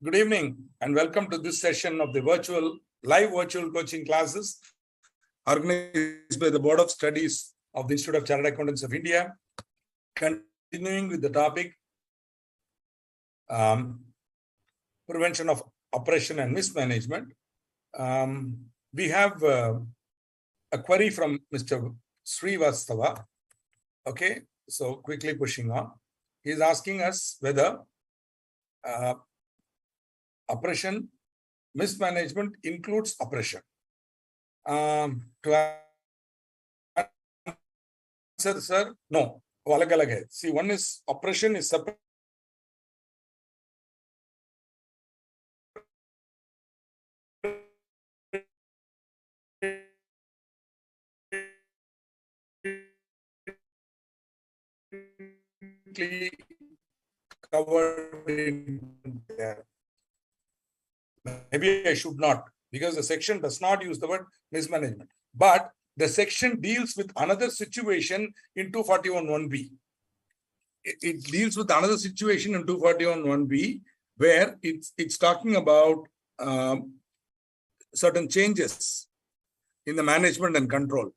Good evening and welcome to this session of the live virtual coaching classes organized by the Board of Studies of the Institute of Chartered Accountants of India. Continuing with the topic, prevention of oppression and mismanagement. We have a query from Mr. Srivastava. Okay, so quickly pushing on. He is asking us whether oppression, mismanagement includes oppression. To answer, sir, no. See, one is oppression is separate. Covered in there. Maybe I should not, because the section does not use the word mismanagement. But the section deals with another situation in 241(1)(b). It deals with another situation in 241(1)(b), where it's talking about certain changes in the management and control,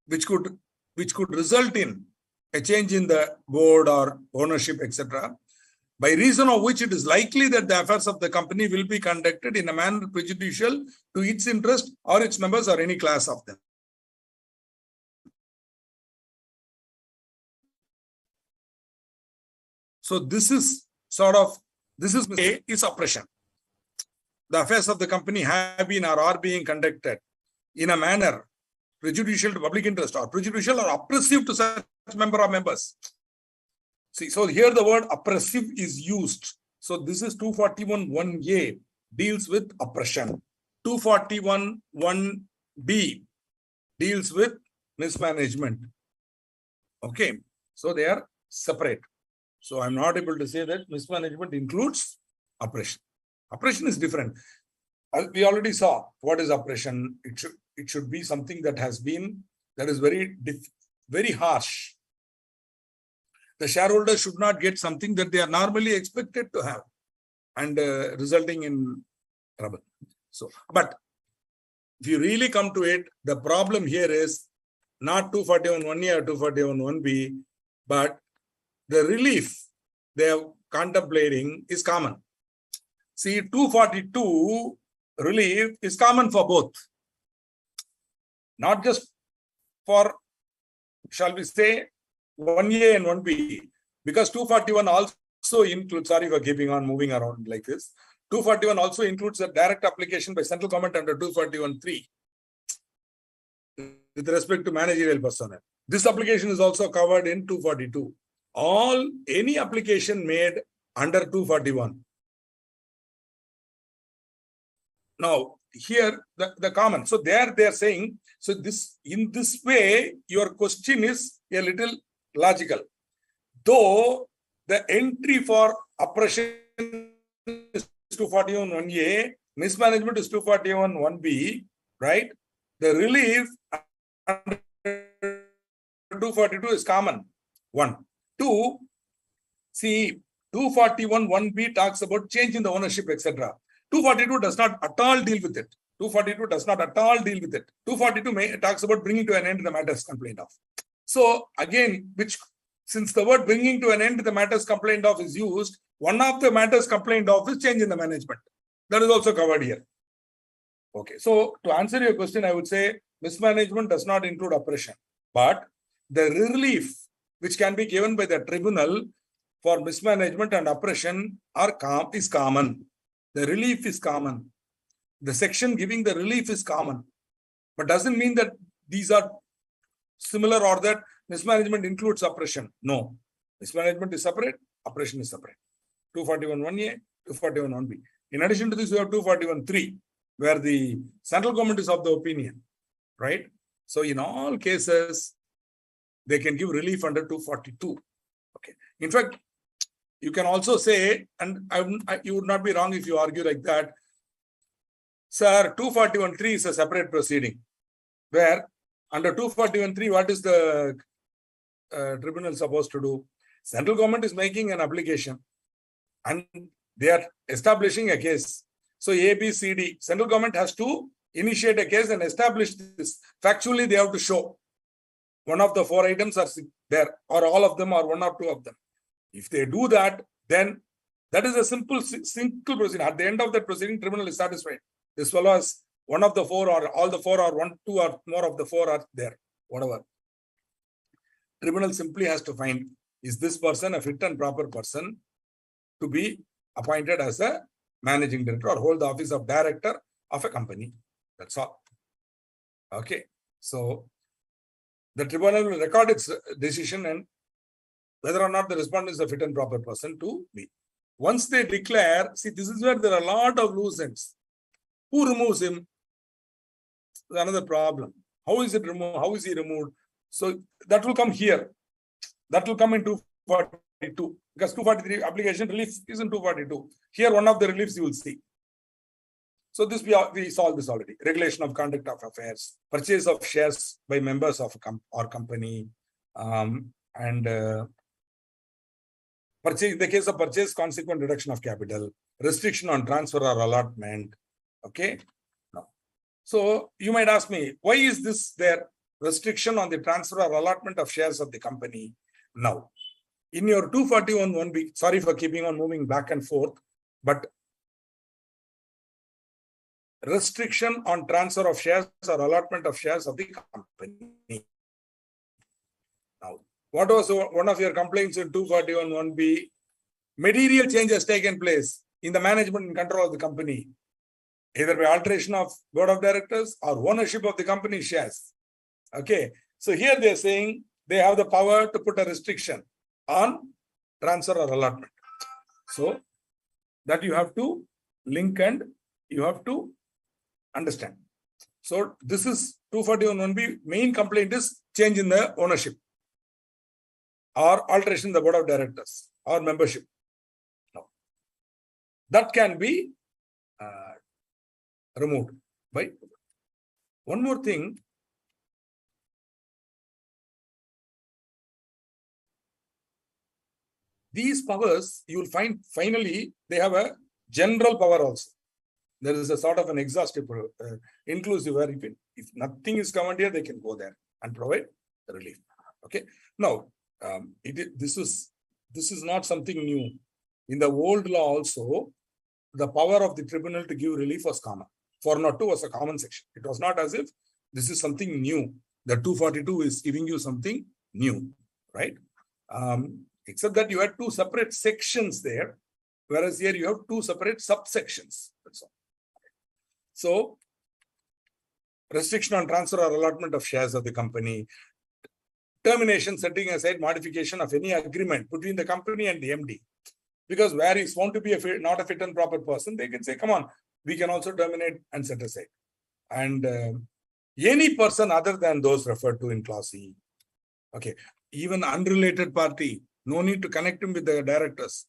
which could result in a change in the board or ownership, etc., by reason of which it is likely that the affairs of the company will be conducted in a manner prejudicial to its interest or its members or any class of them. So this is oppression. The affairs of the company have been or are being conducted in a manner prejudicial to public interest or prejudicial or oppressive to such member or members. See, so here the word oppressive is used. So this is 241(1)(a) deals with oppression. 241(1)(b) deals with mismanagement. Okay, so they are separate. So I'm not able to say that mismanagement includes oppression. Oppression is different. We already saw what is oppression. It should be something that is very harsh. The shareholders should not get something that they are normally expected to have, and resulting in trouble. So, but if you really come to it, the problem here is not 241(1)(a) or 241(1)(b), but the relief they are contemplating is common. See, 242 relief is common for both, not just for, shall we say, 1A and 1B, because 241 also includes, sorry for keeping on moving around like this, 241 also includes a direct application by central government under 241(3) with respect to managerial personnel. This application is also covered in 242. Any application made under 241. Now, here the common. So there they are saying, so in this way, your question is a little logical. Though the entry for oppression is 241(1)(a), mismanagement is 241(1)(b), right? The relief under 242 is common. 1. 2, see, 241(1)(b) talks about change in the ownership, etc. 242 does not at all deal with it. 242 talks about bringing to an end the matters complained of. So again, since the word bringing to an end the matters complained of is used, one of the matters complained of is change in the management. That is also covered here. Okay, so to answer your question, I would say mismanagement does not include oppression, but the relief which can be given by the tribunal for mismanagement and oppression is common. The relief is common. The section giving the relief is common, but doesn't mean that these are similar or that mismanagement includes oppression. No, mismanagement is separate, oppression is separate. 241(1)(a), 241(1)(b). In addition to this, we have 241(3), where the central government is of the opinion, right? So in all cases, they can give relief under 242. Okay. In fact, you can also say, and you would not be wrong if you argue like that, sir, 241(3) is a separate proceeding, where under 241(3), what is the tribunal supposed to do? Central government is making an application, and They are establishing a case. So A, B, C, D. Central government has to initiate a case and establish this. Factually, they have to show one of the 4 items are there, or all of them, or 1 or 2 of them. If they do that, then that is a simple proceeding. At the end of that proceeding, tribunal is satisfied. This fellow has one of the 4, or all the 4, or 1, 2, or more of the 4 are there, whatever. Tribunal simply has to find, is this person a fit and proper person to be appointed as a managing director or hold the office of director of a company. That's all. Okay. So the tribunal will record its decision and whether or not the respondent is a fit and proper person to be. Once they declare, see, this is where there are a lot of loose ends. Who removes him? Another problem. How is it removed? How is he removed? So that will come here. That will come in 242 because 243 application relief is in 242. Here, one of the reliefs you will see. So this we solved this already. Regulation of conduct of affairs, purchase of shares by members of a company, and purchase, in the case of purchase, consequent reduction of capital, restriction on transfer or allotment. Okay. No. So you might ask me, why is this there? Restriction on the transfer or allotment of shares of the company. Now, in your 241(1)(b), sorry for keeping on moving back and forth, but restriction on transfer of shares or allotment of shares of the company. Now, what was one of your complaints in 241(1)(b)? Material change has taken place in the management and control of the company, either by alteration of board of directors or ownership of the company shares. Okay, so here they are saying they have the power to put a restriction on transfer or allotment. So that you have to link and you have to understand. So this is 241(1)(b). Main complaint is change in the ownership or alteration in the board of directors or membership. No. That can be removed by one more thing. These powers, you will find finally they have a general power also. There is a sort of an exhaustive, inclusive, where if nothing is covered here, they can go there and provide relief. Okay. Now, this is not something new. In the old law also, the power of the tribunal to give relief was common. 402 was a common section. It was not as if this is something new. The 242 is giving you something new, right? Except that you had 2 separate sections there, whereas here you have 2 separate subsections. That's all. So, restriction on transfer or allotment of shares of the company, termination, setting aside modification of any agreement between the company and the MD. Because where he's found to be not a fit and proper person, they can say, come on, we can also terminate and set aside. And any person other than those referred to in clause E. Okay, even unrelated party, no need to connect him with the directors.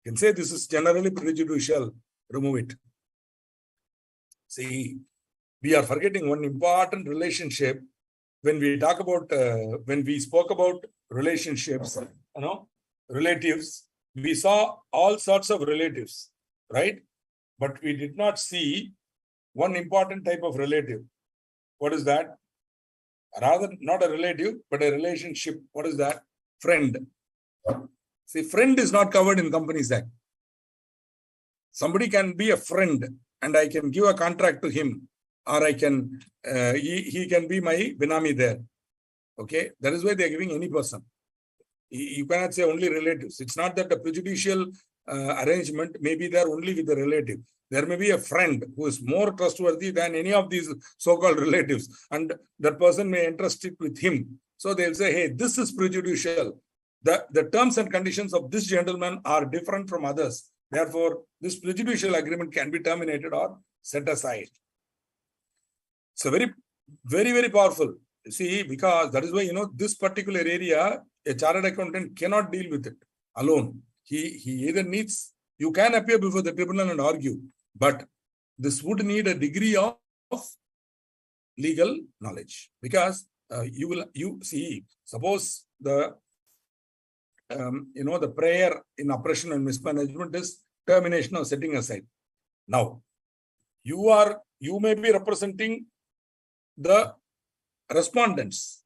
You can say this is generally prejudicial, remove it. See, we are forgetting one important relationship when we talk about, when we spoke about relationships, relatives, we saw all sorts of relatives, right? But we did not see one important type of relative. What is that? Rather, not a relative, but a relationship. What is that? Friend. See, friend is not covered in Companies Act. Somebody can be a friend and I can give a contract to him, or I can, he can be my benami there. Okay, that is why they are giving any person. You cannot say only relatives. It's not that the prejudicial arrangement may be there only with the relative. There may be a friend who is more trustworthy than any of these so-called relatives, and that person may entrust it with him. So they'll say, hey, this is prejudicial. The terms and conditions of this gentleman are different from others. Therefore, this prejudicial agreement can be terminated or set aside. So very, very, very powerful. See, because that is why, this particular area, a chartered accountant cannot deal with it alone. He either needs, you can appear before the tribunal and argue, but this would need a degree of legal knowledge, because you see, suppose the, the prayer in oppression and mismanagement is termination or setting aside. Now, you may be representing the respondents,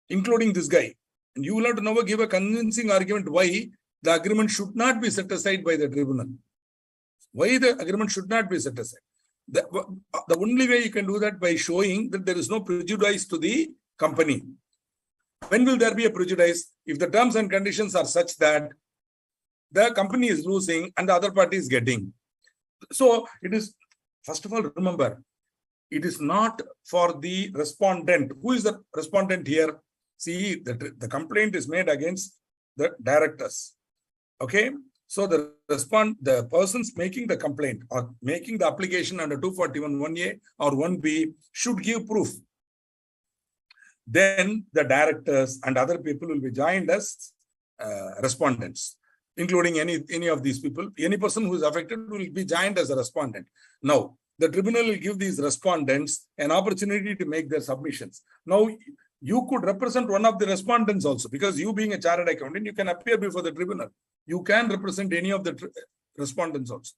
including this guy, and you will have to now give a convincing argument why the agreement should not be set aside by the tribunal. Why the agreement should not be set aside. The only way you can do that by showing that there is no prejudice to the company. When will there be a prejudice? If the terms and conditions are such that the company is losing and the other party is getting. So it is, first of all, remember, it is not for the respondent. Who is the respondent here? See, the complaint is made against the directors. Okay. So the persons making the complaint or making the application under 241(1)(a) or 1(b) should give proof. Then the directors and other people will be joined as respondents, including any of these people. Any person who is affected will be joined as a respondent. Now, the tribunal will give these respondents an opportunity to make their submissions. Now, you could represent one of the respondents also, because you being a chartered accountant, you can appear before the tribunal. You can represent any of the respondents also.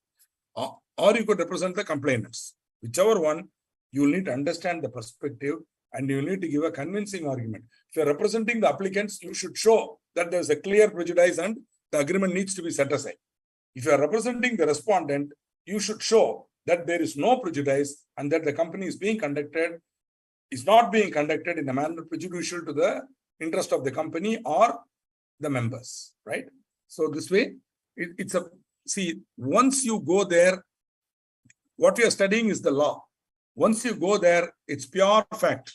Or you could represent the complainants. Whichever one, you will need to understand the perspective and you need to give a convincing argument. If you're representing the applicants, you should show that there's a clear prejudice and the agreement needs to be set aside. If you are representing the respondent, you should show that there is no prejudice and that the company is not being conducted in a manner prejudicial to the interest of the company or the members, right? So this way, once you go there, what we are studying is the law. Once you go there, it's pure fact.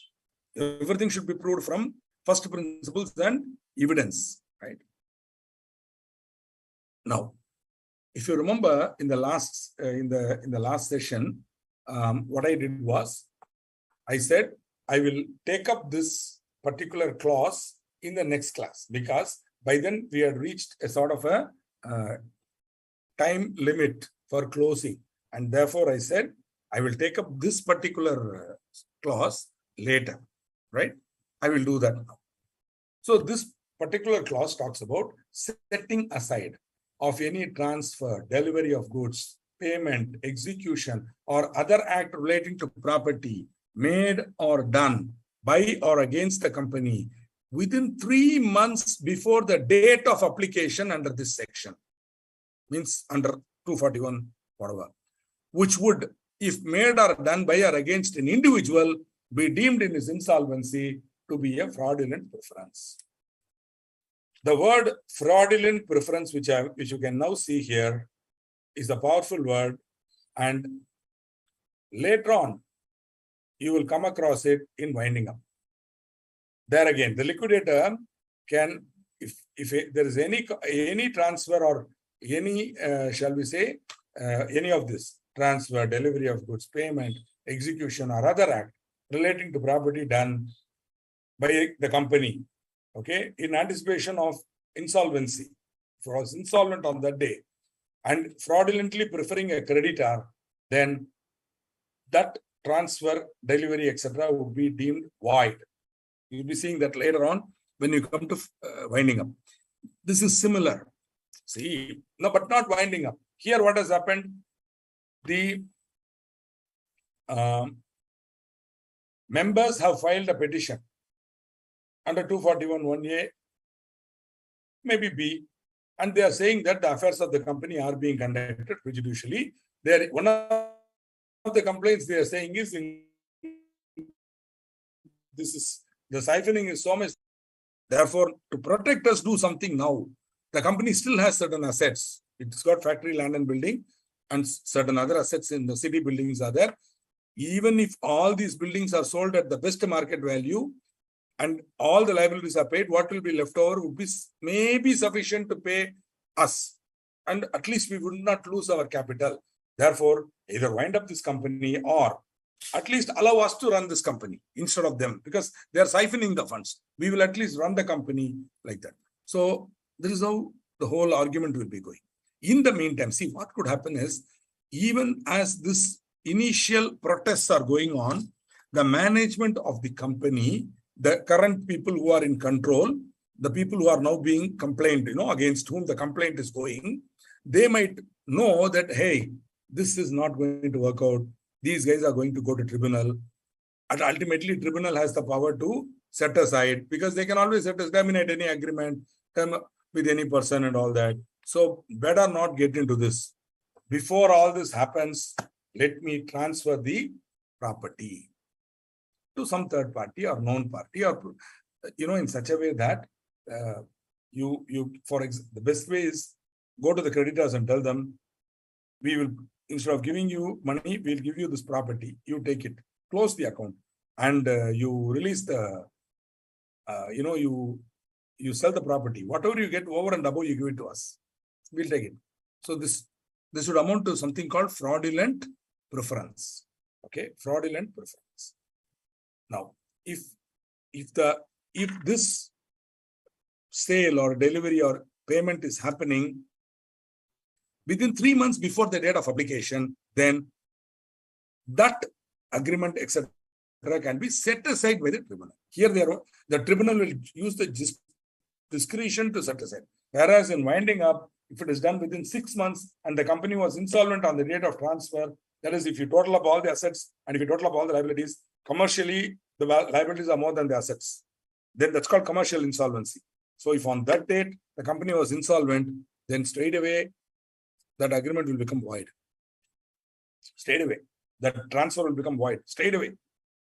Everything should be proved from first principles and evidence, right? Now, if you remember in the last session, what I did was, I said I will take up this particular clause in the next class, because by then we had reached a sort of a time limit for closing, and therefore I said I will take up this particular clause later, right? I will do that now. So this particular clause talks about setting aside of any transfer, delivery of goods, payment, execution, or other act relating to property made or done by or against the company within 3 months before the date of application under this section, means under 241, whatever, which would, if made or done by or against an individual, be deemed in his insolvency to be a fraudulent preference. The word fraudulent preference, which you can now see here, is a powerful word, and later on, you will come across it in winding up. There again, the liquidator can, if there is any transfer or any, shall we say, any of this transfer, delivery of goods, payment, execution, or other act relating to property done by the company, okay, in anticipation of insolvency, if it was insolvent on that day and fraudulently preferring a creditor, then that transfer, delivery, etc. would be deemed void. You'll be seeing that later on when you come to winding up. This is similar. See, no, but not winding up. Here, what has happened? The members have filed a petition under 241(1)(a), maybe B, and they are saying that the affairs of the company are being conducted prejudicially. One of the complaints they are saying is the siphoning is so much. Therefore, to protect us, do something now. The company still has certain assets. It's got factory, land and building, and certain other assets in the city buildings are there. Even if all these buildings are sold at the best market value and all the liabilities are paid, what will be left over would be maybe sufficient to pay us. And at least we would not lose our capital. Therefore, either wind up this company or at least allow us to run this company instead of them, because they are siphoning the funds. We will at least run the company like that. So this is how the whole argument will be going. In the meantime, see, what could happen is, even as this initial protests are going on, the management of the company, the current people who are in control, the people who are now being complained, against whom the complaint is going, they might know that, hey, this is not going to work out. These guys are going to go to tribunal. And ultimately, tribunal has the power to set aside, because they can always terminate any agreement with any person and all that. So better not get into this. Before all this happens, let me transfer the property to some third party or known party, or in such a way that the best way is go to the creditors and tell them, we will, instead of giving you money, we'll give you this property. You take it, close the account, and you release the, you sell the property. Whatever you get over and above, you give it to us. We'll take it. So this would amount to something called fraudulent preference. Okay, fraudulent preference. Now, if this sale or delivery or payment is happening within 3 months before the date of application, then that agreement, etc., can be set aside by the tribunal. Here, the tribunal will use the discretion to set aside. Whereas in winding up, if it is done within 6 months and the company was insolvent on the date of transfer, that is, if you total up all the assets and if you total up all the liabilities, commercially, the liabilities are more than the assets. Then that's called commercial insolvency. So if on that date, the company was insolvent, then straight away, that agreement will become void. Straight away. That transfer will become void. Straight away.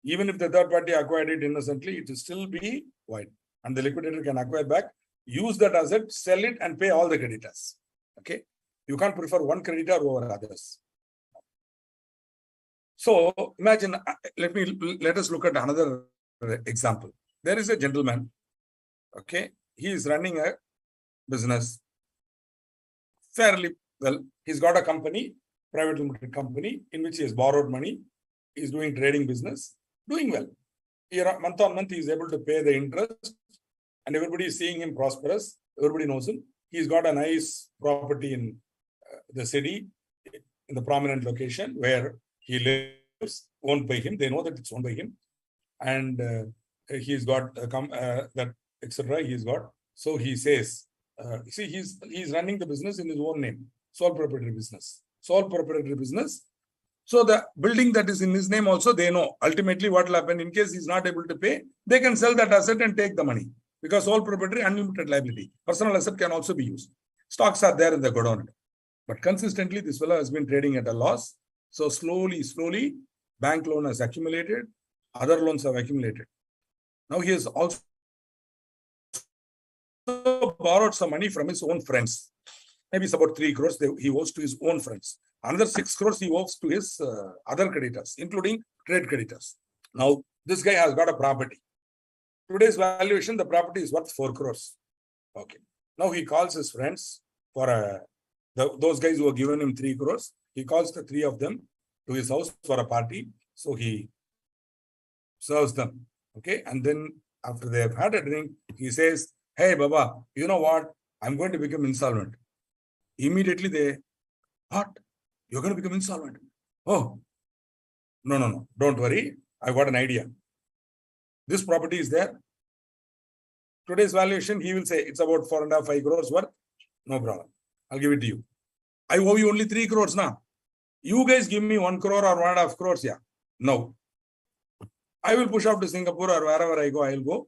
Even if the third party acquired it innocently, it will still be void. And the liquidator can acquire back, use that asset, sell it, and pay all the creditors. Okay? You can't prefer one creditor over others. So imagine, let us look at another example. There is a gentleman. Okay? He is running a business fairly well. He's got a company, private limited company, in which he has borrowed money. He's doing trading business, doing well. Here, month on month, he is able to pay the interest, and everybody is seeing him prosperous. Everybody knows him. He's got a nice property in the city, in the prominent location where he lives, owned by him. They know that it's owned by him. And he's got that, etc. He's got. So he says, see, he's running the business in his own name, sole proprietary business. Sole proprietary business. So the building that is in his name also, they know ultimately what will happen in case he's not able to pay. They can sell that asset and take the money, because sole proprietary, unlimited liability. Personal asset can also be used. Stocks are there in the godown. But consistently, this fellow has been trading at a loss. So slowly, bank loan has accumulated. Other loans have accumulated. Now he has also borrowed some money from his own friends. Maybe it's about 3 crores he owes to his own friends. Another 6 crores he owes to his other creditors, including trade creditors. Now, this guy has got a property. Today's valuation, the property is worth 4 crores. Okay. Now he calls his friends for those guys who have given him 3 crores. He calls the 3 of them to his house for a party. So he serves them. Okay. And then after they have had a drink, he says, hey, Baba, you know what? I'm going to become insolvent. Immediately what? You're going to become insolvent. Oh, no. Don't worry. I've got an idea. This property is there. Today's valuation, he will say it's about 4.5, 5 crores worth. No problem. I'll give it to you. I owe you only 3 crores now. You guys give me 1 crore or 1.5 crores. Yeah. No. I will push out to Singapore or wherever I go, I'll go.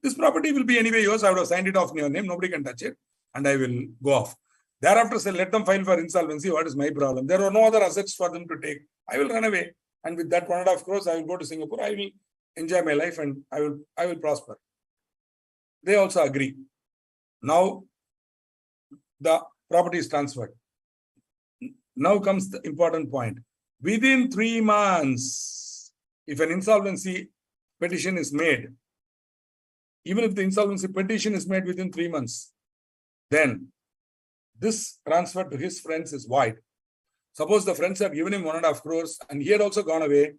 This property will be anyway yours. I would have signed it off in your name. Nobody can touch it. And I will go off. Thereafter, say, let them file for insolvency. What is my problem? There are no other assets for them to take. I will run away. And with that 1.5 crores, I will go to Singapore. I will enjoy my life and I will prosper. They also agree. Now, the property is transferred. Now comes the important point. Within 3 months, if an insolvency petition is made, even if the insolvency petition is made within 3 months, then this transfer to his friends is void. Suppose the friends have given him 1.5 crores and he had also gone away,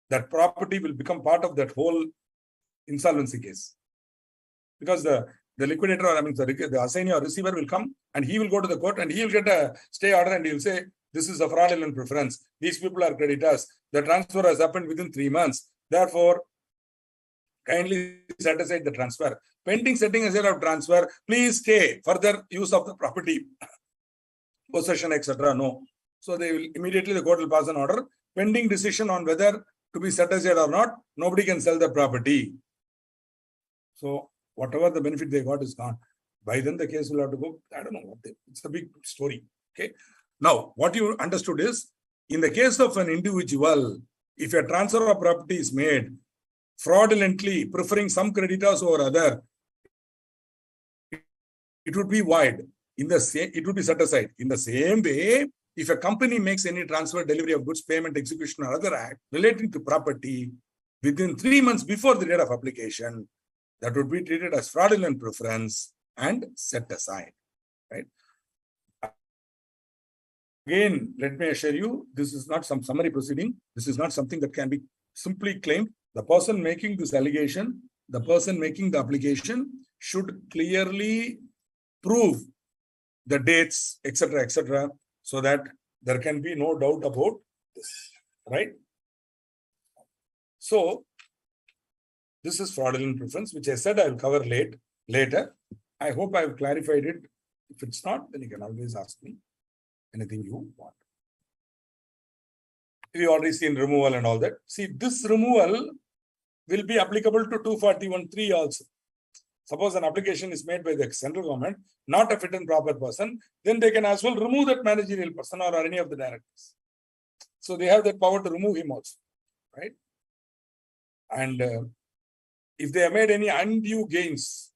that property will become part of that whole insolvency case. Because the liquidator, or the assignee or receiver will come and he will go to the court and he will get a stay order and he will say, this is a fraudulent preference. These people are creditors. The transfer has happened within 3 months. Therefore, kindly set aside the transfer. Pending setting aside of transfer, please stay further use of the property. possession, etc. No. So they will immediately, the court will pass an order pending decision on whether to be set aside or not. Nobody can sell the property. So whatever the benefit they got is gone. By then the case will have to go. I don't know what it's a big story. Okay. Now what you understood is, in the case of an individual, if a transfer of property is made fraudulently, preferring some creditors over other, it would be void. In the same, it would be set aside. In the same way, if a company makes any transfer, delivery of goods, payment, execution, or other act relating to property within 3 months before the date of application, that would be treated as fraudulent preference and set aside. Right? Again, let me assure you, this is not some summary proceeding. This is not something that can be simply claimed. The person making this allegation, the person making the application should clearly prove the dates, etc., so that there can be no doubt about this, right? So, this is fraudulent preference, which I said I will cover later. I hope I have clarified it. If it's not, then you can always ask me anything you want. We already seen removal and all that. See, this removal will be applicable to 241(3) also. Suppose an application is made by the central government, not a fit and proper person, then they can as well remove that managerial person or any of the directors. So they have that power to remove him also, right? And if they have made any undue gains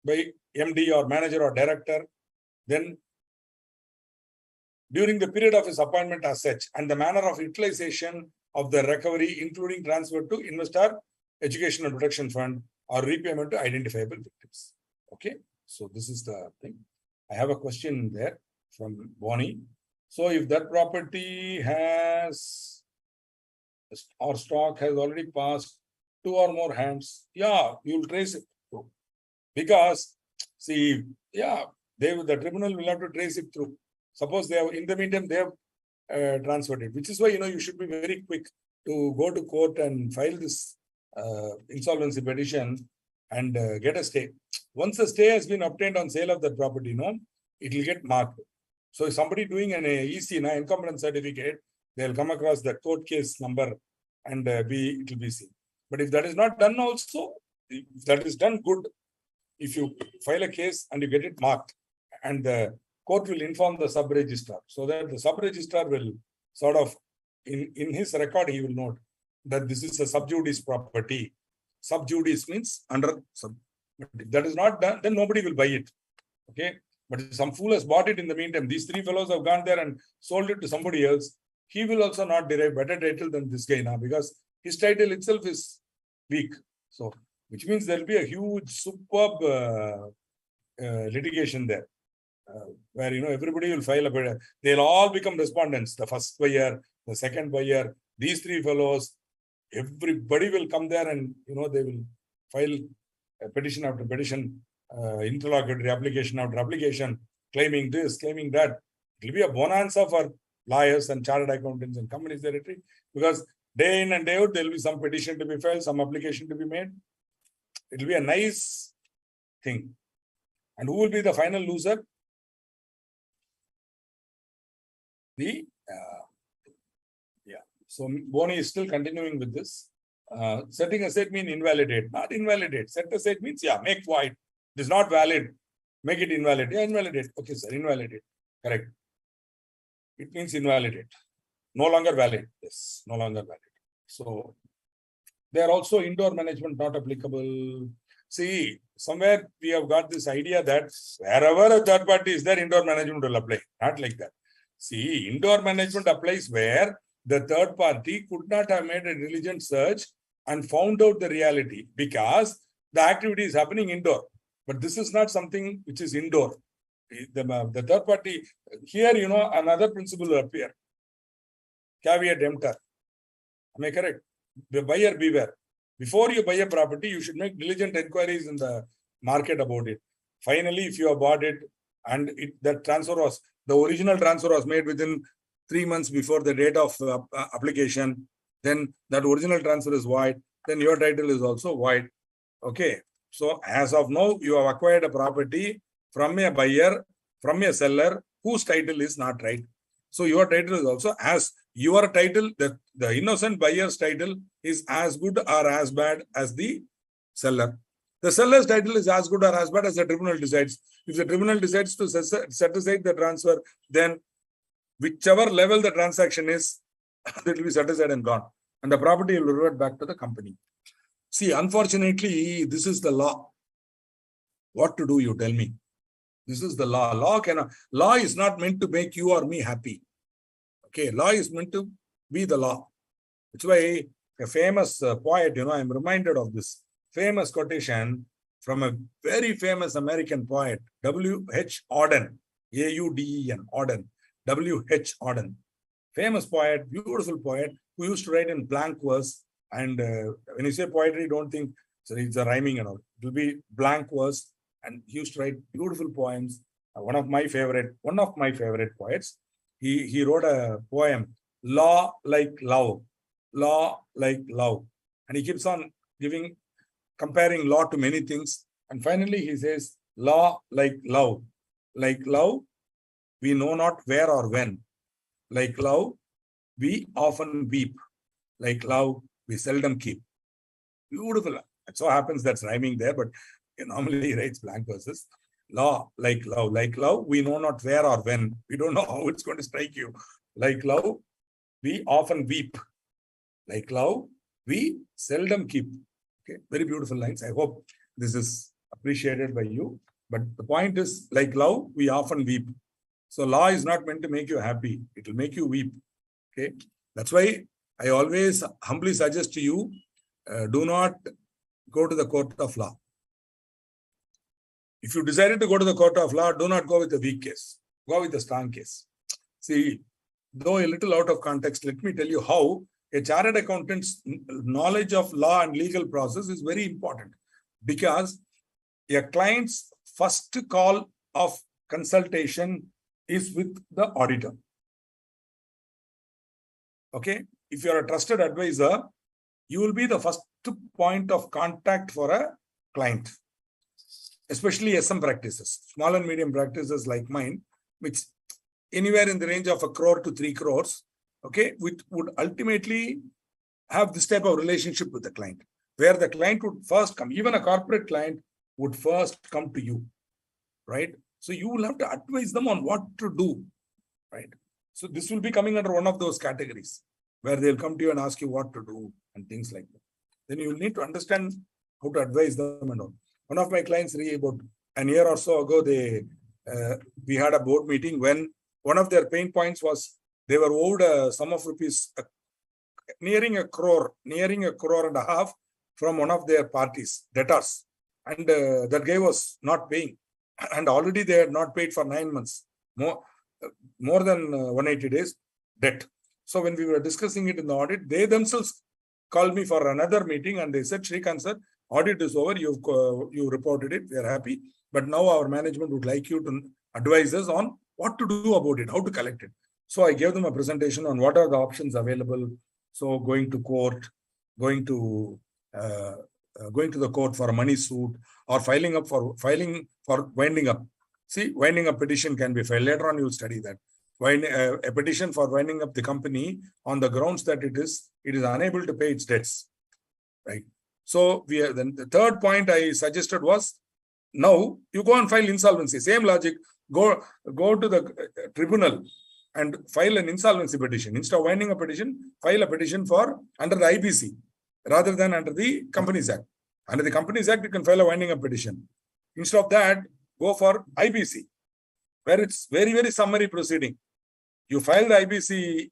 by MD or manager or director, then during the period of his appointment as such and the manner of utilization of the recovery, including transfer to investor educational protection fund or repayment to identifiable victims. Okay, so this is the thing. I have a question there from Bonnie. So if that property has or stock has already passed 2 or more hands, yeah, you will trace it through. Because see, yeah, the tribunal will have to trace it through. Suppose they have, in the meantime, they have transferred it, which is why, you should be very quick to go to court and file this insolvency petition and get a stay. Once a stay has been obtained on sale of that property, it will get marked. So if somebody doing an EC, incompetence certificate, they'll come across the court case number and it will be seen. But if that is not done also, if that is done, good. If you file a case and you get it marked, and the court will inform the sub-registrar, so that the sub-registrar will sort of, in his record, he will note that this is a sub judice property. Sub judice means under sub. If that is not done, then nobody will buy it. Okay. But if some fool has bought it in the meantime, these 3 fellows have gone there and sold it to somebody else, he will also not derive better title than this guy now, because his title itself is weak. So, which means there will be a huge, superb litigation there. Where everybody will file a bid. They'll all become respondents. The first buyer, the second buyer, these 3 fellows, everybody will come there and they will file a petition after petition, interlocutory application after application, claiming this, claiming that. It will be a bonanza for lawyers and chartered accountants and company secretary, because day in and day out there will be some petition to be filed, some application to be made. It will be a nice thing. And who will be the final loser? So Bonnie is still continuing with this. Setting aside means invalidate, not invalidate. Set aside means, make void. It is not valid. Make it invalid. Yeah, invalidate. Okay, sir, invalidate. Correct. It means invalidate. No longer valid. Yes, no longer valid. So they are also indoor management not applicable. See, somewhere we have got this idea that wherever a third party is there, indoor management will apply. Not like that. See, indoor management applies where the third party could not have made a diligent search and found out the reality, because the activity is happening indoor. But this is not something which is indoor. The third party, here, another principle will appear. Caveat emptor. Am I correct? The buyer beware. Before you buy a property, you should make diligent inquiries in the market about it. Finally, if you have bought it and the original transfer was made within 3 months before the date of application, then that original transfer is void. Then your title is also void. Okay. So as of now, you have acquired a property from a buyer, from a seller, whose title is not right. So your title is also as your title, the innocent buyer's title is as good or as bad as the seller. The seller's title is as good or as bad as the tribunal decides. If the tribunal decides to set aside the transfer, then whichever level the transaction is, it will be set aside and gone. And the property will revert back to the company. See, unfortunately, this is the law. What to do, you tell me. This is the law. Law is not meant to make you or me happy. Okay, law is meant to be the law. That's why a famous poet, I'm reminded of this famous quotation from a very famous American poet, W.H. Auden, A-U-D-E-N, Auden, W.H. Auden. Famous poet, beautiful poet, who used to write in blank verse. And when you say poetry, don't think it's a rhyming and all. It will be blank verse. And he used to write beautiful poems. One of my favorite poets, he wrote a poem, Law Like Love. Law Like Love. And he keeps on comparing law to many things. And finally, he says, law like love. Like love, we know not where or when. Like love, we often weep. Like love, we seldom keep. Beautiful. It so happens that's rhyming there, but normally he writes blank verses. Law, like love, we know not where or when. We don't know how it's going to strike you. Like love, we often weep. Like love, we seldom keep. Okay, very beautiful lines. I hope this is appreciated by you. But the point is, like love, we often weep. So law is not meant to make you happy. It will make you weep. Okay, that's why I always humbly suggest to you, do not go to the court of law. If you decided to go to the court of law, do not go with a weak case. Go with a strong case. See, though a little out of context, let me tell you how a chartered accountant's knowledge of law and legal process is very important, because a client's first call of consultation is with the auditor. Okay, if you are a trusted advisor, you will be the first point of contact for a client, especially SM practices, small and medium practices like mine, which anywhere in the range of 1 crore to 3 crores, okay, which would ultimately have this type of relationship with the client, where the client would first come, even a corporate client would first come to you, right? So you will have to advise them on what to do, right? So this will be coming under one of those categories where they'll come to you and ask you what to do and things like that. Then you will need to understand how to advise them and all. One of my clients, about a year or so ago, we had a board meeting when one of their pain points was they were owed a sum of rupees nearing 1 crore, nearing 1.5 crore from one of their parties, debtors. And that guy was not paying. And already they had not paid for 9 months, more than 180 days debt. So when we were discussing it in the audit, they themselves called me for another meeting and they said, Shrikant sir, audit is over, you reported it, we are happy. But now our management would like you to advise us on what to do about it, how to collect it. So I gave them a presentation on what are the options available. So going to court, going to the court for a money suit, or filing for winding up. See, winding up petition can be filed. Later on, you'll study that. A petition for winding up the company on the grounds that it is unable to pay its debts, right? So then the third point I suggested was, now you go and file insolvency. Same logic. Go to the tribunal and file an insolvency petition. Instead of winding a petition, file a petition under the IBC rather than under the Companies Act. Under the Companies Act, you can file a winding up petition. Instead of that, go for IBC, where it's very, very summary proceeding. You file the IBC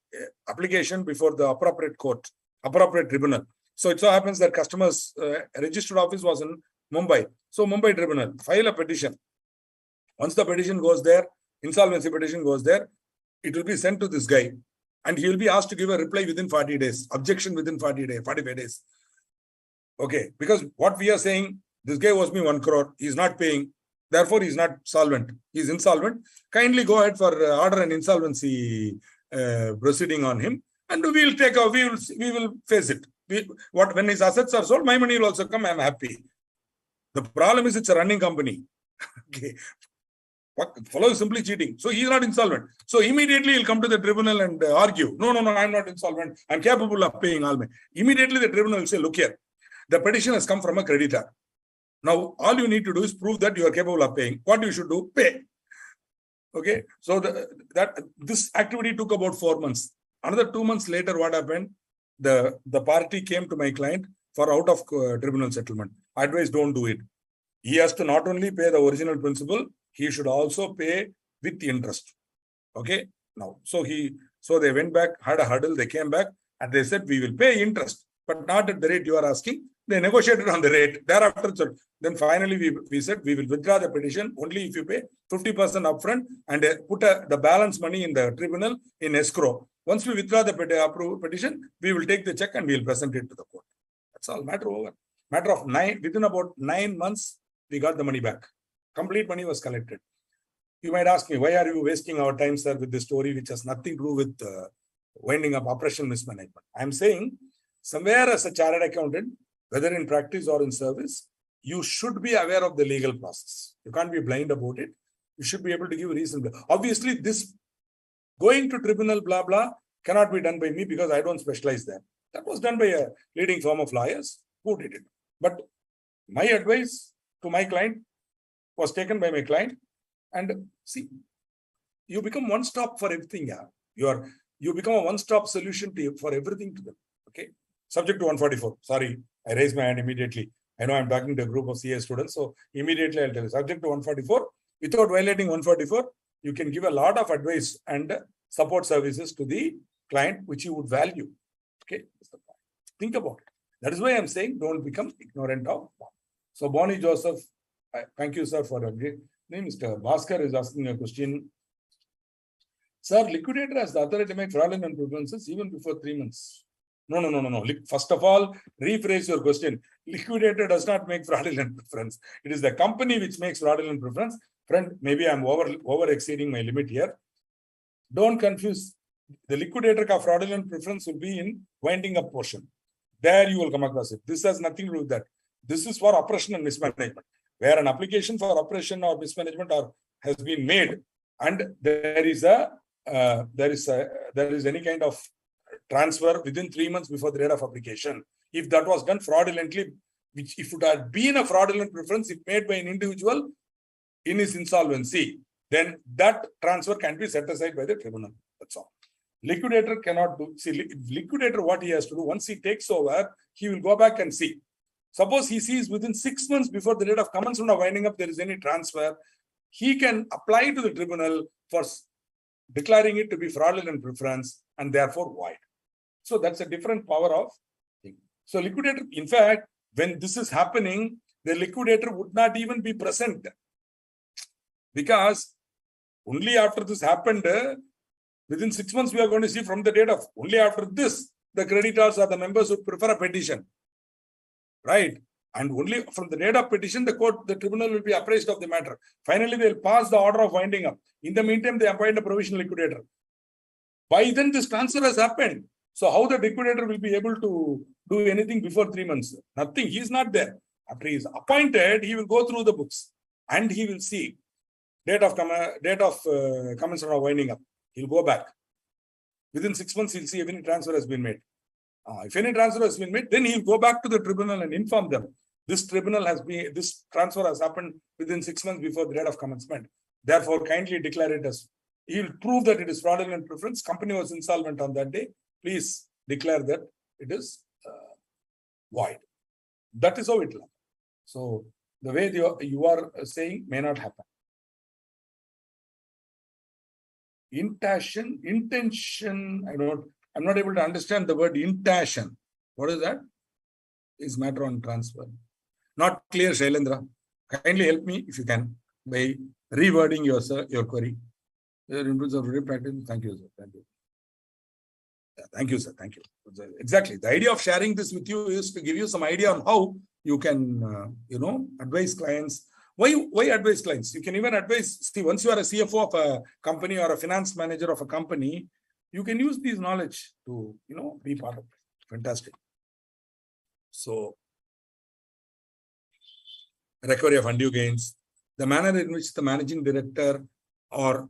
application before the appropriate court, appropriate tribunal. So it so happens that customer's registered office was in Mumbai. So Mumbai tribunal, file a petition. Once the petition goes there, insolvency petition goes there, it will be sent to this guy. And he will be asked to give a reply within 40 days, objection within 45 days. Okay, because what we are saying, this guy owes me 1 crore, he's not paying, therefore he's not solvent, he's insolvent. Kindly go ahead for order an insolvency proceeding on him, and we will face it. When his assets are sold, my money will also come, I'm happy. The problem is it's a running company. Okay. Fellow is simply cheating. So he's not insolvent. So immediately he'll come to the tribunal and argue. No, I'm not insolvent. I'm capable of paying all my. Immediately the tribunal will say, look here, the petition has come from a creditor. Now, all you need to do is prove that you are capable of paying. What you should do? Pay. Okay. So this activity took about 4 months. Another 2 months later, what happened? The party came to my client for out of tribunal settlement. I advise don't do it. He has to not only pay the original principal, he should also pay with interest. Okay. Now, so they went back, had a hurdle, they came back and they said, we will pay interest, but not at the rate you are asking. They negotiated on the rate. Thereafter, then finally we said, we will withdraw the petition only if you pay 50% upfront and put the balance money in the tribunal in escrow. Once we withdraw the approved petition, we will take the check and we will present it to the court. That's all. Matter over. Matter of within about 9 months, we got the money back. Complete money was collected. You might ask me, why are you wasting our time, sir, with this story, which has nothing to do with winding up operation mismanagement? I'm saying, somewhere as a chartered accountant, whether in practice or in service, you should be aware of the legal process. You can't be blind about it. You should be able to give reason. Obviously, this going to tribunal, blah, blah, cannot be done by me because I don't specialize there. That was done by a leading firm of lawyers who did it. But my advice to my client was taken by my client. And see, you become one stop for everything. Yeah, you become a one-stop solution for everything to them. Okay. Subject to 144. Sorry, I raised my hand immediately. I know I'm talking to a group of CA students, so immediately I'll tell you. Subject to 144. Without violating 144, you can give a lot of advice and support services to the client, which you would value. Okay. Think about it. That is why I'm saying don't become ignorant of. So Bonnie Joseph, thank you, sir, for a great name. Mr. Bhaskar is asking a question. Sir, liquidator has the authority to make fraudulent preferences even before 3 months. No. First of all, rephrase your question. Liquidator does not make fraudulent preference. It is the company which makes fraudulent preference. Friend, maybe I'm over exceeding my limit here. Don't confuse. The liquidator ka fraudulent preference will be in winding up portion. There you will come across it. This has nothing to do with that. This is for operation and mismanagement, where an application for operation or mismanagement has been made, and there is any kind of transfer within 3 months before the date of application. If that was done fraudulently, which if it had been a fraudulent preference, if made by an individual in his insolvency, then that transfer can be set aside by the tribunal. That's all. Liquidator cannot do. See, liquidator, what he has to do, once he takes over, he will go back and see. Suppose he sees within 6 months before the date of commencement of winding up, there is any transfer, he can apply to the tribunal for declaring it to be fraudulent preference and therefore void. So that's a different power of thing. So liquidator, in fact, when this is happening, the liquidator would not even be present, because only after this happened, within 6 months, we are going to see from the date of only after this, the creditors or the members would prefer a petition. Right. And only from the date of petition, the tribunal will be apprised of the matter. Finally, they'll pass the order of winding up. In the meantime, they appoint a provisional liquidator. By then, this transfer has happened. So how the liquidator will be able to do anything before 3 months? Nothing. He is not there. After he is appointed, he will go through the books and he will see date of commencement of winding up. He'll go back. Within 6 months, he'll see if any transfer has been made. If any transfer has been made, then he'll go back to the tribunal and inform them. This transfer has happened within 6 months before the date of commencement. Therefore, kindly declare it as, he'll prove that it is fraudulent preference. Company was insolvent on that day. Please declare that it is void. That is how it will happen. So the way you are saying may not happen. Intention, I'm not able to understand the word intention. What is that? Is matter on transfer. Not clear, Shailendra. Kindly help me if you can by rewording your query. Thank you, sir. Thank you. Yeah, thank you, sir. Thank you. Exactly. The idea of sharing this with you is to give you some idea on how you can, advise clients. Why advise clients? You can even advise. See, once you are a CFO of a company or a finance manager of a company, you can use these knowledge to, be part of it. Fantastic. So, recovery of undue gains. the manner in which the managing director or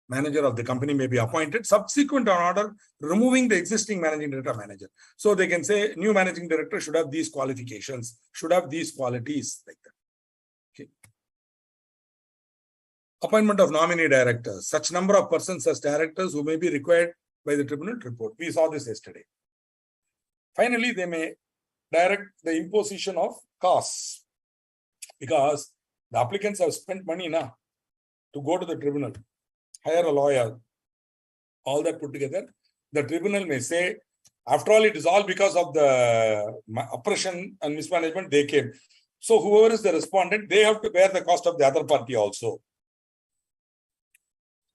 manager of the company may be appointed subsequent on order, removing the existing managing director or manager. So they can say new managing director should have these qualifications, should have these qualities, like that. Okay. Appointment of nominee directors. Such number of persons as directors who may be required by the tribunal report. We saw this yesterday. Finally, they may direct the imposition of costs, because the applicants have spent money now to go to the tribunal, hire a lawyer, all that put together. The tribunal may say, after all, it is all because of the oppression and mismanagement they came. So whoever is the respondent, they have to bear the cost of the other party also.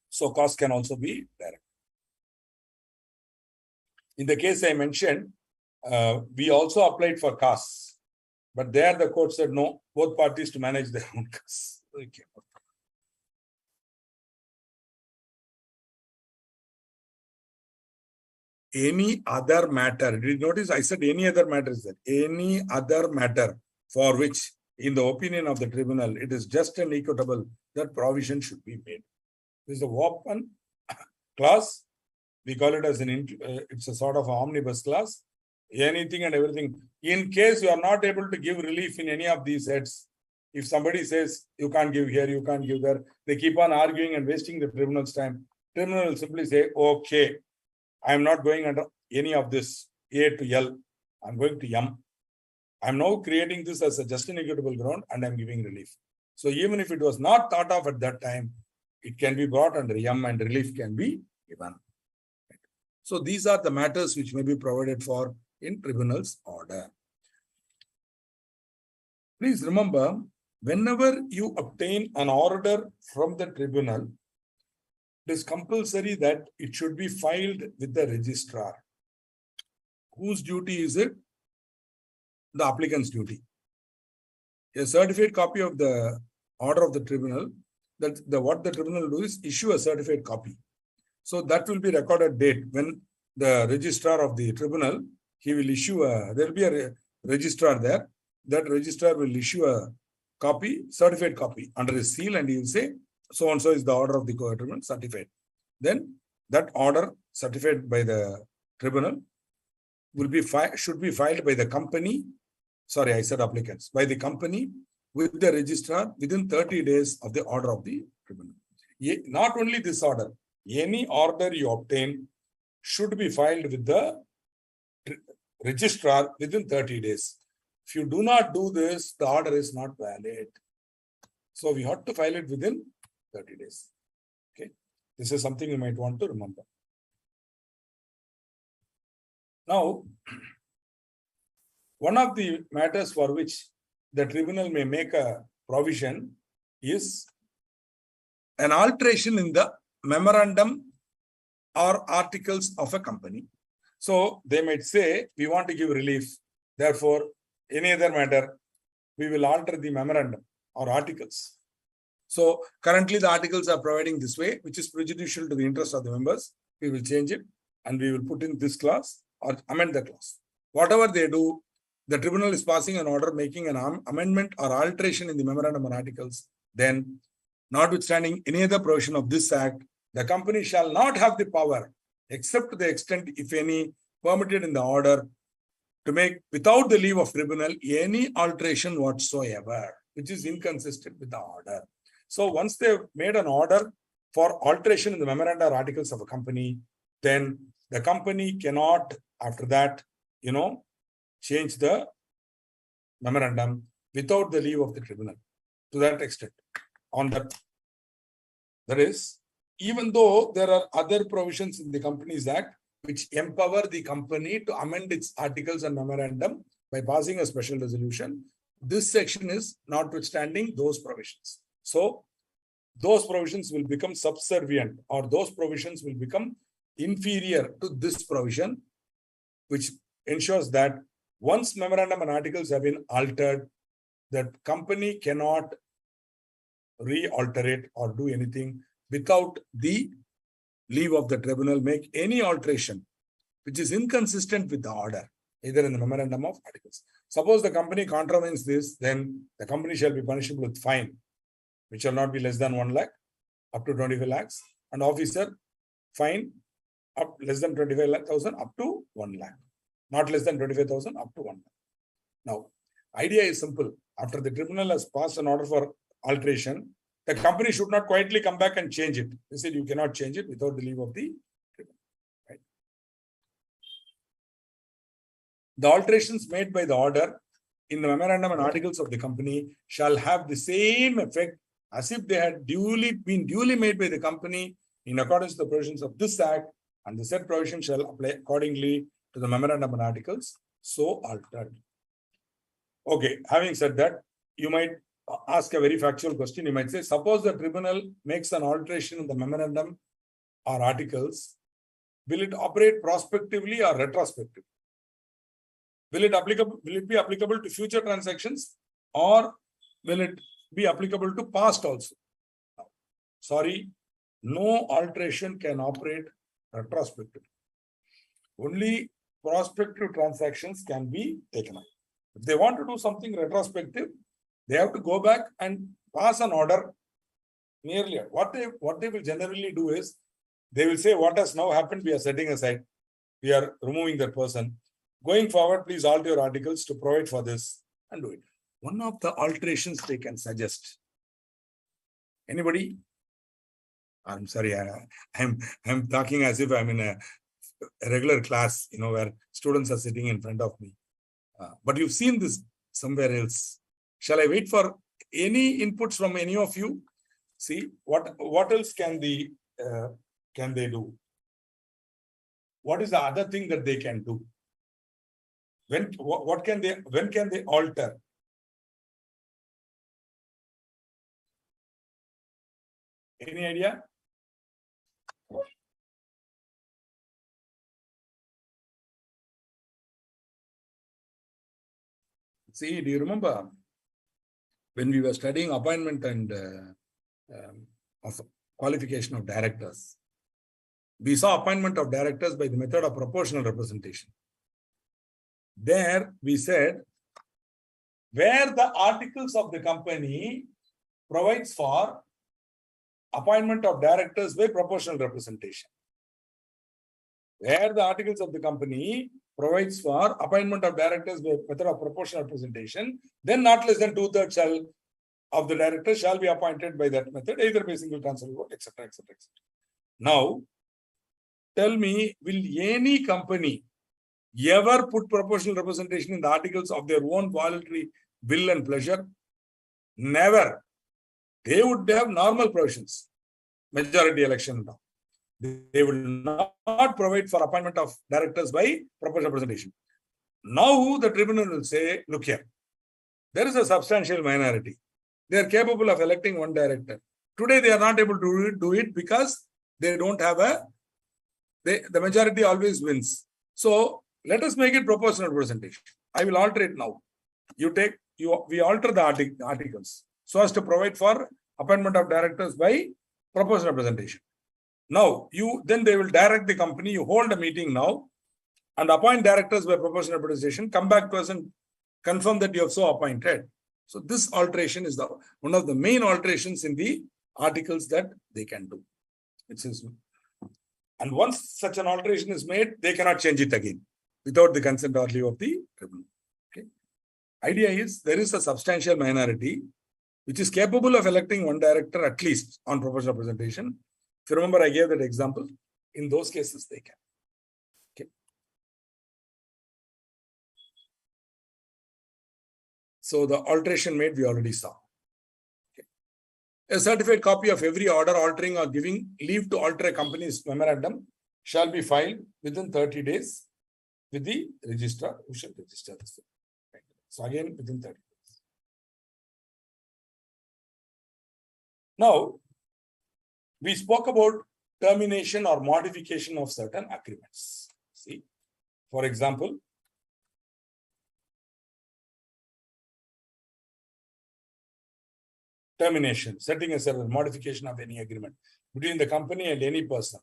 So cost can also be direct. In the case I mentioned, we also applied for costs, but there the court said no, both parties to manage their own costs. Okay. Any other matter, did you notice I said any other matter is there? Any other matter for which, in the opinion of the tribunal, it is just and equitable that provision should be made. This is the open clause. We call it as it's a sort of omnibus clause. Anything and everything. In case you are not able to give relief in any of these heads, if somebody says you can't give here, you can't give there, they keep on arguing and wasting the tribunal's time. Tribunal will simply say, okay, I am not going under any of this A to L. I'm going to M. I'm now creating this as a just and equitable ground and I'm giving relief. So even if it was not thought of at that time, it can be brought under M and relief can be given. So these are the matters which may be provided for in tribunal's order. Please remember, whenever you obtain an order from the tribunal, it is compulsory that it should be filed with the registrar. Whose duty is it? The applicant's duty. A certified copy of the order of the tribunal, what the tribunal will do is issue a certified copy. So that will be recorded date when the registrar of the tribunal, he will issue there will be a registrar there. That registrar will issue a copy, certified copy under his seal, and he will say, so and so is the order of the tribunal certified. Then that order certified by the tribunal will be should be filed by the company. Sorry, I said applicants, by the company with the registrar within 30 days of the order of the tribunal. Not only this order, any order you obtain should be filed with the registrar within 30 days. If you do not do this, the order is not valid. So we have to file it within 30 days. Okay. This is something you might want to remember. Now, one of the matters for which the tribunal may make a provision is an alteration in the memorandum or articles of a company. So they might say, we want to give relief. Therefore, any other matter, we will alter the memorandum or articles. So currently the articles are providing this way, which is prejudicial to the interest of the members. We will change it and we will put in this clause or amend the clause. Whatever they do, the tribunal is passing an order making an amendment or alteration in the memorandum or articles. Then, notwithstanding any other provision of this act, the company shall not have the power, except to the extent, if any, permitted in the order, to make, without the leave of tribunal, any alteration whatsoever, which is inconsistent with the order. So once they've made an order for alteration in the memorandum or articles of a company, then the company cannot, after that, change the memorandum without the leave of the tribunal. To that extent, on that, that is, even though there are other provisions in the Companies Act which empower the company to amend its articles and memorandum by passing a special resolution, this section is notwithstanding those provisions. So those provisions will become subservient, or those provisions will become inferior to this provision, which ensures that once memorandum and articles have been altered, the company cannot re-alter it or do anything without the leave of the tribunal, make any alteration which is inconsistent with the order, either in the memorandum of articles. Suppose the company contravenes this, then the company shall be punishable with fine, which shall not be less than 1 lakh, up to 25 lakhs, and officer fine up less than 25,000 up to 1 lakh, not less than 25,000 up to 1 lakh. Now, idea is simple. After the tribunal has passed an order for alteration, the company should not quietly come back and change it. They said you cannot change it without the leave of the tribunal. Right? The alterations made by the order in the memorandum and articles of the company shall have the same effect as if they had been duly made by the company in accordance with the provisions of this act, and the said provision shall apply accordingly to the memorandum and articles so altered. Okay, having said that, you might ask a very factual question. You might say, suppose the tribunal makes an alteration in the memorandum or articles, will it operate prospectively or retrospectively? Will it be applicable to future transactions, or will it be applicable to past also? Sorry, no alteration can operate retrospectively. Only prospective transactions can be taken up. If they want to do something retrospective, they have to go back and pass an order nearly. What they will generally do is, they will say, what has now happened, we are setting aside. We are removing that person. Going forward, please alter your articles to provide for this and do it. One of the alterations they can suggest. Anybody? I'm sorry, I'm talking as if I'm in a regular class, where students are sitting in front of me. But you've seen this somewhere else. Shall I wait for any inputs from any of you? See, what else can they do? What is the other thing that they can do? When can they alter? Any idea? See, do you remember when we were studying appointment and of qualification of directors? We saw appointment of directors by the method of proportional representation. There we said, where the articles of the company provides for appointment of directors by proportional representation. Where the articles of the company provides for appointment of directors by method of proportional representation, then not less than 2/3 of the directors shall be appointed by that method, either by single transfer vote, etc., etc., etc. Now, tell me, will any company ever put proportional representation in the articles of their own voluntary will and pleasure? Never. They would have normal provisions, majority election. They will not provide for appointment of directors by proportional representation. Now the tribunal will say, look here, there is a substantial minority. They are capable of electing one director. Today they are not able to do it because they don't have the majority always wins. So let us make it proportional representation. I will alter it now. We alter the articles so as to provide for appointment of directors by proportional representation. Now, then they will direct the company, you hold a meeting now and appoint directors by proportional representation, come back to us and confirm that you have so appointed. So this alteration is one of the main alterations in the articles that they can do. And once such an alteration is made, they cannot change it again without the consent or leave of the tribunal. Okay. Idea is, there is a substantial minority which is capable of electing one director at least on proportional representation. If you remember, I gave that example. In those cases, they can. Okay. So the alteration made, we already saw. Okay. A certified copy of every order altering or giving leave to alter a company's memorandum shall be filed within 30 days with the registrar who shall register this. So again, within 30 days. Now, we spoke about termination or modification of certain agreements. See, for example, termination, setting aside modification of any agreement between the company and any person.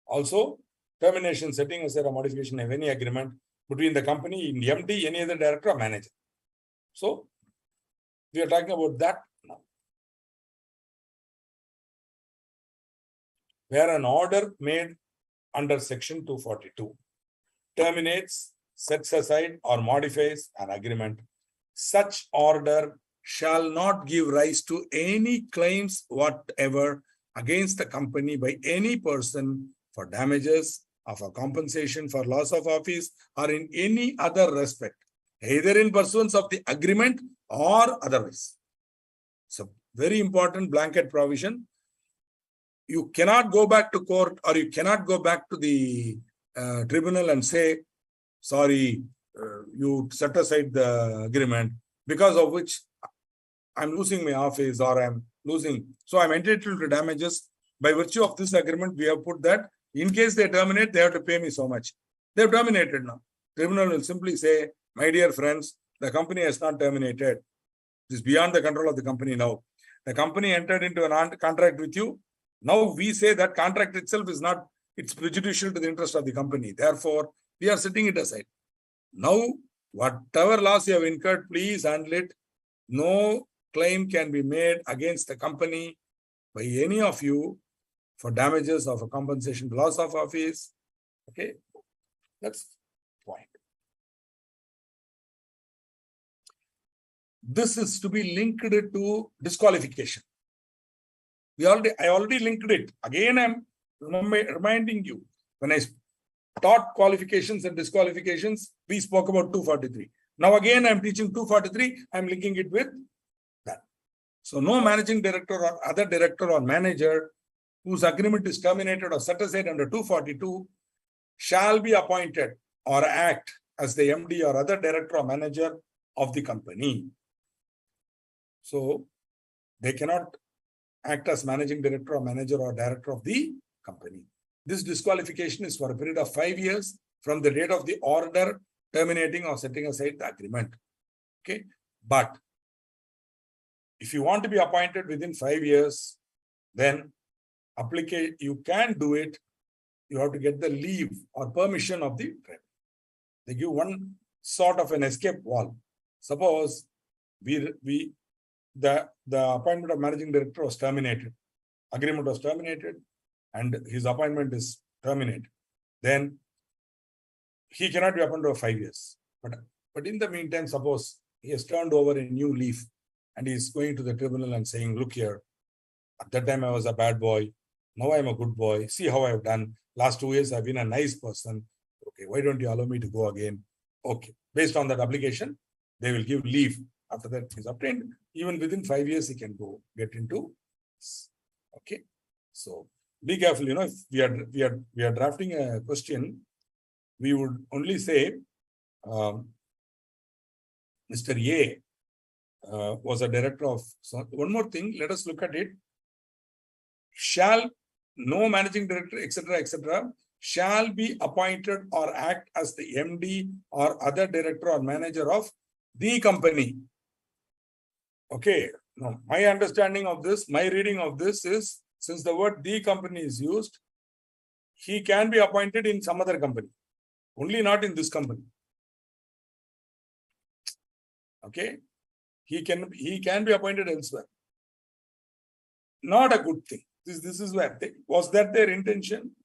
Also, termination, setting aside a modification of any agreement between the company, MD, any other director or manager. So we are talking about that now. Where an order made under section 242 terminates, sets aside, or modifies an agreement, such order shall not give rise to any claims whatever against the company by any person for damages of a compensation for loss of office or in any other respect, either in pursuance of the agreement or otherwise. So, very important blanket provision. You cannot go back to court or you cannot go back to the tribunal and say, sorry, you set aside the agreement because of which I'm losing my office or I'm losing. So I'm entitled to damages. By virtue of this agreement, we have put that in case they terminate, they have to pay me so much. They've terminated now. Tribunal will simply say, my dear friends, the company has not terminated. It is beyond the control of the company now. The company entered into a contract with you. Now we say that contract itself is not, it's prejudicial to the interest of the company. Therefore, we are setting it aside. Now, whatever loss you have incurred, please handle it. No claim can be made against the company by any of you for damages of a compensation, loss of office. Okay, that's the point. This is to be linked to disqualification. I already linked it. Again, I'm reminding you, when I taught qualifications and disqualifications, we spoke about 243. Now again, I'm teaching 243. I'm linking it with that. So no managing director or other director or manager whose agreement is terminated or set aside under 242 shall be appointed or act as the MD or other director or manager of the company. So they cannot act as managing director or manager or director of the company. This disqualification is for a period of 5 years from the date of the order terminating or setting aside the agreement. Okay, but if you want to be appointed within 5 years, then you can do it. You have to get the leave or permission of the tribunal. They give one sort of an escape valve. Suppose the appointment of managing director was terminated, agreement was terminated, and his appointment is terminated. Then he cannot be appointed for 5 years. But in the meantime, suppose he has turned over a new leaf and he is going to the tribunal and saying, look here, at that time I was a bad boy. Now I'm a good boy. See how I've done. Last 2 years, I've been a nice person. Okay, why don't you allow me to go again? Okay. Based on that application, they will give leave. After that is obtained, even within 5 years, he can go get into this. Okay. So be careful. If we are drafting a question, we would only say Mr. A was a director of. So one more thing, let us look at it. Shall no managing director, etc., shall be appointed or act as the MD or other director or manager of the company. Okay. Now, my understanding of this, my reading of this is, since the word the company is used, he can be appointed in some other company, only not in this company. Okay. He can be appointed elsewhere. Not a good thing. This is where was that their intention?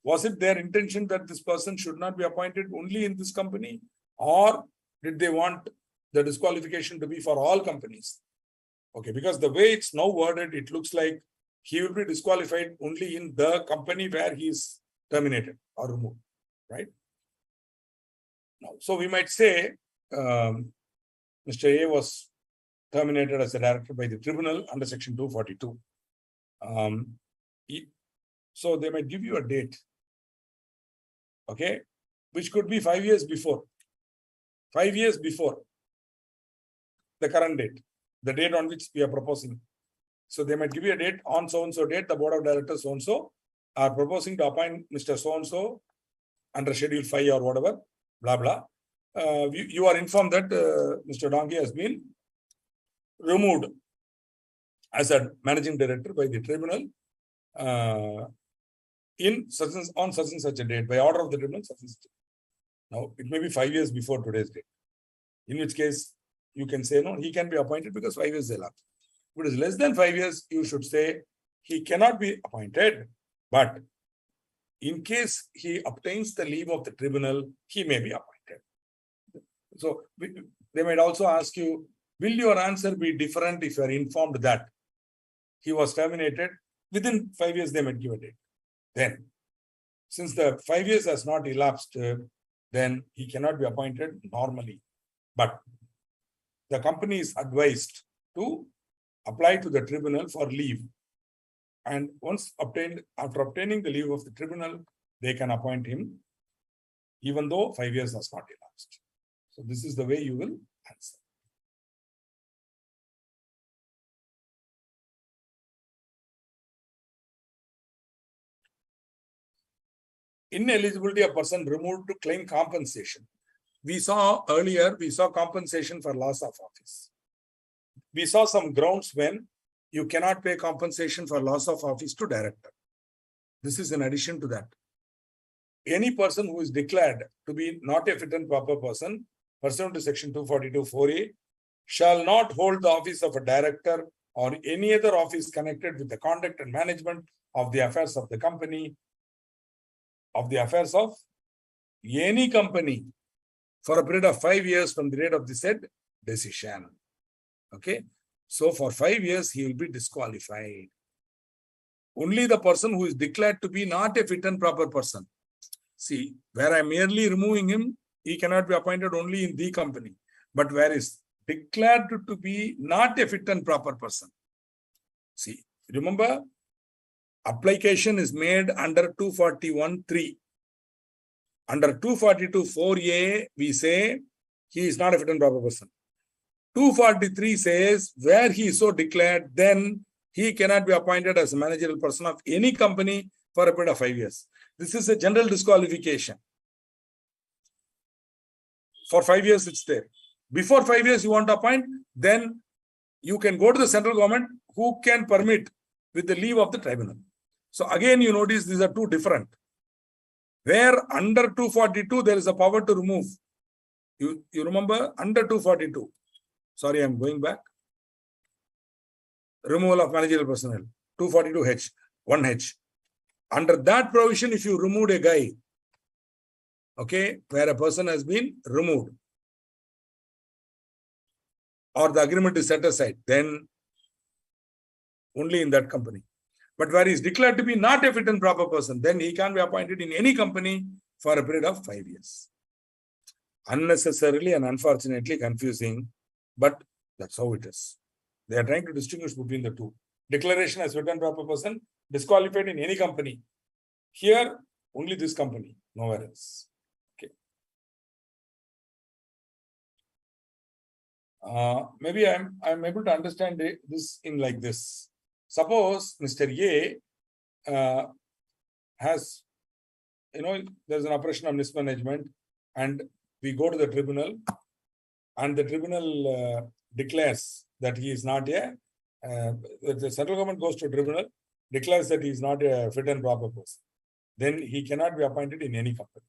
Was it their intention that this person should not be appointed only in this company? Or did they want the disqualification to be for all companies? Okay, because the way it's now worded, it looks like he will be disqualified only in the company where he is terminated or removed, right? Now, so we might say Mr. A was terminated as a director by the tribunal under section 242. So they might give you a date, okay, which could be 5 years before. 5 years before the current date, the date on which we are proposing. So they might give you a date on so-and-so date, the board of directors so-and-so are proposing to appoint Mr. So-and-so under schedule 5 or whatever, blah, blah. You are informed that Mr. Donkey has been removed as a managing director by the tribunal on such and such a date, by order of the tribunal, such and such. Now, it may be 5 years before today's date, in which case you can say no, he can be appointed because 5 years elapsed. If it is less than 5 years, you should say he cannot be appointed, but in case he obtains the leave of the tribunal, he may be appointed. So they might also ask you, will your answer be different if you are informed that he was terminated? Within 5 years, they might give a date. Then, since the 5 years has not elapsed, then he cannot be appointed normally. But the company is advised to apply to the tribunal for leave. And once obtained, after obtaining the leave of the tribunal, they can appoint him, even though 5 years has not elapsed. So this is the way you will answer. Ineligibility of person removed to claim compensation. We saw earlier, compensation for loss of office. We saw some grounds when you cannot pay compensation for loss of office to director. This is in addition to that. Any person who is declared to be not a fit and proper person, pursuant to section 242(4)(a), shall not hold the office of a director or any other office connected with the conduct and management of the affairs of the company, of the affairs of any company, for a period of 5 years from the date of the said decision. Okay. So for 5 years, he will be disqualified. Only the person who is declared to be not a fit and proper person. See, where I am merely removing him, he cannot be appointed only in the company. But where is declared to be not a fit and proper person. See, remember, application is made under 241(3). Under 242(4)(a), we say he is not a fit and proper person. 243 says where he is so declared, then he cannot be appointed as a managerial person of any company for a period of 5 years. This is a general disqualification. For 5 years, it's there. Before 5 years, you want to appoint, then you can go to the central government who can permit with the leave of the tribunal. So again, you notice these are two different. Where under 242, there is a power to remove. You remember under 242. Sorry, I'm going back. Removal of managerial personnel. 242H, 1H. Under that provision, if you removed a guy, okay, where a person has been removed, or the agreement is set aside, then only in that company. But where he is declared to be not a fit and proper person, then he can be appointed in any company for a period of 5 years. Unnecessarily and unfortunately confusing, but that's how it is. They are trying to distinguish between the two. Declaration as fit and proper person, disqualified in any company. Here, only this company, nowhere else. Okay. Maybe I'm able to understand this in like this. Suppose Mr. A has, there's an operation of mismanagement, and we go to the tribunal, and the tribunal declares that he is not the central government goes to tribunal, declares that he is not a fit and proper person. Then he cannot be appointed in any company.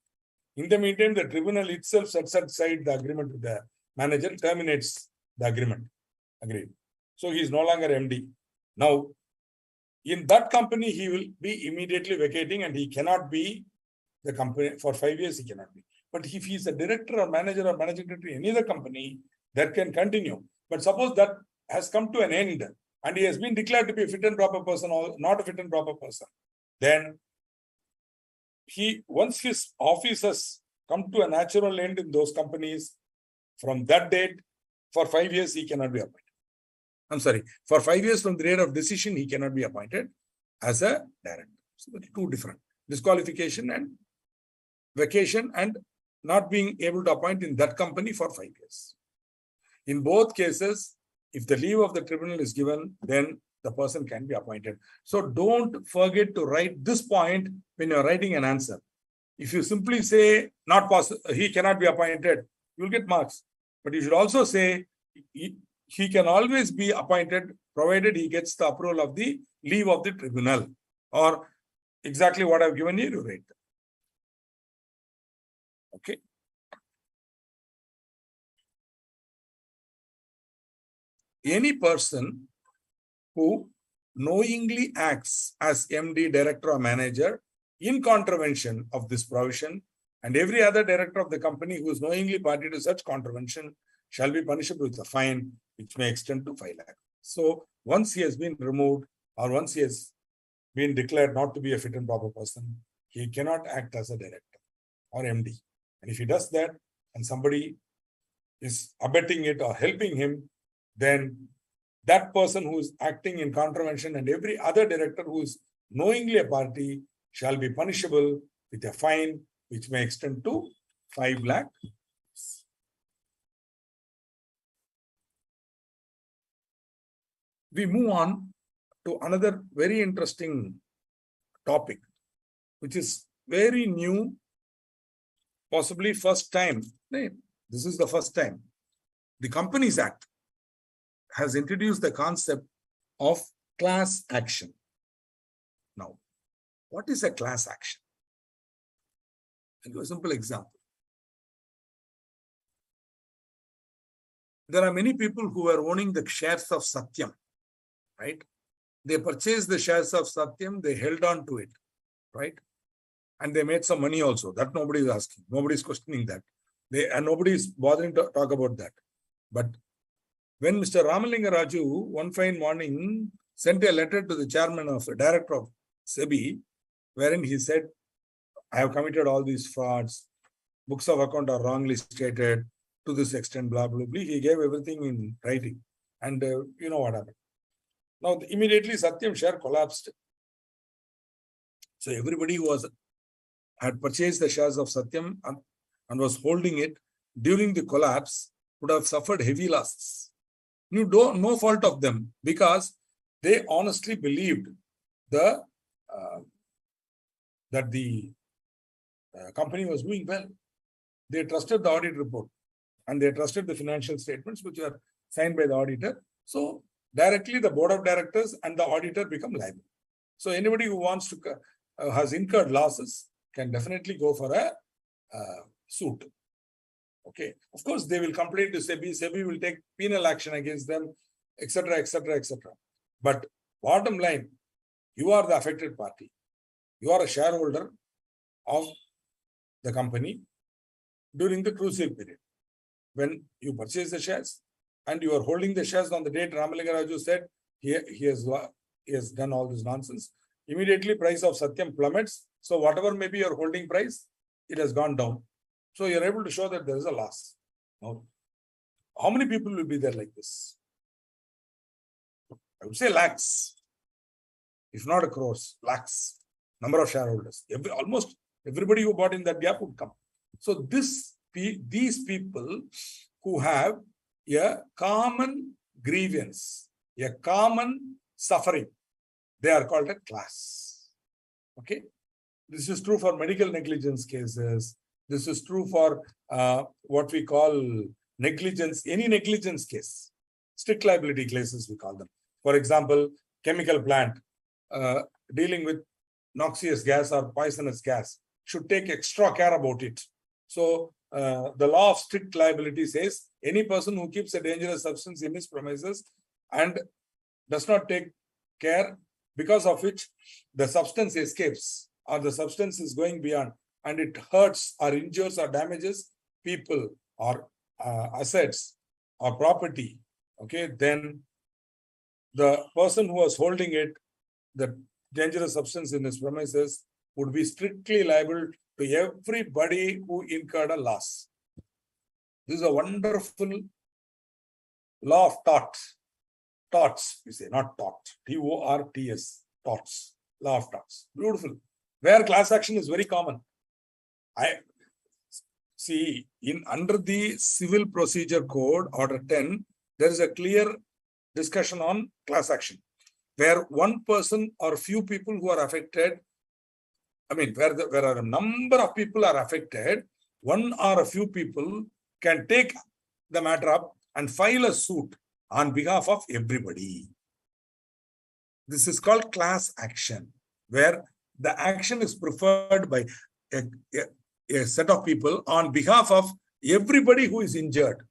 In the meantime, the tribunal itself sets aside the agreement with the manager, terminates the agreement. Agreed. So he is no longer MD. Now, in that company, he will be immediately vacating and he cannot be the company for 5 years. He cannot be. But if he is a director or managing director in any other company, that can continue. But suppose that has come to an end and he has been declared to be a fit and proper person or not a fit and proper person, then once his office has come to a natural end in those companies, from that date, for 5 years, he cannot be appointed. I'm sorry, for 5 years from the date of decision, he cannot be appointed as a director. So that's two different. Disqualification and vacation and not being able to appoint in that company for 5 years. In both cases, if the leave of the tribunal is given, then the person can be appointed. So don't forget to write this point when you're writing an answer. If you simply say not possible, he cannot be appointed, you'll get marks. But you should also say he can always be appointed provided he gets the approval of the leave of the tribunal, or exactly what I've given you, you write. Okay. any person who knowingly acts as MD, director or manager in contravention of this provision, and every other director of the company who is knowingly party to such contravention shall be punishable with a fine which may extend to 5 lakh. So once he has been removed or once he has been declared not to be a fit and proper person, he cannot act as a director or MD. And if he does that and somebody is abetting it or helping him, then that person who is acting in contravention and every other director who is knowingly a party shall be punishable with a fine which may extend to 5 lakh. We move on to another very interesting topic, which is very new, possibly first time. This is the first time. The Companies Act has introduced the concept of class action. Now, what is a class action? I'll give a simple example. There are many people who are owning the shares of Satyam, right? They purchased the shares of Satyam, they held on to it, right? And they made some money also. That nobody is asking. Nobody is questioning that. And nobody is bothering to talk about that. But when Mr. Ramalinga Raju one fine morning sent a letter to the chairman of the director of SEBI, wherein he said, I have committed all these frauds, books of account are wrongly stated, to this extent, blah, blah, blah. He gave everything in writing. And you know what happened. Now, immediately Satyam share collapsed. So everybody who had purchased the shares of Satyam and was holding it during the collapse would have suffered heavy losses. No fault of them, because they honestly believed that the company was doing well. They trusted the audit report and they trusted the financial statements which are signed by the auditor. So directly the board of directors and the auditor become liable. So anybody who wants to has incurred losses can definitely go for a suit. Okay. Of course, they will complain to SEBI. SEBI will take penal action against them, etc., etc., etc. But bottom line, you are the affected party. You are a shareholder of the company during the crucial period. When you purchase the shares and you are holding the shares on the date Ramalinga Raju said he has done all this nonsense, immediately price of Satyam plummets. So whatever may be your holding price, it has gone down. So you're able to show that there is a loss. Now, how many people will be there like this? I would say lakhs, if not a crores, lakhs, number of shareholders. Almost everybody who bought in that gap would come. So these people who have a common grievance, a common suffering, they are called a class. Okay. This is true for medical negligence cases. This is true for what we call negligence, any negligence case, strict liability cases we call them. For example, chemical plant dealing with noxious gas or poisonous gas should take extra care about it. So the law of strict liability says any person who keeps a dangerous substance in his premises and does not take care, because of which the substance escapes or the substance is going beyond and it hurts or injures or damages people or assets or property, okay, then the person who was holding it, the dangerous substance in his premises, would be strictly liable to everybody who incurred a loss. This is a wonderful law of torts. Torts, we say, not tort. T-O-R-T-S, torts, law of torts. Beautiful. Where class action is very common. I see under the Civil Procedure Code, Order 10, there is a clear discussion on class action, where one person or few people who are affected, where a number of people are affected, one or a few people can take the matter up and file a suit on behalf of everybody. This is called class action, where the action is preferred by a set of people on behalf of everybody who is injured.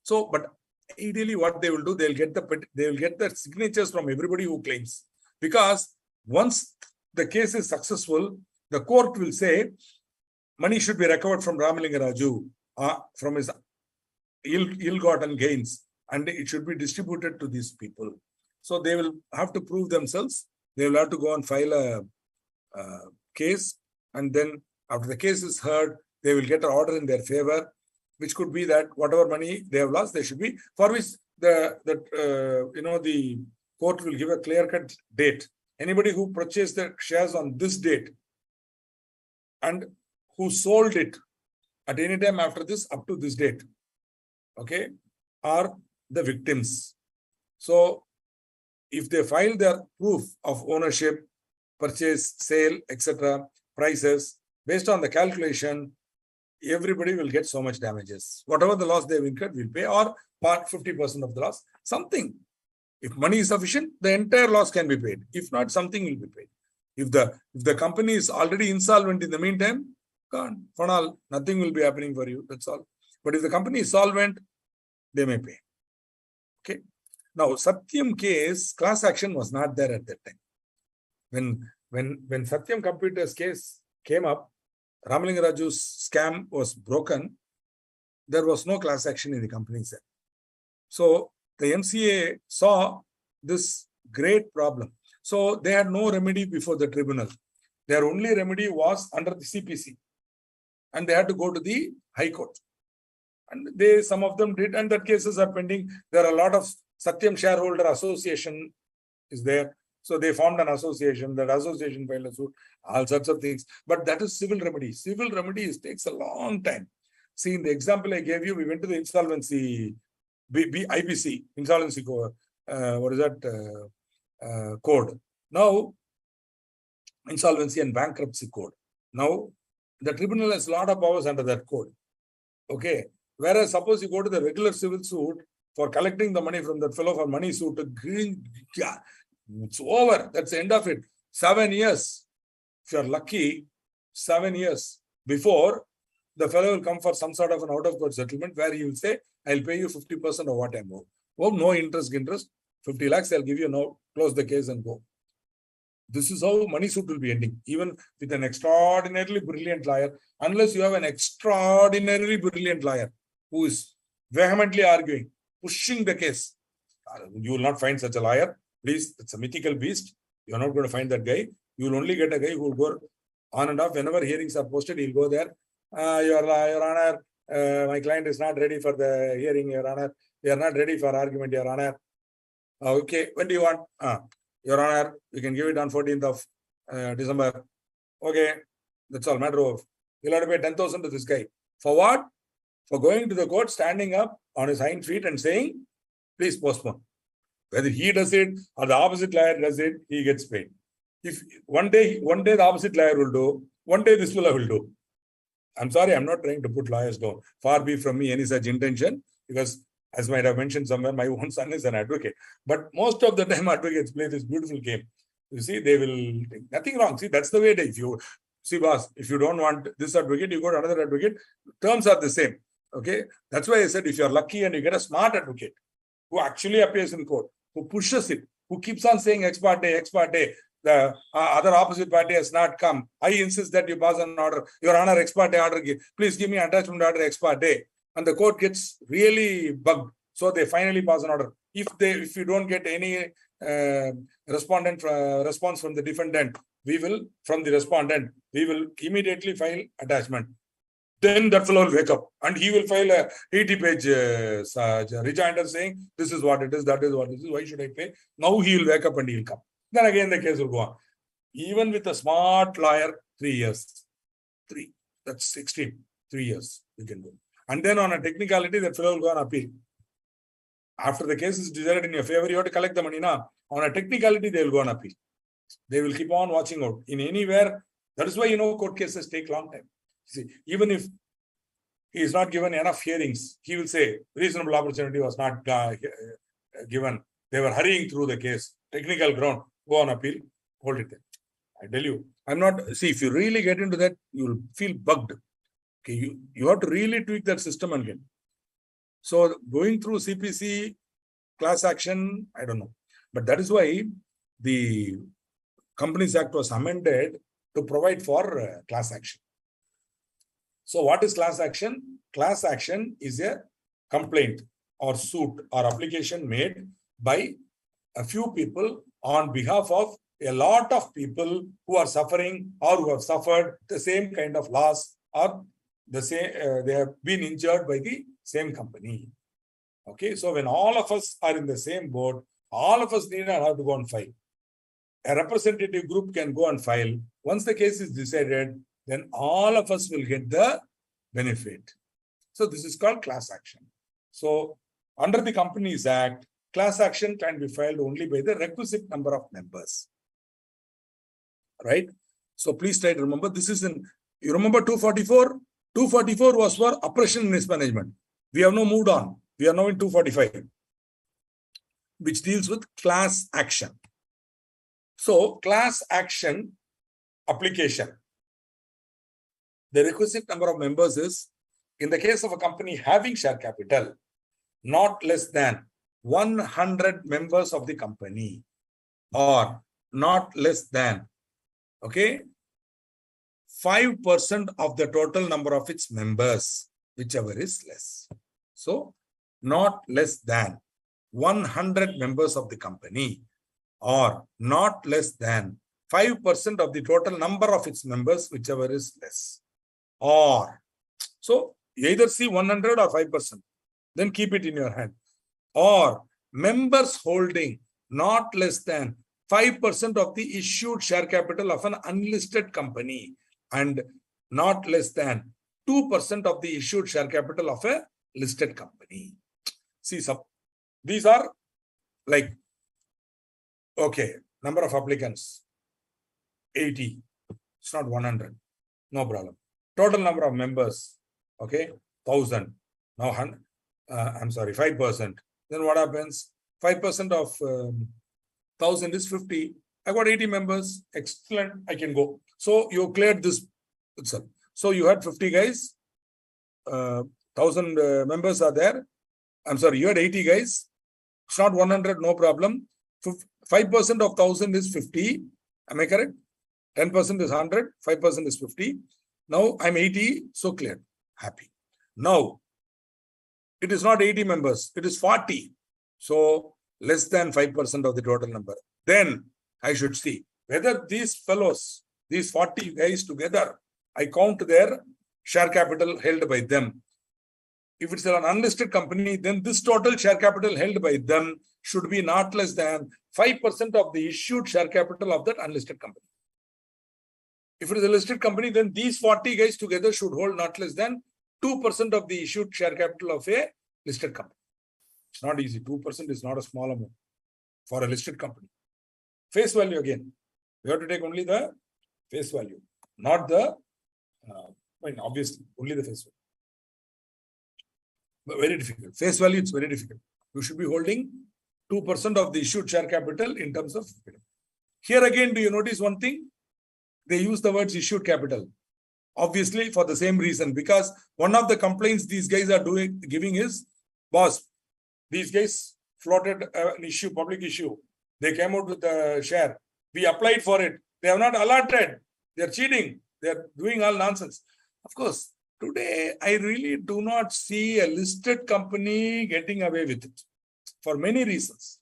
So, but ideally what they will do, they will get the signatures from everybody who claims. Because once the case is successful, the court will say money should be recovered from Ramalinga Raju from his ill-gotten gains, and it should be distributed to these people. So they will have to prove themselves. They will have to go and file a case, and then after the case is heard, they will get an order in their favor, which could be that whatever money they have lost, they should be, for which the court will give a clear-cut date. Anybody who purchased the shares on this date and who sold it at any time after this up to this date, okay, are the victims. So if they file their proof of ownership, purchase, sale, etc., prices, based on the calculation, everybody will get so much damages. Whatever the loss they've incurred will pay, or part 50% of the loss, something. If money is sufficient, the entire loss can be paid. If not, something will be paid. If the company is already insolvent in the meantime, gone. For all, nothing will be happening for you. That's all. But if the company is solvent, they may pay. Okay. Now, Satyam case, class action was not there at that time. When Satyam Computers case came up, Ramalinga Raju's scam was broken. There was no class action in the company. So the MCA saw this great problem. So they had no remedy before the tribunal. Their only remedy was under the CPC. And they had to go to the High Court. And some of them did, and that cases are pending. There are a lot of Satyam Shareholder Association is there. So they formed an association, that association filed a suit, all sorts of things. But that is civil remedy. Civil remedy takes a long time. See, in the example I gave you, we went to the insolvency, IBC, insolvency code, code. Now, insolvency and bankruptcy code. Now, the tribunal has a lot of powers under that code. Okay. Whereas suppose you go to the regular civil suit for collecting the money from that fellow for money suit, it's over. That's the end of it. 7 years. If you're lucky, 7 years before the fellow will come for some sort of an out-of-court settlement where he will say, I'll pay you 50% of what I owe. Oh, no interest, 50 lakhs, I'll give you now, close the case and go. This is how money suit will be ending, even with an extraordinarily brilliant lawyer, unless you have an extraordinarily brilliant lawyer who is vehemently arguing, pushing the case. You will not find such a lawyer. Please, it's a mythical beast. You're not going to find that guy. You will only get a guy who will go on and off. Whenever hearings are posted, he'll go there. Your Honor, my client is not ready for the hearing, Your Honor. We are not ready for argument, Your Honor. Okay, when do you want? Your Honor, we can give it on 14th of December. Okay, that's all, matter of. You'll have to pay 10,000 to this guy. For what? For going to the court, standing up on his hind feet and saying, please postpone. Whether he does it or the opposite lawyer does it, he gets paid. If one day the opposite lawyer will do, one day this fellow will do. I'm sorry, I'm not trying to put lawyers down. Far be from me any such intention, because as I might have mentioned somewhere, my own son is an advocate. But most of the time, advocates play this beautiful game. You see, they will think nothing wrong. See, that's the way. If you see, boss, if you don't want this advocate, you go to another advocate. Terms are the same. Okay, that's why I said if you're lucky and you get a smart advocate who actually appears in court, who pushes it, who keeps on saying ex parte, the other opposite party has not come. I insist that you pass an order. Your Honor, ex parte order. Please give me attachment order ex parte. And the court gets really bugged. So they finally pass an order. If you don't get any response from the defendant, from the respondent, we will immediately file attachment. Then that fellow will wake up and he will file a 80-page rejoinder saying, this is what it is, that is what it is, why should I pay? Now he will wake up and he will come. Then again the case will go on. Even with a smart lawyer, 3 years. That's extreme. 3 years you can go. And then on a technicality, that fellow will go on appeal. After the case is decided in your favor, you have to collect the money now. On a technicality, they will go on appeal. They will keep on watching out. In anywhere, that is why court cases take long time. See, even if he is not given enough hearings, he will say reasonable opportunity was not given. They were hurrying through the case. Technical ground, go on appeal, hold it there. I tell you, if you really get into that, you will feel bugged. Okay, you have to really tweak that system again. So going through CPC, class action, I don't know. But that is why the Companies Act was amended to provide for class action. So what is class action? Class action is a complaint or suit or application made by a few people on behalf of a lot of people who are suffering or who have suffered the same kind of loss or the same they have been injured by the same company. Okay, so when all of us are in the same boat, all of us need not have to go and file. A representative group can go and file. Once the case is decided, then all of us will get the benefit. So this is called class action. So under the Companies Act, class action can be filed only by the requisite number of members. Right? So please try to remember, this is in, you remember 244? 244 was for oppression and mismanagement. We have now moved on. We are now in 245, which deals with class action. So class action application. The requisite number of members is, in the case of a company having share capital, not less than 100 members of the company, or not less than, okay, 5% of the total number of its members, whichever is less. So not less than 100 members of the company, or not less than 5% of the total number of its members, whichever is less. Or, so either see 100 or 5%, then keep it in your hand. Or members holding not less than 5% of the issued share capital of an unlisted company, and not less than 2% of the issued share capital of a listed company. See, these are like, okay, number of applicants, 80. It's not 100. No problem. Total number of members, okay, 1,000. Now, I'm sorry, 5%. Then what happens? 5% of 1,000 is 50. I got 80 members. Excellent. I can go. So you cleared this itself. So you had 50 guys. 1,000 members are there. I'm sorry, you had 80 guys. It's not 100, no problem. 5% of 1,000 is 50. Am I correct? 10% is 100. 5% is 50. Now I'm 80. So clear. Happy. Now, it is not 80 members. It is 40. So less than 5% of the total number. Then I should see whether these fellows, these 40 guys together, I count their share capital held by them. If it's an unlisted company, then this total share capital held by them should be not less than 5% of the issued share capital of that unlisted company. If it is a listed company, then these 40 guys together should hold not less than 2% of the issued share capital of a listed company. It's not easy. 2% is not a small amount for a listed company. Face value again. You have to take only the face value, not the, obviously, only the face value. But very difficult. Face value, it's very difficult. You should be holding 2% of the issued share capital in terms of. Here again, do you notice one thing? They use the words issued capital. Obviously, for the same reason, because one of the complaints these guys are giving is, boss, these guys floated an issue, public issue. They came out with a share. We applied for it. They have not allotted. They're cheating. They're doing all nonsense. Of course, today, I really do not see a listed company getting away with it for many reasons.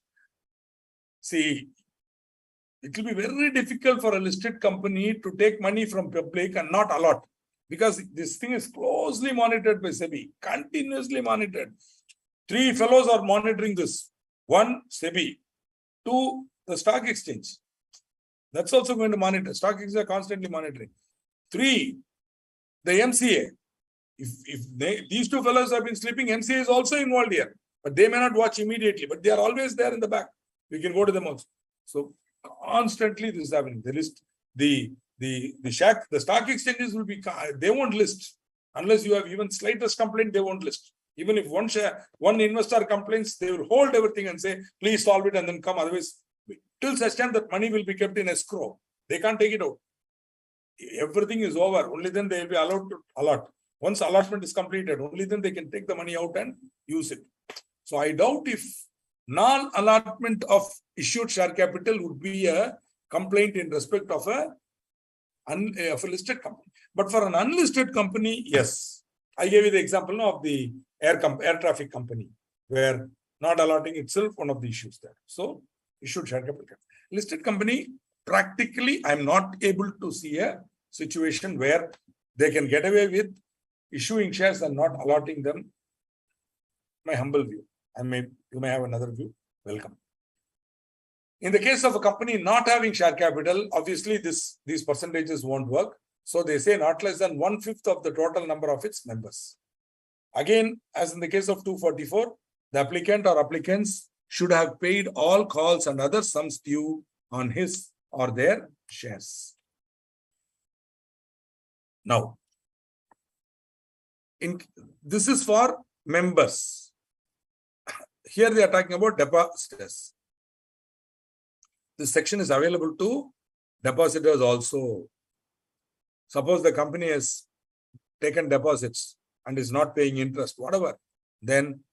See, it will be very difficult for a listed company to take money from public and not allot, because this thing is closely monitored by SEBI, continuously monitored. 3 fellows are monitoring this. 1, SEBI. 2, the stock exchange. That's also going to monitor. Stock exchange are constantly monitoring. 3, the MCA. If these 2 fellows have been sleeping, MCA is also involved here. But they may not watch immediately, but they are always there in the back. We can go to them also. So constantly this is happening. The list, the stock exchanges will be, they won't list. Unless you have even slightest complaint, they won't list. Even if one investor complains, they will hold everything and say, please solve it and then come. Otherwise, till such time that money will be kept in escrow. They can't take it out. Everything is over. Only then they will be allowed to allot. Once allotment is completed, only then they can take the money out and use it. So I doubt if non-allotment of issued share capital would be a complaint in respect of a listed company. But for an unlisted company, yes. I gave you the example of the air traffic company, where not allotting itself one of the issues there. So issued share capital. Listed company, practically, I'm not able to see a situation where they can get away with issuing shares and not allotting them. My humble view. You may have another view. Welcome. In the case of a company not having share capital, obviously these percentages won't work. So they say not less than 1/5 of the total number of its members. Again, as in the case of 244, the applicant or applicants should have paid all calls and other sums due on his or their shares. Now, this is for members. Here they are talking about depositors. This section is available to depositors also. Suppose the company has taken deposits and is not paying interest, whatever, then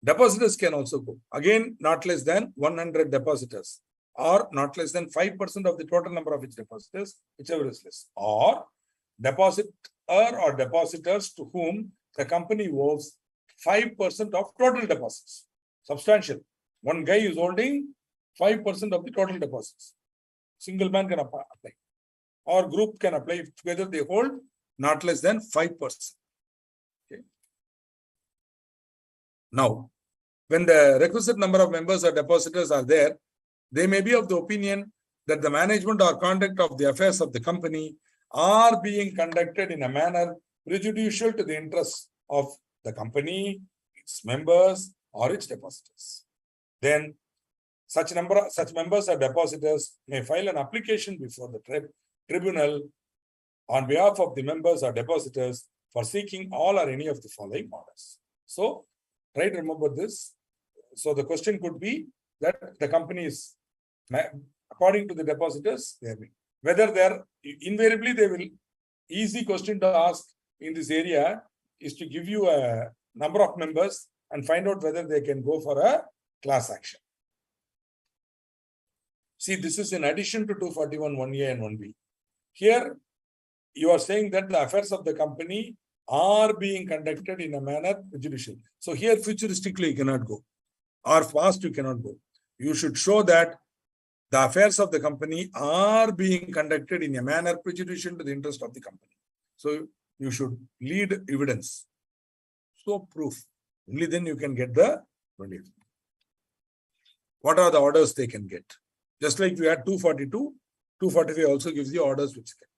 depositors can also go. Again, not less than 100 depositors, or not less than 5% of the total number of its depositors, whichever is less, or depositor or depositors to whom the company owes 5% of total deposits. Substantial. One guy is holding 5% of the total deposits. Single man can apply, or group can apply if together they hold not less than 5%. Okay. Now, when the requisite number of members or depositors are there, they may be of the opinion that the management or conduct of the affairs of the company are being conducted in a manner prejudicial to the interests of the company, its members, or its depositors. Then such members or depositors may file an application before the tribunal on behalf of the members or depositors for seeking all or any of the following orders. So try to remember this. So the question could be that the company is, according to the depositors, whether they're invariably they will, easy question to ask in this area is to give you a number of members and find out whether they can go for a class action. See, this is in addition to 241 1A and 1B. Here, you are saying that the affairs of the company are being conducted in a manner prejudicial. So here, futuristically, you cannot go, or past, you cannot go. You should show that the affairs of the company are being conducted in a manner prejudicial to the interest of the company. So you should lead evidence. So proof. Only then you can get the relief. What are the orders they can get? Just like we had 242, 245 also gives you orders which can.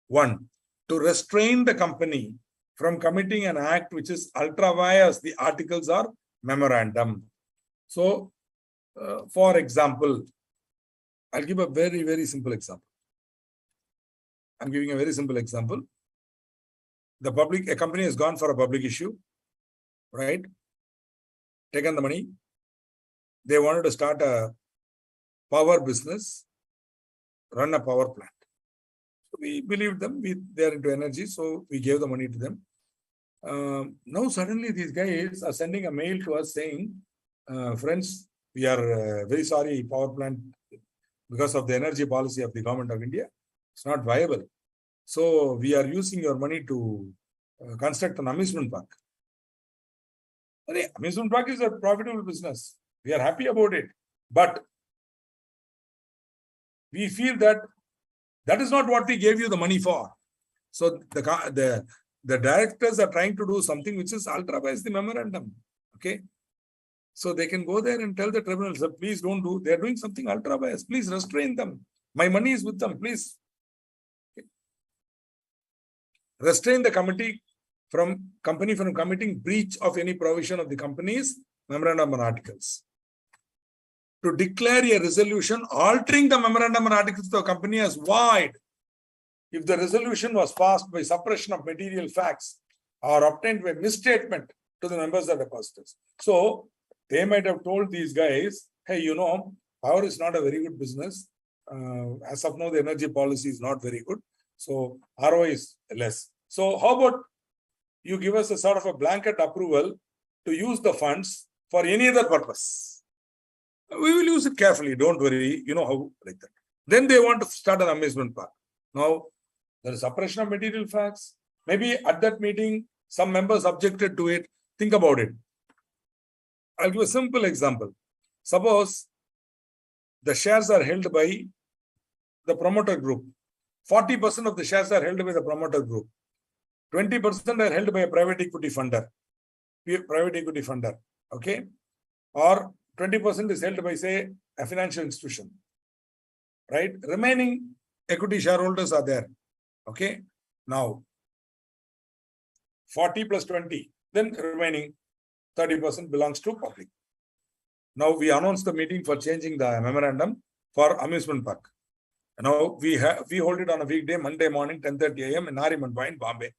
1. To restrain the company from committing an act which is ultra vires the articles or memorandum. So, for example, I'll give a very, very simple example. I'm giving a very simple example. A company has gone for a public issue, right? Taken the money. They wanted to start a power business, run a power plant. So we believed them. They are into energy, so we gave the money to them. Now suddenly these guys are sending a mail to us saying, friends, we are very sorry, power plant, because of the energy policy of the government of India, it's not viable. So we are using your money to construct an amusement park. Amusement park is a profitable business. We are happy about it. But we feel that that is not what we gave you the money for. So the directors are trying to do something which is ultra vires the memorandum. Okay. So they can go there and tell the tribunal, sir, please don't do, they're doing something ultra vires. Please restrain them. My money is with them, please. Okay. Restrain the company from committing breach of any provision of the company's memorandum and articles. To declare a resolution altering the memorandum and articles of the company as void if the resolution was passed by suppression of material facts or obtained by misstatement to the members of depositors. So they might have told these guys, hey, you know, power is not a very good business. As of now, the energy policy is not very good. So ROI is less. So how about you give us a sort of a blanket approval to use the funds for any other purpose. We will use it carefully. Don't worry. You know how, like that. Then they want to start an amusement park. Now, there is suppression of material facts. Maybe at that meeting, some members objected to it. Think about it. I'll give a simple example. Suppose the shares are held by the promoter group. 40% of the shares are held by the promoter group. 20% are held by a private equity funder. Okay? Or 20% is held by, say, a financial institution. Right? Remaining equity shareholders are there. Okay? Now, 40 plus 20, then remaining 30% belongs to public. Now, we announced the meeting for changing the memorandum for amusement park. Now, we hold it on a weekday, Monday morning, 10:30 a.m. in Nariman Point, Bombay.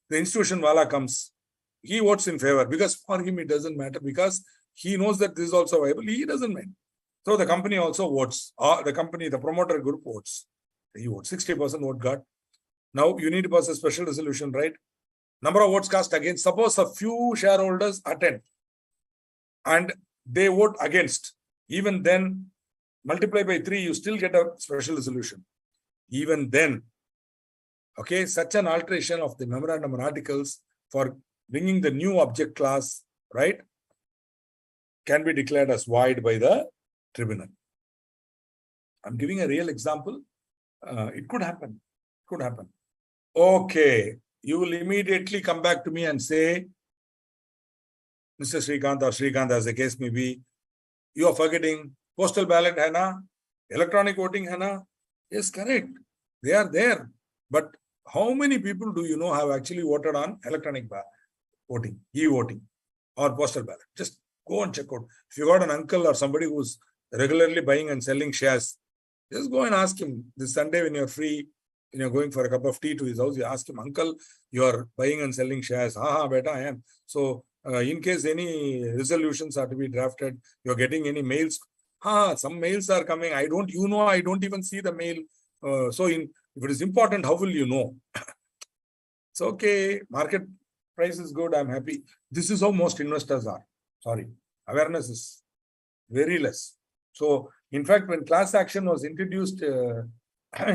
The institution wala comes. He votes in favor because for him it doesn't matter because he knows that this is also viable. He doesn't mind. So the company also votes. The promoter group votes. He votes. 60% vote got. Now you need to pass a special resolution, right? Number of votes cast against. Suppose a few shareholders attend and they vote against. Even then, multiply by 3, you still get a special resolution. Even then, okay, such an alteration of the memorandum and articles for bringing the new object class, right, can be declared as void by the tribunal. I'm giving a real example. It could happen. Could happen. Okay, you will immediately come back to me and say, Mr. Srikanth or Srikanth, as the case may be, you are forgetting postal ballot, hai na? Electronic voting, hai na? Yes, correct. They are there. But how many people do you know have actually voted on electronic voting, e-voting or postal ballot? Just go and check out. If you got an uncle or somebody who's regularly buying and selling shares, just go and ask him this Sunday when you're free, when you're going for a cup of tea to his house, you ask him, uncle, you're buying and selling shares. Ha, beta, I am. So in case any resolutions are to be drafted, you're getting any mails. Some mails are coming. I don't even see the mail. So if it is important, how will you know? It's okay. Market price is good. I'm happy. This is how most investors are. Sorry. Awareness is very less. So, in fact, when class action was introduced in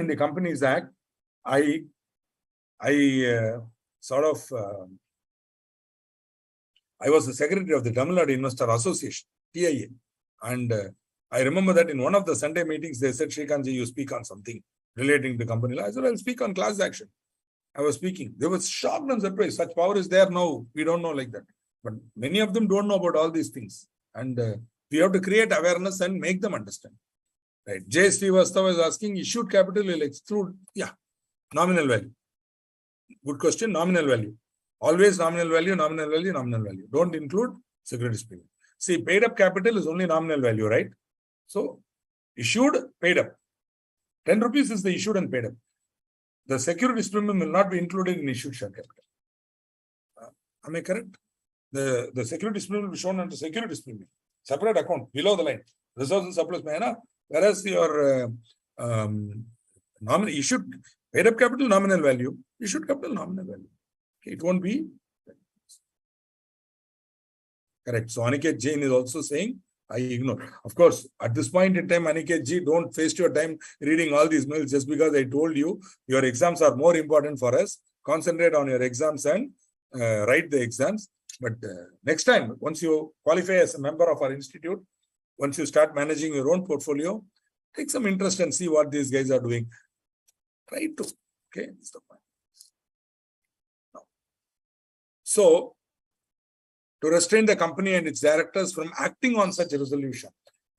the Companies Act, I was the secretary of the Tamil Nadu Investor Association, TIA. And I remember that in one of the Sunday meetings, they said, Srikanth, you speak on something relating to company law. I said, I'll speak on class action. I was speaking. They were shocked and surprised. Such power is there now. We don't know like that. But many of them don't know about all these things. And we have to create awareness and make them understand. Right. J. Srivastava is asking, issued capital will exclude, nominal value. Good question, nominal value. Always nominal value, nominal value, nominal value. Don't include securities premium. See, paid up capital is only nominal value, right? So, issued, paid up. 10 rupees is the issued and paid up. The securities premium will not be included in issued share capital. Am I correct? The securities premium will be shown under securities premium. Separate account, below the line. Reserves and surplus, whereas your issued paid up capital, nominal value. Issued capital, nominal value. Okay, it won't be correct. So Aniket Jain is also saying, I ignore. Of course, at this point in time, Aniket Ji, don't waste your time reading all these mails just because I told you your exams are more important for us. Concentrate on your exams and write the exams. But next time, once you qualify as a member of our institute, once you start managing your own portfolio, take some interest and see what these guys are doing. Try to. Okay, that's the point. So, to restrain the company and its directors from acting on such a resolution.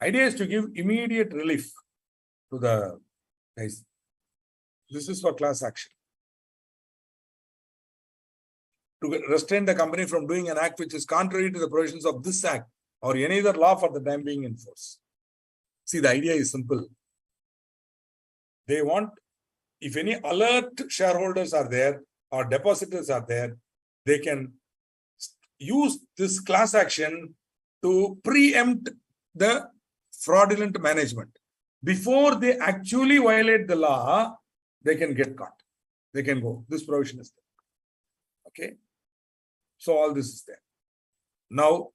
Idea is to give immediate relief to the guys. This is for class action. To restrain the company from doing an act which is contrary to the provisions of this act or any other law for the time being in force. See, the idea is simple. They want, if any alert shareholders are there or depositors are there, they can use this class action to preempt the fraudulent management. Before they actually violate the law, they can get caught. They can go. This provision is there. Okay. So all this is there. Now,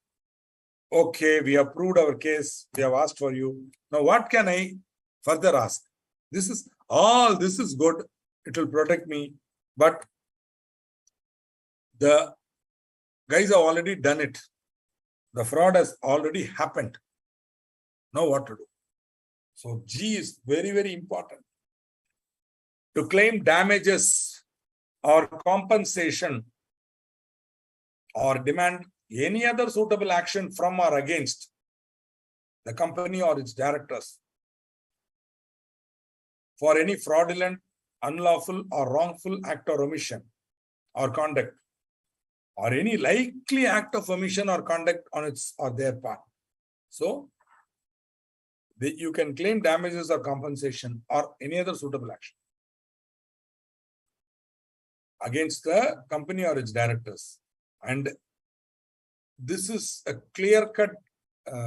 okay, we have proved our case. We have asked for you. Now, what can I further ask? This is good. It will protect me. But the guys have already done it. The fraud has already happened. Now what to do? So G is very, very important. To claim damages or compensation or demand any other suitable action from or against the company or its directors for any fraudulent, unlawful or wrongful act or omission or conduct, or any likely act of omission or conduct on its or their part. So you can claim damages or compensation or any other suitable action against the company or its directors. And this is a clear-cut,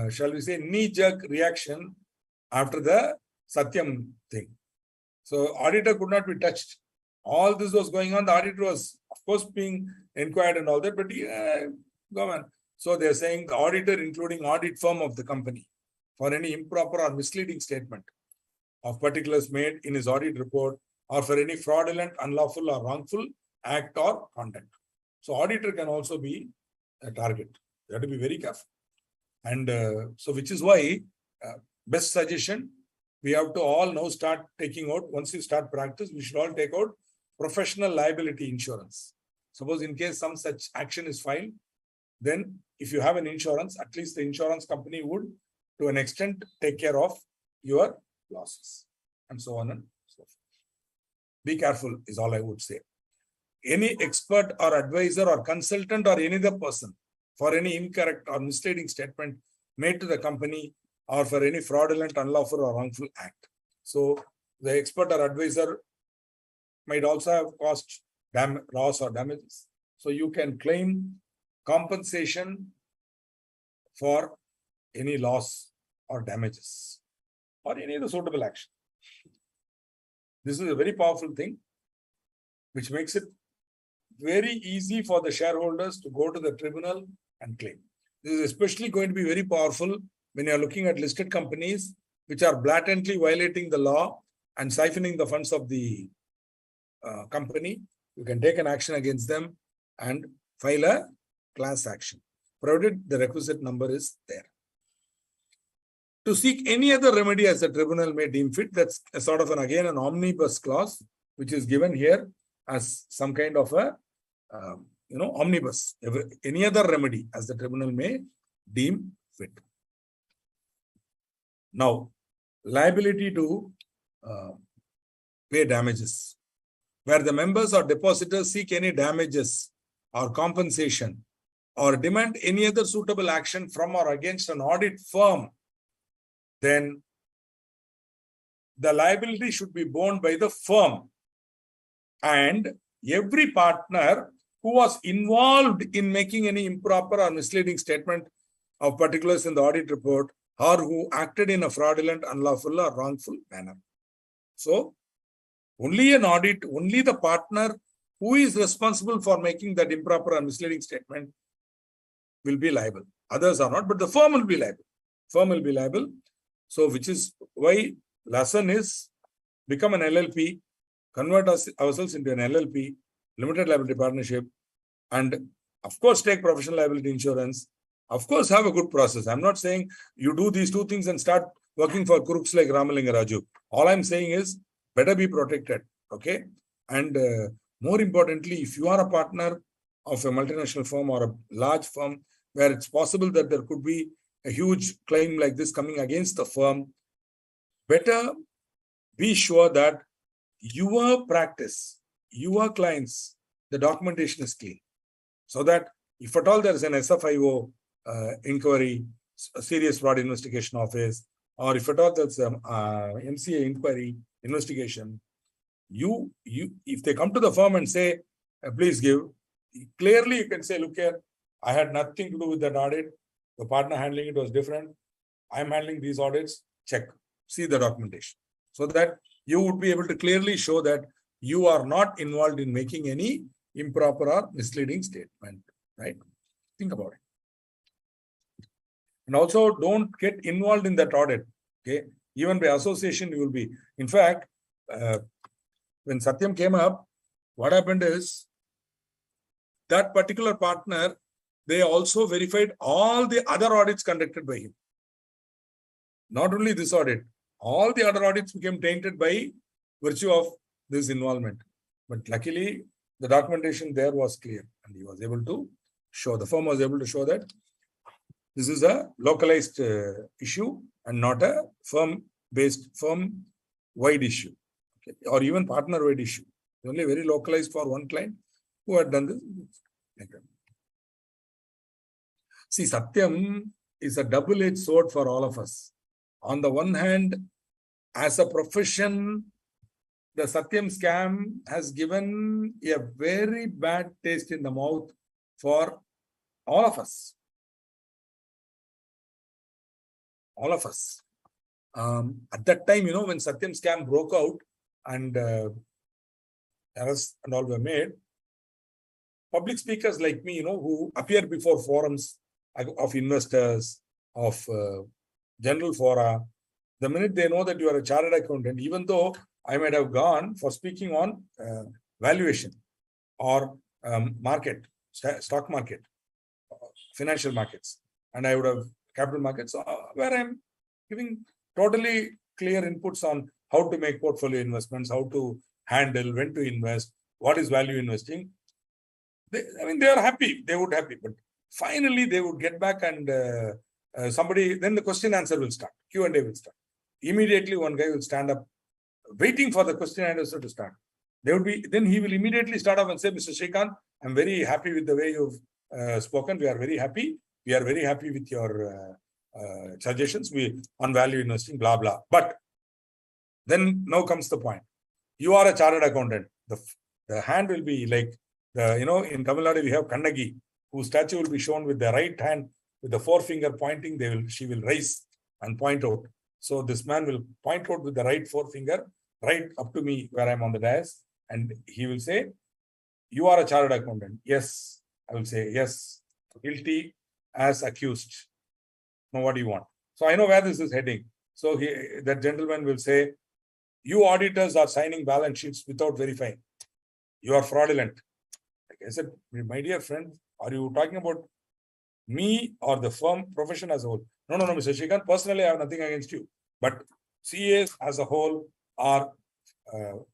shall we say, knee-jerk reaction after the Satyam thing. So auditor could not be touched. All this was going on. The auditor was, of course, being inquired and all that, but go on. So they're saying the auditor, including audit firm of the company, for any improper or misleading statement of particulars made in his audit report, or for any fraudulent, unlawful or wrongful act or conduct. So auditor can also be a target. You have to be very careful. And so which is why best suggestion, we have to all now start taking out, once you start practice, we should all take out professional liability insurance. Suppose in case some such action is filed, then if you have an insurance, at least the insurance company would, to an extent, take care of your losses, and so on and so forth. Be careful is all I would say. Any expert or advisor or consultant or any other person for any incorrect or misleading statement made to the company or for any fraudulent, unlawful or wrongful act. So the expert or advisor might also have caused loss or damages. So you can claim compensation for any loss or damages or any other suitable action. This is a very powerful thing, which makes it very easy for the shareholders to go to the tribunal and claim. This is especially going to be very powerful when you are looking at listed companies which are blatantly violating the law and siphoning the funds of the company. You can take an action against them and file a class action, provided the requisite number is there. To seek any other remedy as the tribunal may deem fit, that's a sort of again an omnibus clause, which is given here as some kind of a omnibus, any other remedy as the tribunal may deem fit. Now, liability to pay damages. Where the members or depositors seek any damages or compensation or demand any other suitable action from or against an audit firm, then the liability should be borne by the firm and every partner who was involved in making any improper or misleading statement of particulars in the audit report or who acted in a fraudulent, unlawful or wrongful manner. So, only an audit, only the partner who is responsible for making that improper or misleading statement will be liable. Others are not, but the firm will be liable. Firm will be liable. So, which is why lesson is become an LLP, convert ourselves into an LLP, limited liability partnership, and of course take professional liability insurance. Of course, have a good process. I'm not saying you do these two things and start working for crooks like Ramalinga Raju. All I'm saying is better be protected, okay? And more importantly, if you are a partner of a multinational firm or a large firm where it's possible that there could be a huge claim like this coming against the firm, better be sure that your practice, your clients, the documentation is clean. So that if at all there is an SFIO inquiry, a serious fraud investigation office, or if at all there's an MCA inquiry, investigation, if they come to the firm and say, please give, clearly you can say, look here, I had nothing to do with that audit. The partner handling it was different. I'm handling these audits. Check, see the documentation. So that you would be able to clearly show that you are not involved in making any improper or misleading statement. right? Think about it. And also don't get involved in that audit. Okay. Even by association, you will be. In fact, when Satyam came up, what happened is that particular partner, they also verified all the other audits conducted by him. Not only this audit, all the other audits became tainted by virtue of this involvement. But luckily, the documentation there was clear and he was able to show, the firm was able to show that this is a localized issue and not a firm-wide issue, okay, or even partner-wide issue. Only very localized for one client who had done this. See, Satyam is a double-edged sword for all of us. On the one hand, as a profession, the Satyam scam has given a very bad taste in the mouth for all of us. All of us. At that time, when Satyam scam broke out and arrests and all were made, public speakers like me, who appear before forums of investors, of general fora, the minute they know that you are a chartered accountant, even though I might have gone for speaking on valuation or market, stock market, financial markets, and I would have capital markets, where I'm giving totally clear inputs on how to make portfolio investments, how to handle, when to invest, what is value investing. They are happy. They would happy, but finally they would get back and then the question answer will start. Q&A will start. Immediately one guy will stand up, waiting for the question answer to start. Then he will immediately start off and say, Mr. Srikanth, I'm very happy with the way you've spoken. We are very happy. We are very happy with your suggestions on value investing, blah, blah. But then now comes the point. You are a chartered accountant. The hand will be like, in Tamil Nadu, we have Kannagi, whose statue will be shown with the right hand, with the forefinger pointing, she will raise and point out. So this man will point out with the right forefinger, right up to me where I'm on the dais, and he will say, you are a chartered accountant. Yes. I will say, yes. Guilty as accused. Now, what do you want? So I know where this is heading. So that gentleman will say, you auditors are signing balance sheets without verifying. You are fraudulent. Like I said, my dear friend, are you talking about me or the firm profession as a whole? No, Mr. Srikanth, personally, I have nothing against you. But CAs as a whole are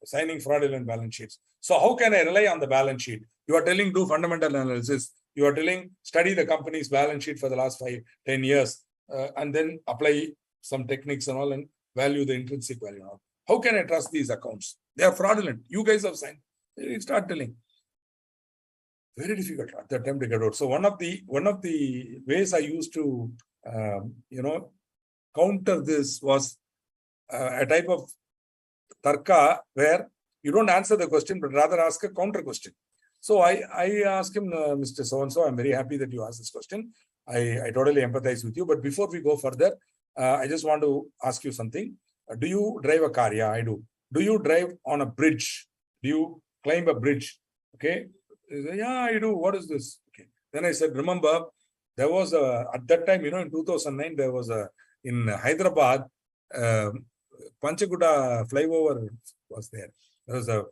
signing fraudulent balance sheets. So how can I rely on the balance sheet? You are telling do fundamental analysis. You are telling study the company's balance sheet for the last 5-10 years and then apply some techniques and all and value the intrinsic value. How can I trust these accounts? They are fraudulent. You guys have signed. You start telling. Very difficult at that time to get out. So one of the ways I used to counter this was a type of tarka where you don't answer the question but rather ask a counter question. So I asked him, Mr. So-and-so, I'm very happy that you asked this question. I totally empathize with you. But before we go further, I just want to ask you something. Do you drive a car? Yeah, I do. Do you drive on a bridge? Do you climb a bridge? Okay. He said, yeah, I do. What is this? Okay. Then I said, remember, there was at that time, in 2009, there was in Hyderabad, Panchaguda flyover was there. There was a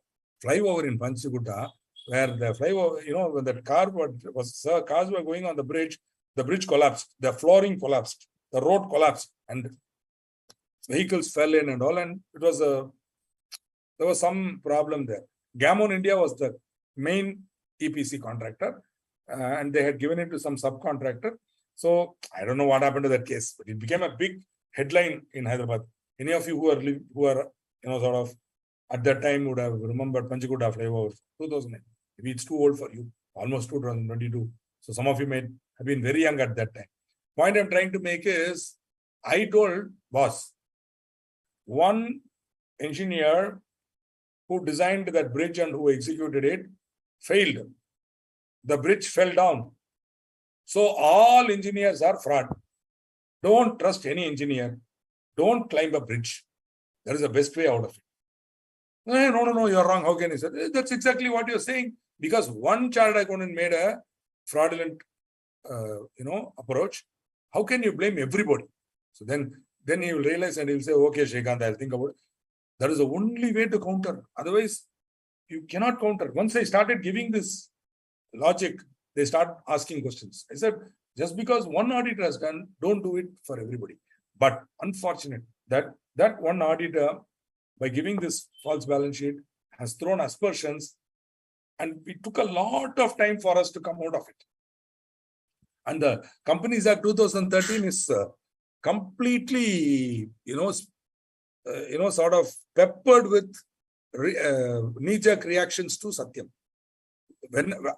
flyover in Panchaguda where the flyover, when the cars were going on the bridge collapsed, the flooring collapsed, the road collapsed, and vehicles fell in and all, and there was some problem there. Gammon India was the main EPC contractor, and they had given it to some subcontractor. So I don't know what happened to that case, but it became a big headline in Hyderabad. Any of you who are sort of at that time would have remembered Panchaguda flyover, 2009. Maybe it's too old for you, almost 2022. So some of you may have been very young at that time. Point I'm trying to make is, I told boss, one engineer who designed that bridge and who executed it failed. The bridge fell down. So all engineers are fraud. Don't trust any engineer. Don't climb a bridge. That is the best way out of it. No, you're wrong. How can you say? That's exactly what you're saying. Because one chartered accountant made a fraudulent, approach, how can you blame everybody? So then he will realize and he will say, okay, Shrikant, I'll think about it. That is the only way to counter. Otherwise, you cannot counter. Once I started giving this logic, they start asking questions. I said, just because one auditor has done, don't do it for everybody. But unfortunate that one auditor, by giving this false balance sheet, has thrown aspersions, and it took a lot of time for us to come out of it. And the Companies Act 2013 is completely, sort of peppered with knee-jerk reactions to Satyam.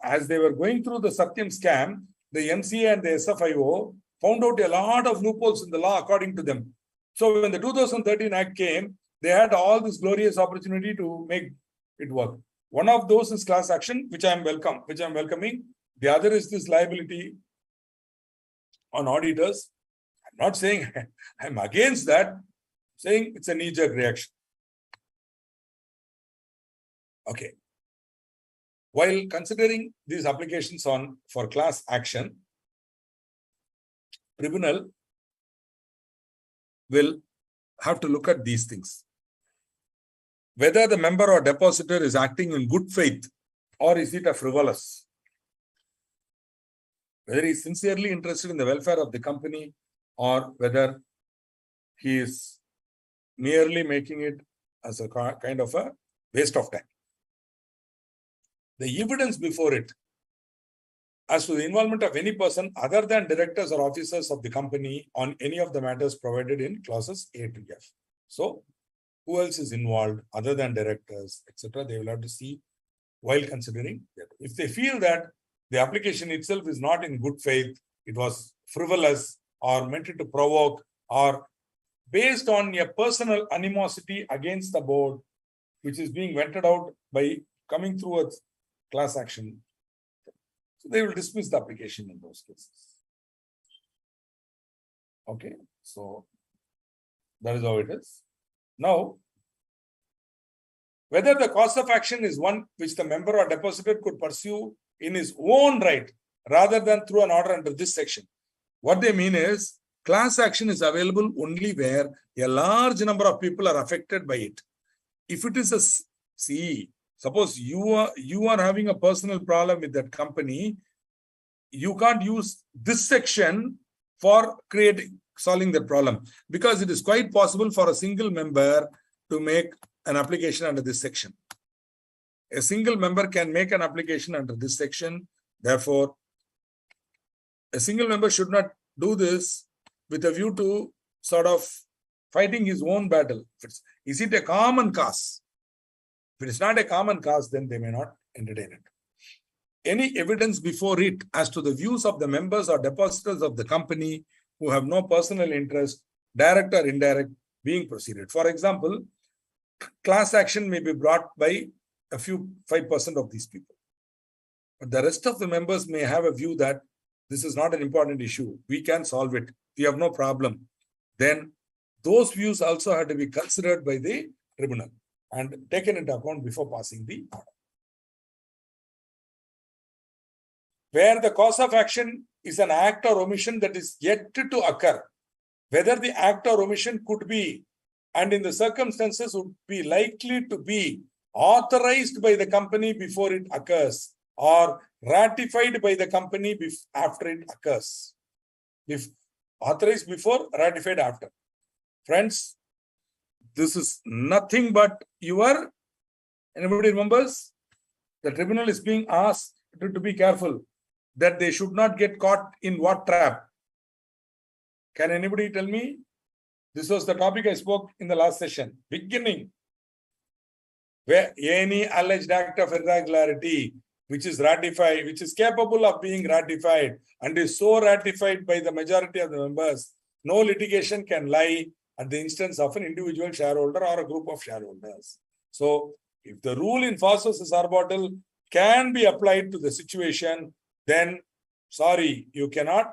As they were going through the Satyam scam, the MCA and the SFIO found out a lot of loopholes in the law according to them. So when the 2013 Act came, they had all this glorious opportunity to make it work. One of those is class action, which I am welcoming. The other is this liability on auditors. I'm not saying I'm against that, I'm saying it's a knee-jerk reaction. Okay. While considering these applications for class action, tribunal will have to look at these things. Whether the member or depositor is acting in good faith, or is it a frivolous? Whether he is sincerely interested in the welfare of the company, or whether he is merely making it as a kind of a waste of time. The evidence before it as to the involvement of any person other than directors or officers of the company on any of the matters provided in clauses A to F. So, who else is involved other than directors, etc. They will have to see while considering that. If they feel that the application itself is not in good faith, it was frivolous or meant to provoke, or based on a personal animosity against the board, which is being vented out by coming through a class action, so they will dismiss the application in those cases. Okay, so that is how it is. Now, whether the cause of action is one which the member or depositor could pursue in his own right rather than through an order under this section. What they mean is, class action is available only where a large number of people are affected by it. If it is a CE, suppose you are having a personal problem with that company, you can't use this section for solving that problem, because it is quite possible for a single member to make an application under this section. A single member can make an application under this section. Therefore, a single member should not do this with a view to sort of fighting his own battle. Is it a common cause? If it is not a common cause, then they may not entertain it. Any evidence before it as to the views of the members or depositors of the company who have no personal interest, direct or indirect, being proceeded. For example, class action may be brought by a few 5% of these people. But the rest of the members may have a view that this is not an important issue. We can solve it. We have no problem. Then those views also have to be considered by the tribunal and taken into account before passing the order. Where the cause of action is an act or omission that is yet to occur, whether the act or omission could be, and in the circumstances would be likely to be, authorized by the company before it occurs, or ratified by the company after it occurs. If authorized before, ratified after. Friends, this is nothing but anybody remembers? The tribunal is being asked to be careful that they should not get caught in what trap? Can anybody tell me? This was the topic I spoke in the last session, beginning. Where any alleged act of irregularity which is ratified, which is capable of being ratified and is so ratified by the majority of the members, no litigation can lie at the instance of an individual shareholder or a group of shareholders. So, if the rule in Foss versus Harbottle can be applied to the situation, then sorry, you cannot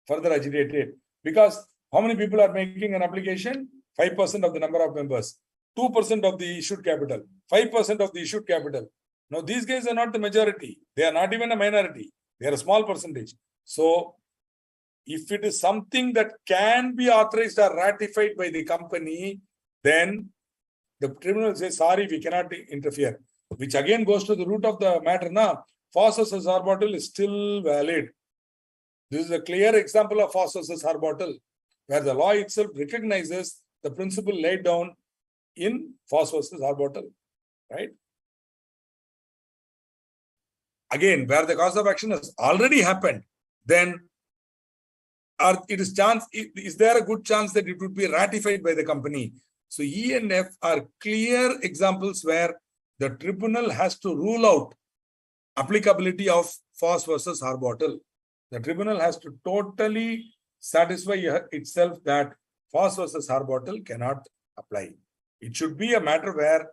further agitate it. Because how many people are making an application? 5% of the number of members, 2% of the issued capital, 5% of the issued capital. Now, these guys are not the majority. They are not even a minority. They are a small percentage. So if it is something that can be authorized or ratified by the company, then the tribunal says, sorry, we cannot interfere, which again goes to the root of the matter. Now, Foss versus Harbottle is still valid. This is a clear example of Foss versus Harbottle, where the law itself recognizes the principle laid down in Foss versus Harbottle, right? Again, where the cause of action has already happened, then is there a good chance that it would be ratified by the company? So E and F are clear examples where the tribunal has to rule out applicability of Foss versus Harbottle. The tribunal has to totally satisfy itself that Foss versus Harbottle cannot apply. It should be a matter where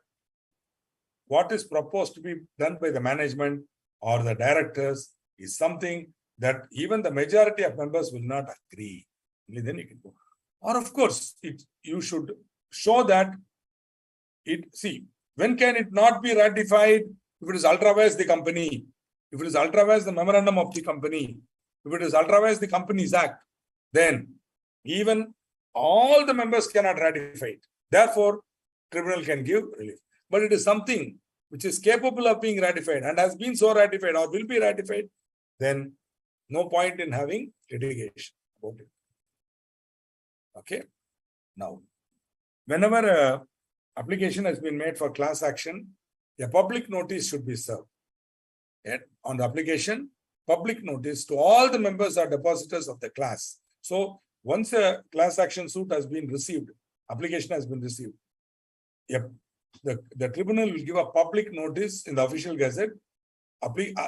what is proposed to be done by the management or the directors is something that even the majority of members will not agree. Only then you can go. Or of course, you should show that when can it not be ratified? If it is ultra-vires the company, if it is ultra-vires the memorandum of the company, if it is ultra-vires the Companies Act, then even all the members cannot ratify it. Therefore, tribunal can give relief. But it is something which is capable of being ratified and has been so ratified or will be ratified, then no point in having litigation about it. Okay. Now, whenever a application has been made for class action, a public notice should be served. On the application, public notice to all the members or depositors of the class. So once a class action suit has been received, application has been received, the tribunal will give a public notice in the official gazette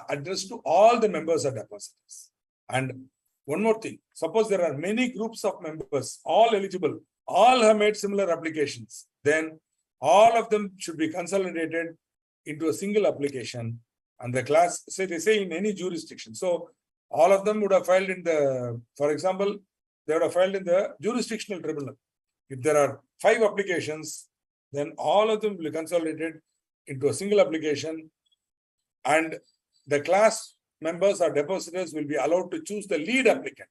addressed to all the members or depositors. And one more thing, suppose there are many groups of members, all eligible, all have made similar applications, then all of them should be consolidated into a single application. And the class, they say in any jurisdiction. So all of them would have filed in for example, they would have filed in the jurisdictional tribunal. If there are 5 applications, then all of them will be consolidated into a single application, and the class members or depositors will be allowed to choose the lead applicant.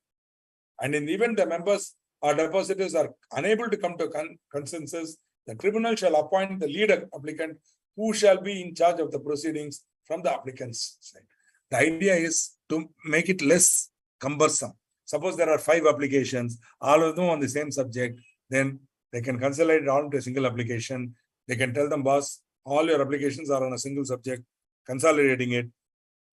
And in the event the members or depositors are unable to come to consensus, the tribunal shall appoint the lead applicant who shall be in charge of the proceedings from the applicant's side. The idea is to make it less cumbersome. Suppose there are 5 applications, all of them on the same subject, then they can consolidate it all into a single application. They can tell them, boss, all your applications are on a single subject, consolidating it.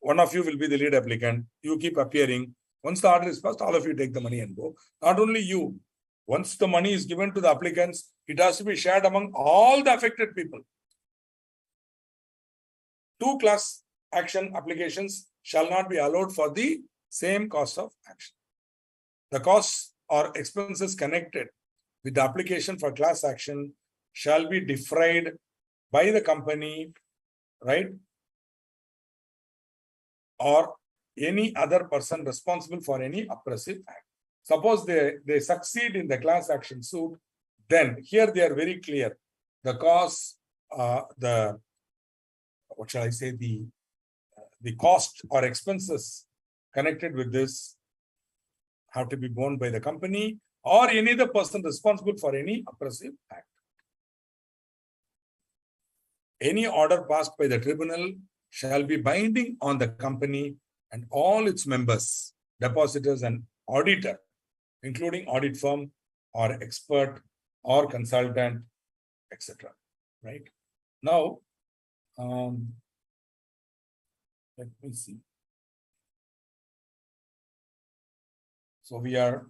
One of you will be the lead applicant. You keep appearing. Once the order is passed, all of you take the money and go. Not only you. Once the money is given to the applicants, it has to be shared among all the affected people. 2 class action applications shall not be allowed for the same cost of action. The costs or expenses connected with the application for class action shall be defrayed by the company, right? Or any other person responsible for any oppressive act. Suppose they succeed in the class action suit, then here they are very clear. The cost, the cost or expenses connected with this have to be borne by the company or any other person responsible for any oppressive act. Any order passed by the tribunal shall be binding on the company and all its members, depositors and auditor, including audit firm or expert or consultant, etc. Right? Now, let me see. So we have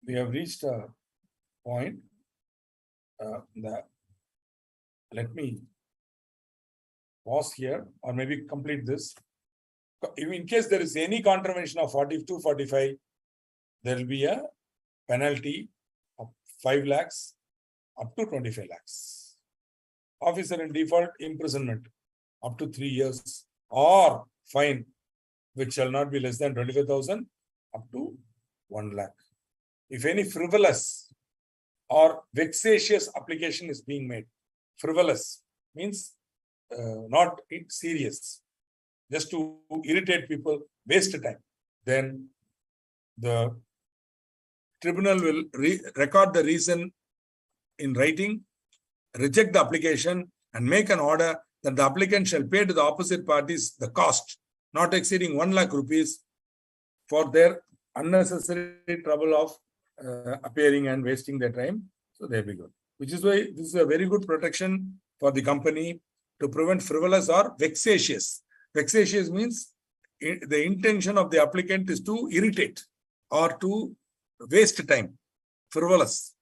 reached a point that let me pause here or maybe complete this. In case there is any contravention of 42, 45, there will be a penalty of 5 lakhs up to 25 lakhs. Officer in default, imprisonment up to 3 years or fine which shall not be less than 25,000 up to 1 lakh. If any frivolous or vexatious application is being made. Frivolous means not serious, just to irritate people, waste time. Then the tribunal will record the reason in writing, reject the application, and make an order that the applicant shall pay to the opposite parties the cost not exceeding 1 lakh rupees for their unnecessary trouble of appearing and wasting their time. So there we go. Which is why this is a very good protection for the company to prevent frivolous or vexatious. Vexatious means the intention of the applicant is to irritate or to waste time. Frivolous.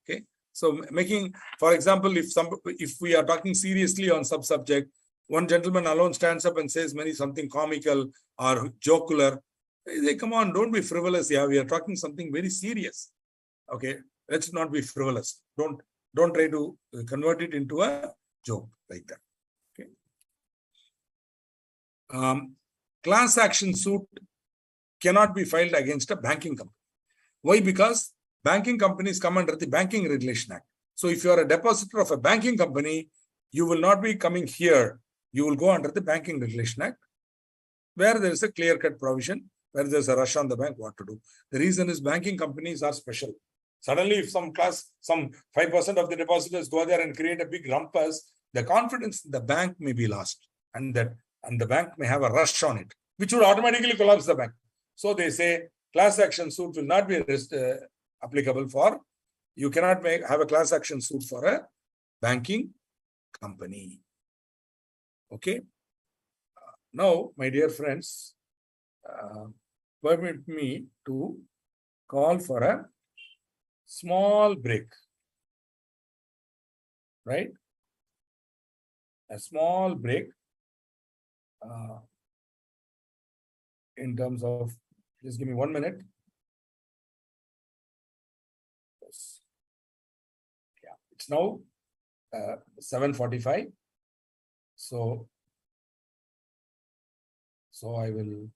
Okay. So making, for example, if we are talking seriously on some subject, one gentleman alone stands up and says something comical or jocular. They say, come on, don't be frivolous. Yeah, we are talking something very serious. Okay, let's not be frivolous. Don't try to convert it into a joke like that. Okay. Class action suit cannot be filed against a banking company. Why? Because banking companies come under the Banking Regulation Act. So if you are a depositor of a banking company, you will not be coming here. You will go under the Banking Regulation Act, where there is a clear-cut provision, where there's a rush on the bank, what to do. The reason is banking companies are special. Suddenly, if some 5% of the depositors go there and create a big rumpus, the confidence in the bank may be lost, and the bank may have a rush on it, which would automatically collapse the bank. So they say class action suit will not be applicable for, you cannot have a class action suit for a banking company. Okay. Now, my dear friends, permit me to call for a small break, right? A small break in terms of, just give me 1 minute. Yes. Yeah, it's now 7:45. So I will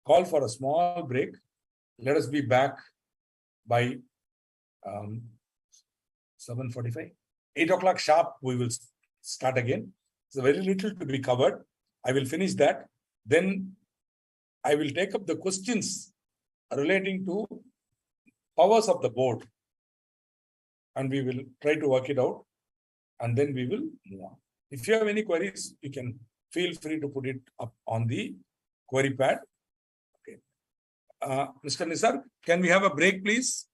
call for a small break. Let us be back by 7:45. 8 o'clock sharp, we will start again. There's very little to be covered. I will finish that. Then I will take up the questions relating to powers of the board. And we will try to work it out. And then we will move on. If you have any queries, you can feel free to put it up on the query pad. Okay. Mr. Nisar, can we have a break, please?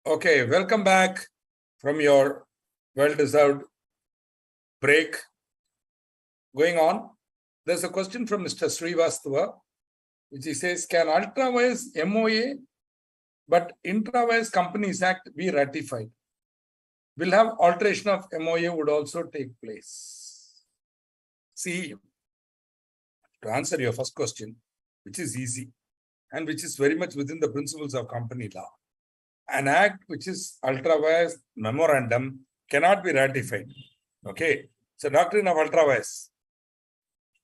Okay, welcome back from your well-deserved break. Going on, there's a question from Mr. Srivastava, which he says, can ultra-vires MOA but intra-vires Companies Act be ratified? Will have alteration of MOA would also take place. See, to answer your first question, which is easy and which is very much within the principles of company law, an act which is ultra-vires memorandum cannot be ratified. Okay, it's a doctrine of ultra-vires.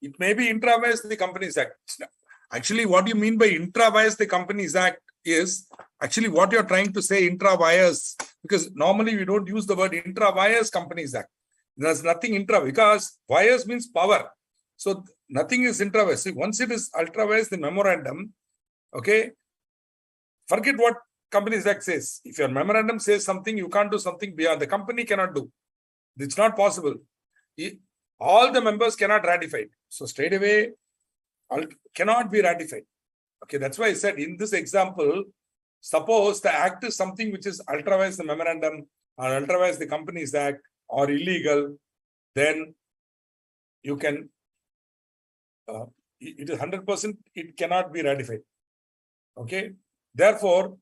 It may be intra-vires the Companies Act. Actually, what you mean by intra-vires the Companies Act is actually what you're trying to say intra-vires, because normally we don't use the word intra-vires Companies Act. There's nothing intra, because vires means power. So nothing is intra-vires. See, once it is ultra-vires the memorandum, okay, forget what Companies Act says. If your memorandum says something, you can't do something beyond. The company cannot do. It's not possible. All the members cannot ratify it. So straight away, cannot be ratified. Okay, that's why I said in this example, suppose the act is something which is ultra-vires the memorandum or ultra-vires the Companies Act or illegal, then you can, it is 100%, it cannot be ratified. Okay, therefore,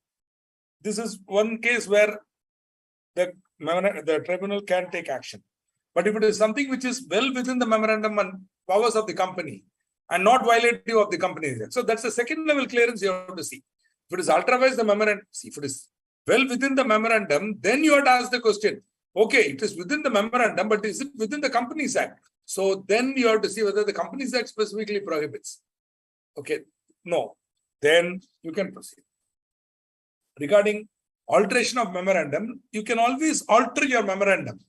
this is one case where the tribunal can take action. But if it is something which is well within the memorandum and powers of the company and not violative of the Companies Act, so that's the second level clearance you have to see. If it is ultra-vires the memorandum, see, if it is well within the memorandum, then you have to ask the question, okay, it is within the memorandum, but is it within the Companies Act? So then you have to see whether the Companies Act specifically prohibits. Okay, no, then you can proceed. Regarding alteration of memorandum, you can always alter your memorandum.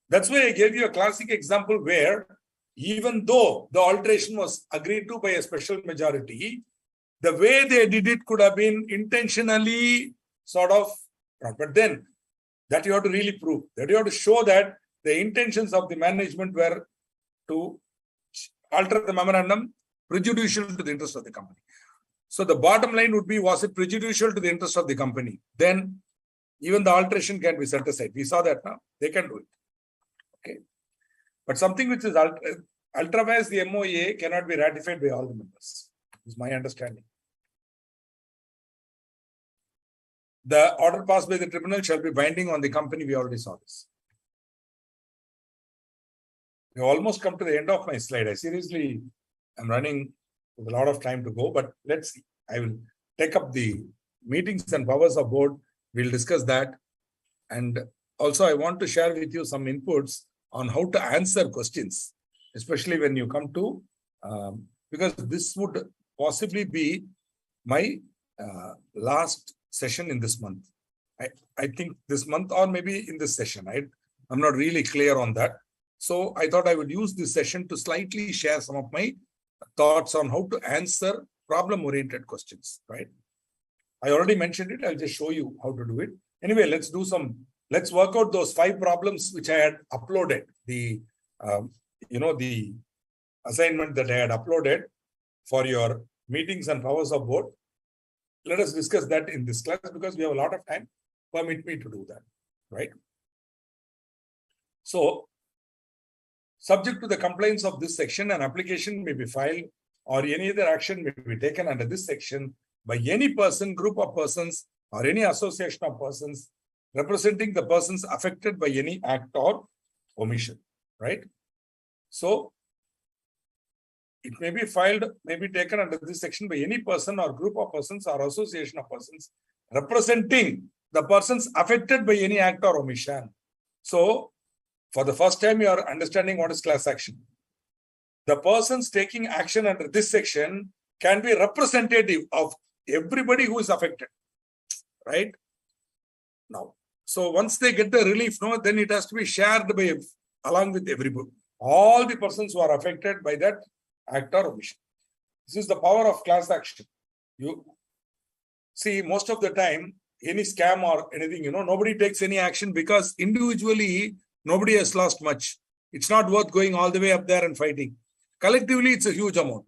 That's why I gave you a classic example where even though the alteration was agreed to by a special majority, the way they did it could have been intentionally sort of, but then that you have to really prove, that you have to show that the intentions of the management were to alter the memorandum prejudicial to the interest of the company. So the bottom line would be, was it prejudicial to the interest of the company? Then even the alteration can be set aside. We saw that now. They can do it. Okay. But something which is ultra-vires the MOA cannot be ratified by all the members. This is my understanding. The order passed by the tribunal shall be binding on the company. We already saw this. We almost come to the end of my slide. I seriously am running with a lot of time to go, but let's see. I will take up the meetings and powers of board. We'll discuss that. And also I want to share with you some inputs on how to answer questions, especially when you come to, because this would possibly be my last session in this month. I think this month or maybe in this session. I'm not really clear on that. So I thought I would use this session to slightly share some of my thoughts on how to answer problem-oriented questions, right? I already mentioned it. I'll just show you how to do it. Anyway, let's work out those 5 problems which I had uploaded. The, the assignment that I had uploaded for your meetings and powers of board. Let us discuss that in this class because we have a lot of time. Permit me to do that, right? So, subject to the compliance of this section, an application may be filed or any other action may be taken under this section by any person, group of persons, or any association of persons representing the persons affected by any act or omission, right? So, it may be filed, may be taken under this section by any person or group of persons or association of persons representing the persons affected by any act or omission. So, for the first time, you are understanding what is class action. The persons taking action under this section can be representative of everybody who is affected, right? Now, so once they get the relief, then it has to be shared by along with everybody. All the persons who are affected by that act or omission. This is the power of class action. You see, most of the time, any scam or anything, nobody takes any action because individually, nobody has lost much. It's not worth going all the way up there and fighting. Collectively, it's a huge amount.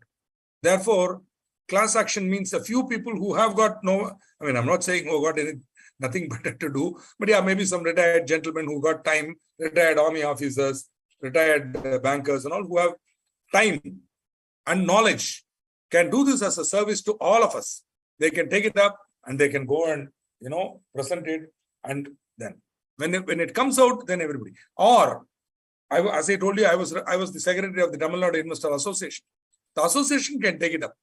Therefore, class action means a few people who have got I'm not saying, nothing better to do. But yeah, maybe some retired gentlemen who got time, retired army officers, retired bankers and all who have time and knowledge can do this as a service to all of us. They can take it up and they can go and, present it. And then when it comes out, then everybody. Or, as I told you, I was the secretary of the Tamil Nadu Investor Association. The association can take it up.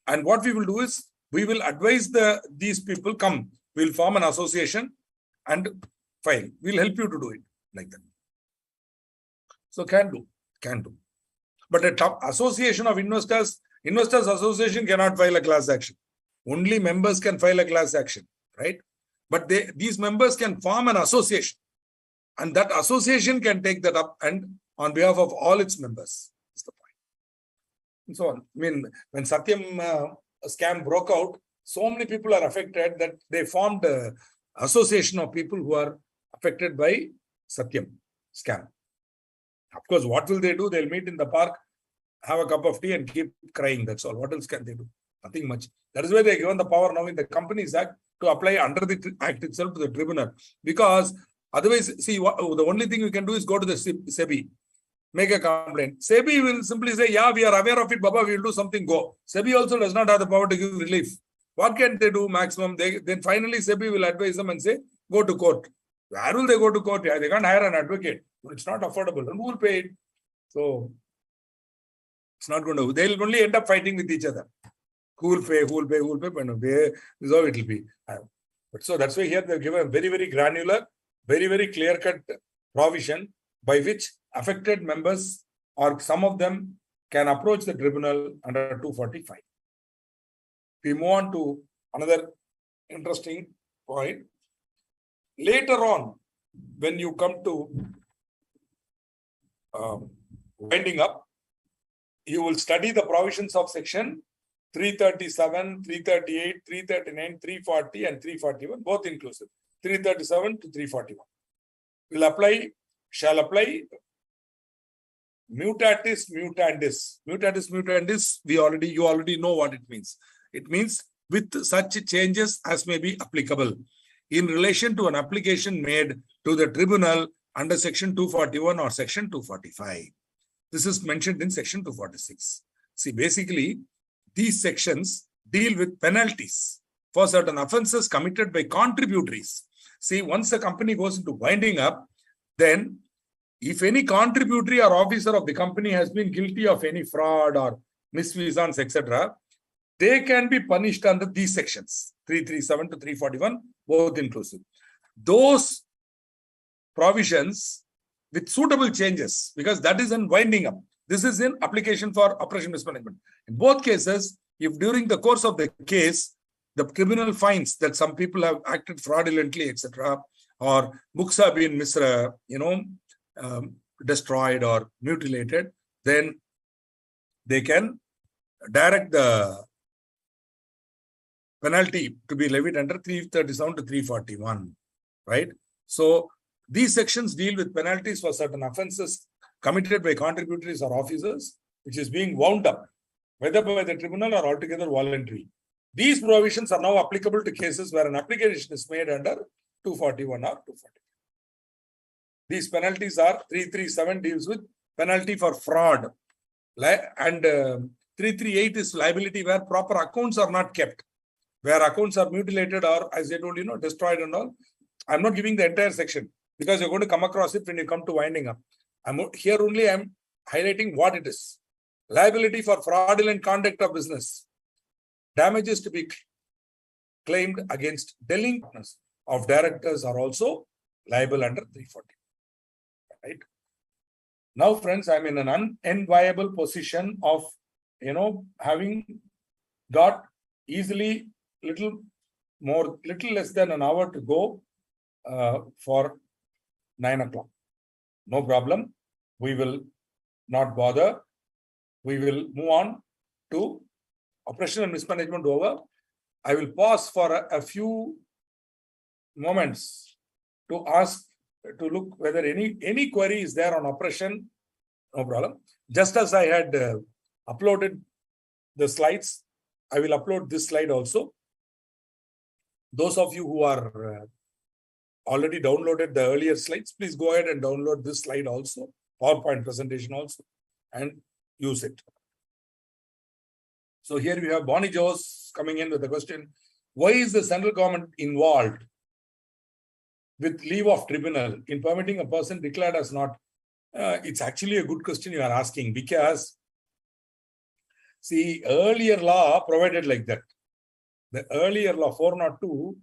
And what we will do is, we will advise these people, come, we'll form an association and file. We'll help you to do it like that. So can do. But a association of investors association cannot file a class action. Only members can file a class action, right? But these members can form an association. And that association can take that up and on behalf of all its members. That's the point. And so on. I mean, when Satyam scam broke out, so many people are affected that they formed an association of people who are affected by Satyam scam. Of course, what will they do? They'll meet in the park, have a cup of tea and keep crying. That's all. What else can they do? Nothing much. That is why they're given the power now in the Companies Act to apply under the Act itself to the tribunal. Because otherwise, see, the only thing you can do is go to the SEBI, make a complaint. SEBI will simply say, yeah, we are aware of it, Baba, we will do something, go. SEBI also does not have the power to give relief. What can they do maximum? Then finally SEBI will advise them and say, go to court. Where will they go to court? Yeah, they can't hire an advocate. It's not affordable. And who will pay it? So it's not going to. They'll only end up fighting with each other. Who will pay? But no, this is how it will be. But so that's why here they've given a very, very granular, very, very clear-cut provision by which affected members or some of them can approach the tribunal under 245. We move on to another interesting point. Later on, when you come to winding up, you will study the provisions of section 337, 338, 339, 340 and 341, both inclusive. 337 to 341. Shall apply mutatis mutandis. Mutatis mutandis, you already know what it means. It means with such changes as may be applicable in relation to an application made to the tribunal under section 241 or section 245. This is mentioned in section 246. See, basically, these sections deal with penalties for certain offenses committed by contributories. See, once a company goes into winding up, then if any contributory or officer of the company has been guilty of any fraud or misfeasance, etc., they can be punished under these sections, 337 to 341, both inclusive. Those provisions with suitable changes, because that is in winding up. This is in application for operation mismanagement. In both cases, if during the course of the case, the tribunal finds that some people have acted fraudulently, etc., or books have been destroyed or mutilated, then they can direct the penalty to be levied under 337 to 341, right? So these sections deal with penalties for certain offenses committed by contributories or officers, which is being wound up, whether by the tribunal or altogether voluntary. These provisions are now applicable to cases where an application is made under 241 or 240. These penalties are 337 deals with penalty for fraud, and 338 is liability where proper accounts are not kept, where accounts are mutilated or, as I told you, destroyed and all. I'm not giving the entire section because you're going to come across it when you come to winding up. I'm highlighting what it is. Liability for fraudulent conduct of business. Damages to be claimed against delinquents of directors are also liable under 340. Right? Now, friends, I'm in an unenviable position of, having got easily little less than an hour to go for 9 o'clock. No problem. We will not bother. We will move on to operation and mismanagement over. I will pause for a few moments to look whether any query is there on operation. No problem. Just as I had uploaded the slides, I will upload this slide also. Those of you who are already downloaded the earlier slides, please go ahead and download this slide also, PowerPoint presentation also, and use it. So here we have Bonnie Joes coming in with the question, why is the central government involved with leave of tribunal in permitting a person declared as not? It's actually a good question you are asking, because see, earlier law provided like that. The earlier law 402,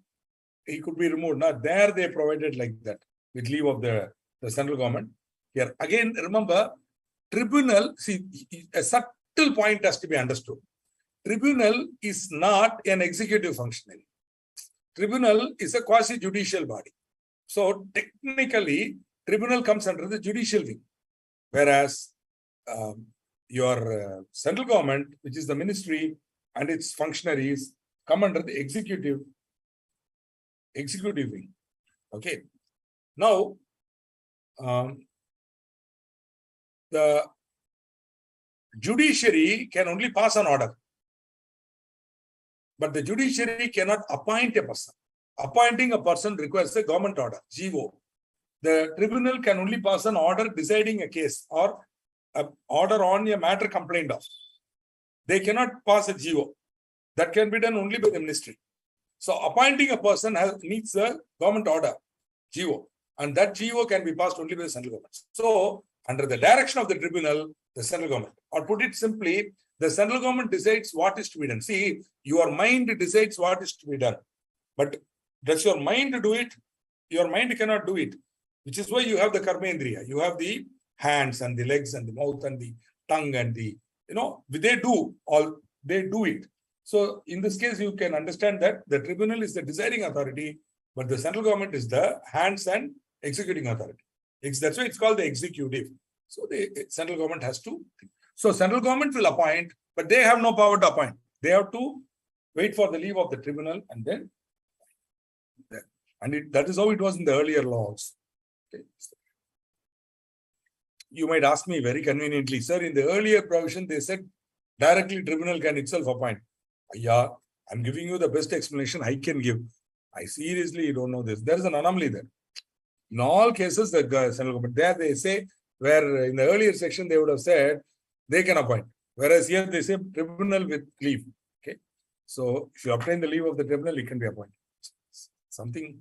he could be removed. Now there they provided like that with leave of the central government. Here again, remember, tribunal, see, a subtle point has to be understood. Tribunal is not an executive functionary. Tribunal is a quasi-judicial body. So technically, tribunal comes under the judicial wing, whereas your central government, which is the ministry and its functionaries, come under the executive wing. Okay. Now, the judiciary can only pass an order, but the judiciary cannot appoint a person. Appointing a person requires a government order, GO. The tribunal can only pass an order deciding a case or an order on a matter complained of. They cannot pass a GO. That can be done only by the ministry. So appointing a person needs a government order, GO, and that GO can be passed only by the central government. So under the direction of the tribunal, the central government, or put it simply, the central government decides what is to be done. See, your mind decides what is to be done. But does your mind do it? Your mind cannot do it, which is why you have the karmendriya. You have the hands and the legs and the mouth and the tongue and the, they do it. So in this case, you can understand that the tribunal is the deciding authority, but the central government is the hands and executing authority. That's why it's called the executive. So the central government has to. So central government will appoint, but they have no power to appoint. They have to wait for the leave of the tribunal and then. And that is how it was in the earlier laws. Okay. You might ask me very conveniently, sir, in the earlier provision, they said directly tribunal can itself appoint. Yeah, I'm giving you the best explanation I can give. I seriously don't know this. There is an anomaly there. In all cases, the central government, there they say, where in the earlier section they would have said they can appoint. Whereas here they say tribunal with leave. Okay. So if you obtain the leave of the tribunal, it can be appointed. Something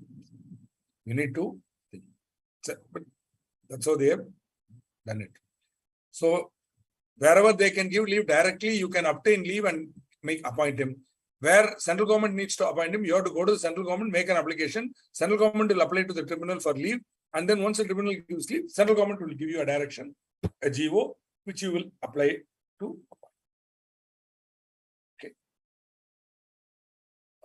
you need to think. But that's how they have done it. So wherever they can give leave directly, you can obtain leave and appoint him. Where central government needs to appoint him, you have to go to the central government, make an application. Central government will apply to the tribunal for leave. And then once the tribunal gives leave, central government will give you a direction, a GO, which you will apply to appoint.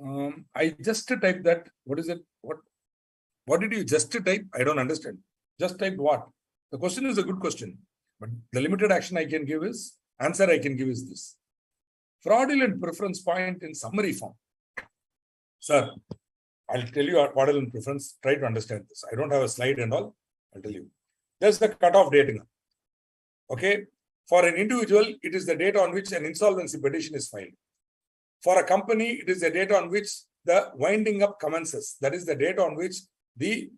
Okay. I just typed that. What is it? What did you just type? I don't understand. Just type what? The question is a good question. But the limited action I can give is, answer I can give is this. Fraudulent preference point in summary form. Sir, I'll tell you fraudulent preference. Try to understand this. I don't have a slide and all. I'll tell you. There's the cutoff date. Okay. For an individual, it is the date on which an insolvency petition is filed. For a company, it is the date on which the winding up commences. That is the date on which the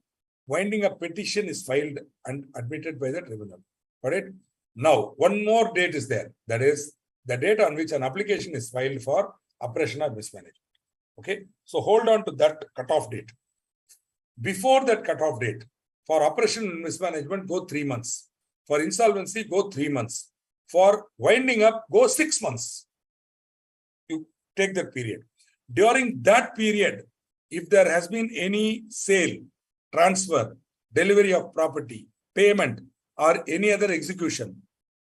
winding up petition is filed and admitted by the tribunal. Got it? Now, one more date is there. That is the date on which an application is filed for operational mismanagement. Okay. So hold on to that cutoff date. Before that cutoff date, for operational mismanagement, go 3 months. For insolvency, go 3 months. For winding up, go 6 months. You take that period. During that period, if there has been any sale, transfer, delivery of property, payment, or any other execution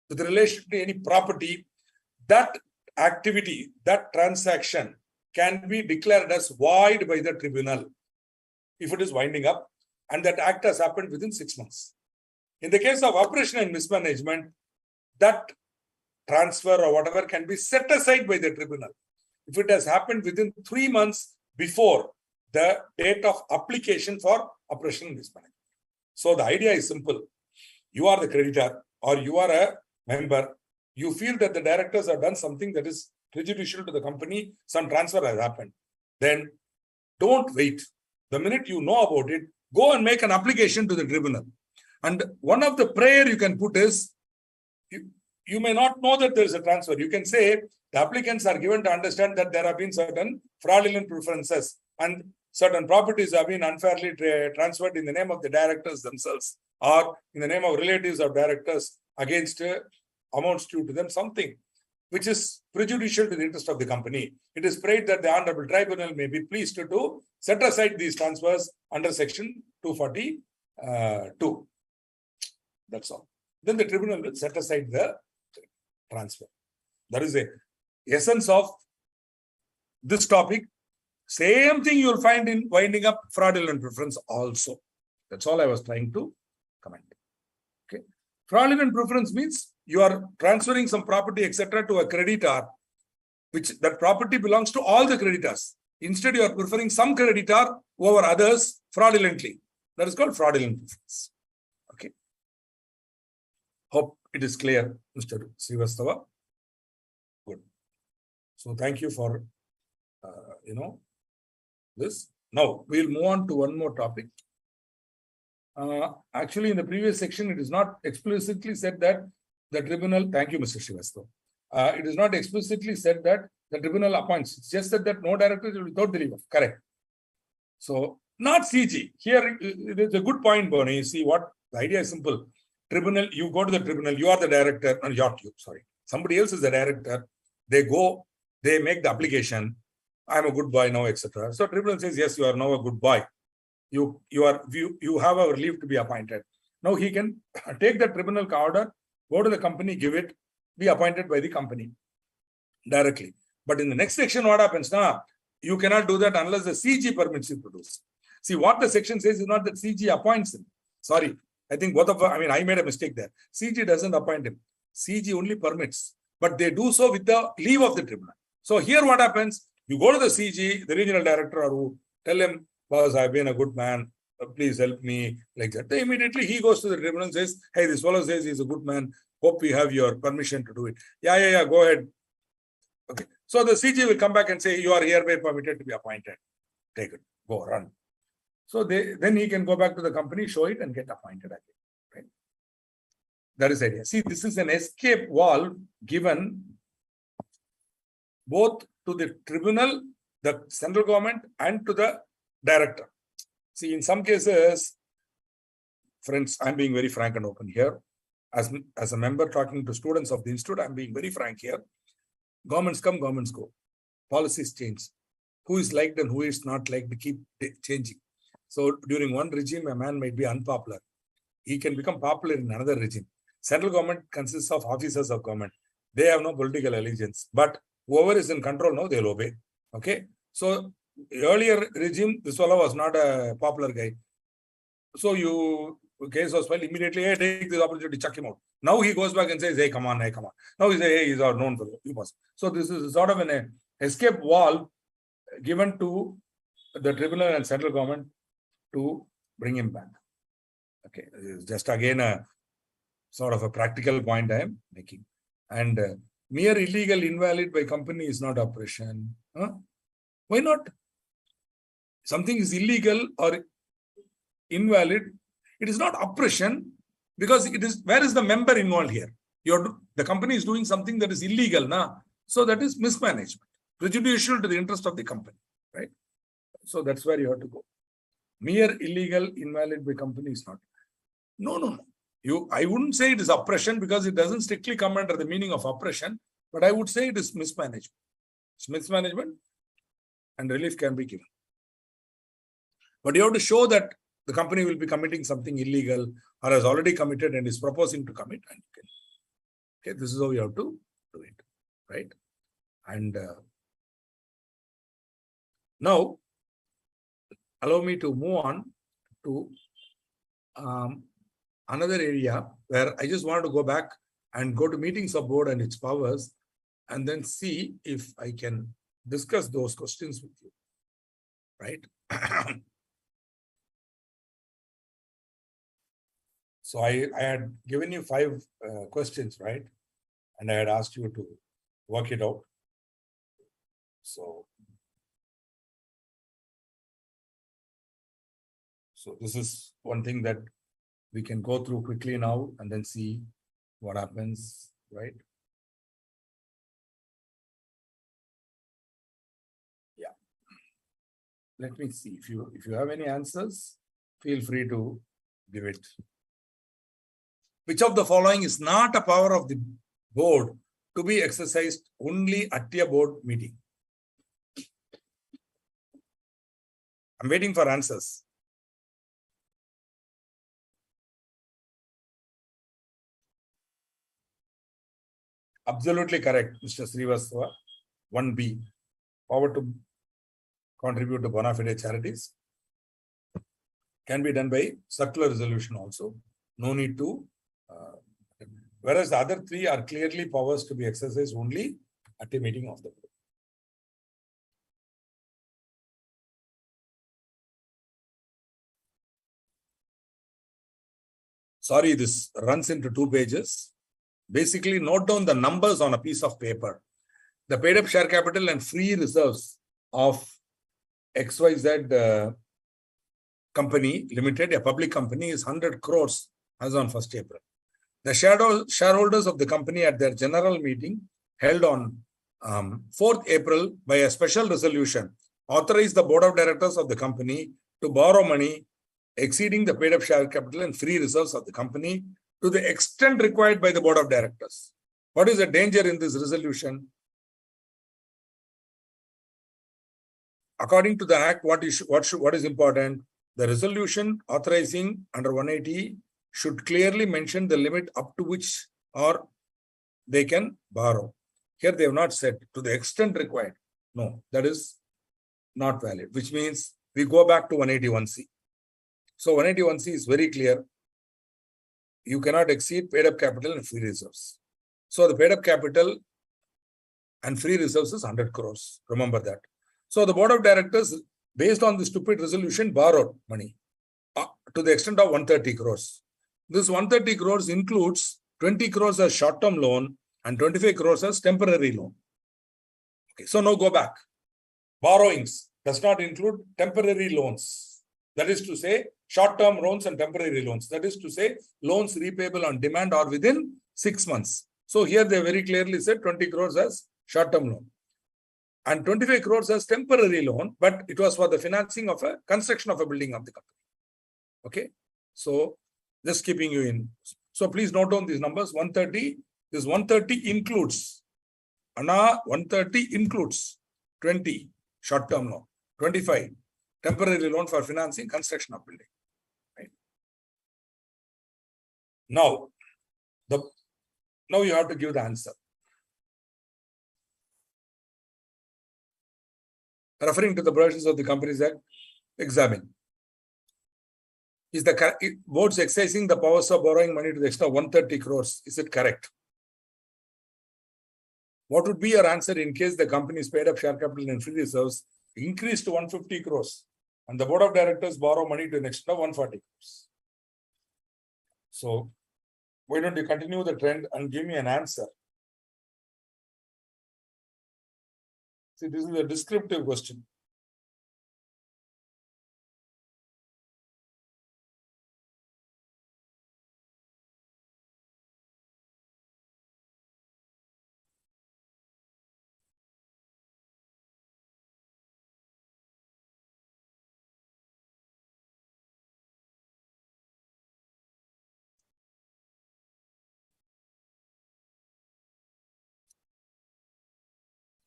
with relation to any property, that activity, that transaction can be declared as void by the tribunal if it is winding up, and that act has happened within 6 months. In the case of operation and mismanagement, that transfer or whatever can be set aside by the tribunal if it has happened within 3 months before the date of application for operation and mismanagement. So the idea is simple. You are the creditor or you are a member. You feel that the directors have done something that is prejudicial to the company, some transfer has happened. Then Don't wait. The minute you know about it, go and make an application to the tribunal. And one of the prayer you can put is, you may not know that there is a transfer. You can say the applicants are given to understand that there have been certain fraudulent preferences and certain properties have been unfairly transferred in the name of the directors themselves or in the name of relatives of directors against amounts due to them, something which is prejudicial to the interest of the company. It is prayed that the Honorable Tribunal may be pleased to set aside these transfers under Section 242. That's all. Then the tribunal will set aside the transfer. That is the essence of this topic. Same thing you will find in winding up fraudulent preference also. That's all I was trying to comment. Okay. Fraudulent preference means you are transferring some property, etc., to a creditor, which that property belongs to all the creditors. Instead, you are preferring some creditor over others fraudulently. That is called fraudulent preference. Okay. Hope it is clear, Mr. Srivastava. Good. So thank you for, this. Now, we'll move on to one more topic. Actually, in the previous section, it is not explicitly said that the tribunal, thank you, Mr. Srivastava. It is not explicitly said that the tribunal appoints. It's just said that no director will be without the leave of. Correct. So, not CG. Here, it is a good point, Bernie. You see what the idea is simple. Tribunal, you go to the tribunal, you are the director, and somebody else is the director. They go, they make the application. I'm a good boy now, etc. So tribunal says, yes, you are now a good boy. You have our leave to be appointed. Now he can take the tribunal order, go to the company, give it, be appointed by the company directly. But in the next section, what happens now? You cannot do that unless the CG permits you to do so. See, what the section says is not that CG appoints him. Sorry. I think I made a mistake there. CG doesn't appoint him. CG only permits. But they do so with the leave of the tribunal. So here what happens? You go to the CG, the regional director, or who, tell him, boss, I've been a good man. Please help me. Like that. Then immediately he goes to the tribunal and says, hey, this fellow says he's a good man. Hope we have your permission to do it. Yeah, go ahead. Okay. So the CG will come back and say, you are hereby permitted to be appointed. Take it. Go, run. So then he can go back to the company, show it, and get appointed again. Right? That is the idea. See, this is an escape valve given both to the tribunal, the central government, and to the director. See, in some cases, friends, I'm being very frank and open here. As a member talking to students of the institute, I'm being very frank here. Governments come, governments go. Policies change. Who is liked and who is not liked keep changing. So during one regime, a man might be unpopular. He can become popular in another regime. Central government consists of officers of government. They have no political allegiance. But whoever is in control now, they'll obey. Okay. So earlier regime, this fellow was not a popular guy. So case was filed immediately, hey, take this opportunity to chuck him out. Now he goes back and says, hey, come on. Now he says, hey, he's our known fellow. You must. So this is sort of an escape valve given to the tribunal and central government to bring him back. Okay. Just again a sort of a practical point I am making. And mere illegal invalid by company is not oppression. Huh? Why not? Something is illegal or invalid. It is not oppression because it is, where is the member involved here? The company is doing something that is illegal now. So that is mismanagement, prejudicial to the interest of the company, right? So that's where you have to go. Mere illegal invalid by company is not. No. I wouldn't say it is oppression because it doesn't strictly come under the meaning of oppression, but I would say it is mismanagement. It's mismanagement and relief can be given. But you have to show that the company will be committing something illegal or has already committed and is proposing to commit. And you can, okay, this is how you have to do it, right? And now, allow me to move on to another area where I just want to go back and go to meetings of board and its powers and then see if I can discuss those questions with you, right? So I had given you 5 questions, right? And I had asked you to work it out. So So this is one thing that we can go through quickly now and then see what happens, right? Yeah. Let me see if you have any answers, feel free to give it. Which of the following is not a power of the board to be exercised only at a board meeting? I'm waiting for answers. Absolutely correct, Mr. Srivastava. 1B, power to contribute to bona fide charities can be done by circular resolution also. No need to, whereas the other three are clearly powers to be exercised only at a meeting of the board. Sorry, this runs into 2 pages. Basically, note down the numbers on a piece of paper. The paid up share capital and free reserves of XYZ company limited, a public company, is 100 crores as on 1st April. The shareholders of the company at their general meeting held on 4th April by a special resolution authorized the board of directors of the company to borrow money exceeding the paid up share capital and free reserves of the company to the extent required by the board of directors. What is the danger in this resolution? According to the Act, what is important? The resolution authorizing under 180 should clearly mention the limit up to which or they can borrow. Here they have not said to the extent required. No, that is not valid, which means we go back to 181C. So 181C is very clear. You cannot exceed paid up capital and free reserves. So the paid up capital and free reserves is 100 crores. Remember that. So the board of directors, based on the stupid resolution, borrowed money to the extent of 130 crores. This 130 crores includes 20 crores as short-term loan and 25 crores as temporary loan. Okay, so now go back. Borrowings does not include temporary loans. That is to say, short-term loans and temporary loans. That is to say, loans repayable on demand or within 6 months. So here they very clearly said 20 crores as short-term loan and 25 crores as temporary loan, but it was for the financing of a construction of a building of the company. Okay, so just keeping you in. So please note down these numbers. 130, this 130 includes, 130 includes 20 short-term loan, 25 temporary loan for financing construction of building. Right? Now you have to give the answer. Referring to the provisions of the Companies Act, examine. Is the board's exercising the powers of borrowing money to the extent of 130 crores? Is it correct? What would be your answer in case the company's paid up share capital and free reserves increased to 150 crores and the board of directors borrow money to the extent of 140 crores? So why don't you continue the trend and give me an answer? See, this is a descriptive question.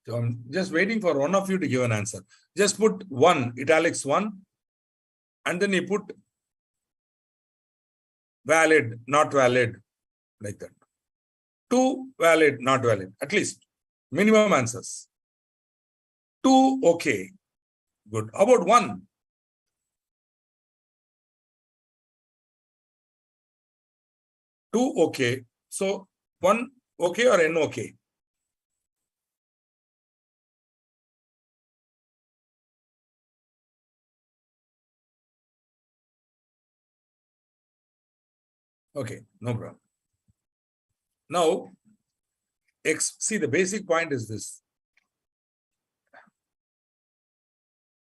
So I'm just waiting for one of you to give an answer. Just put 1, italics 1, and then you put valid, not valid, like that. 2, valid, not valid, at least minimum answers. 2, okay, good. How about 1? Two, okay. So 1, okay or N, okay? Okay, no problem. Now, see, the basic point is this.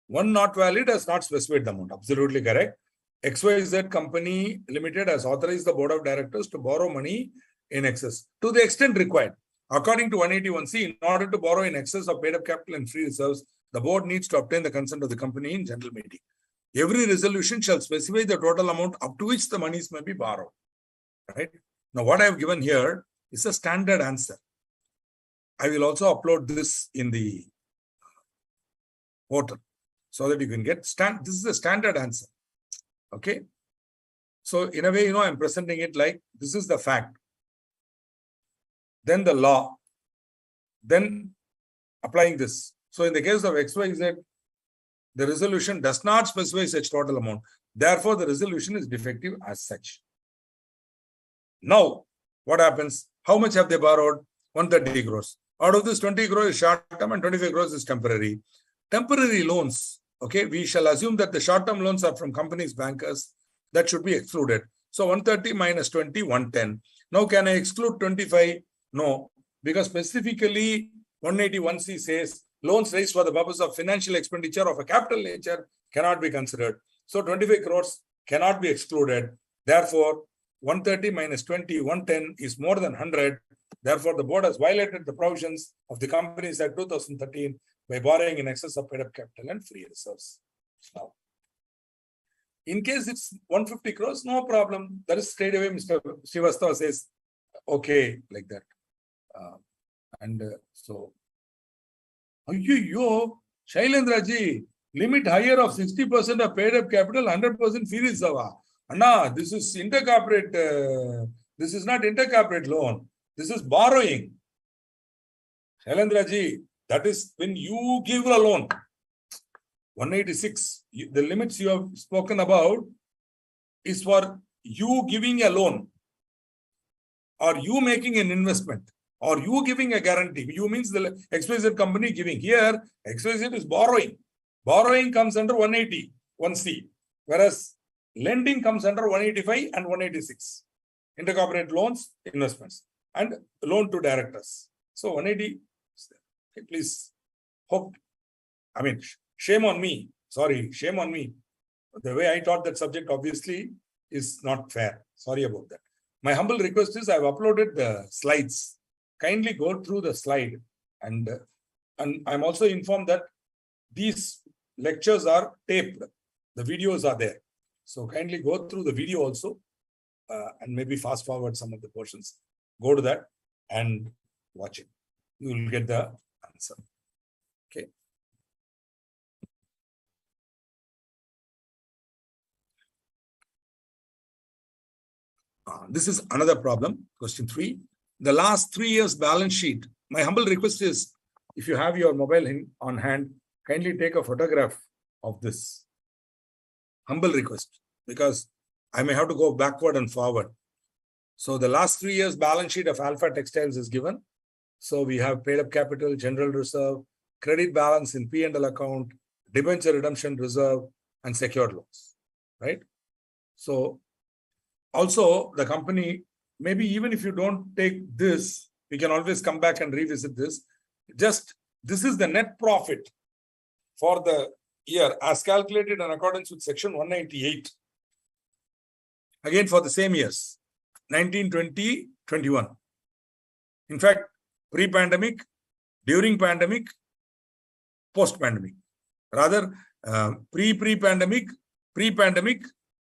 1 not valid has not specified the amount. Absolutely correct. XYZ Company Limited has authorized the Board of Directors to borrow money in excess to the extent required. According to 181C, in order to borrow in excess of paid up capital and free reserves, the board needs to obtain the consent of the company in general meeting. Every resolution shall specify the total amount up to which the monies may be borrowed. Right? Now, what I have given here is a standard answer. I will also upload this in the portal so that you can get this is a standard answer. Okay. So in a way, I'm presenting it like this is the fact. Then the law. Then applying this. So in the case of XYZ, the resolution does not specify such total amount. Therefore, the resolution is defective as such. Now, what happens? How much have they borrowed? 130 crores. Out of this, 20 crores is short-term and 25 crores is temporary. Temporary loans, okay, we shall assume that the short-term loans are from companies' bankers. That should be excluded. So 130 minus 20, 110. Now, can I exclude 25? No, because specifically 181C says loans raised for the purpose of financial expenditure of a capital nature cannot be considered. So 25 crores cannot be excluded. Therefore, 130 minus 20, 110 is more than 100. Therefore, the board has violated the provisions of the Companies Act 2013 by borrowing in excess of paid up capital and free reserves. Now, in case it's 150 crores, no problem. That is straight away Mr. Srivastava says, okay, like that. So, Shailendraji, limit higher of 60% of paid up capital, 100% free reserve. Anna, this is intercorporate. This is not intercorporate loan. This is borrowing. Shailendraji, that is when you give a loan. 186, the limits you have spoken about is for you giving a loan or you making an investment or you giving a guarantee. You means the XYZ company giving. Here, XYZ is borrowing. Borrowing comes under 180, 1C, whereas lending comes under 185 and 186. Intercorporate loans, investments, and loan to directors. So 180, please, hope, shame on me. Sorry, shame on me. The way I taught that subject obviously is not fair. Sorry about that. My humble request is I've uploaded the slides. Kindly go through the slide. And I'm also informed that these lectures are taped. The videos are there. So kindly go through the video also and maybe fast forward some of the portions. Go to that and watch it. You will get the answer. Okay. This is another problem. Question 3. The last 3 years balance sheet. My humble request is, if you have your mobile on hand, kindly take a photograph of this. Humble request, because I may have to go backward and forward. So the last 3 years balance sheet of Alpha Textiles is given. So we have paid up capital, general reserve, credit balance in P&L account, debenture redemption reserve, and secured loans, right? So also the company, maybe even if you don't take this, we can always come back and revisit this. Just this is the net profit for the year as calculated in accordance with section 198. Again, for the same years, 19, 20, 21. In fact, pre-pandemic, during pandemic, post-pandemic. Rather, pre-pandemic, pre-pandemic,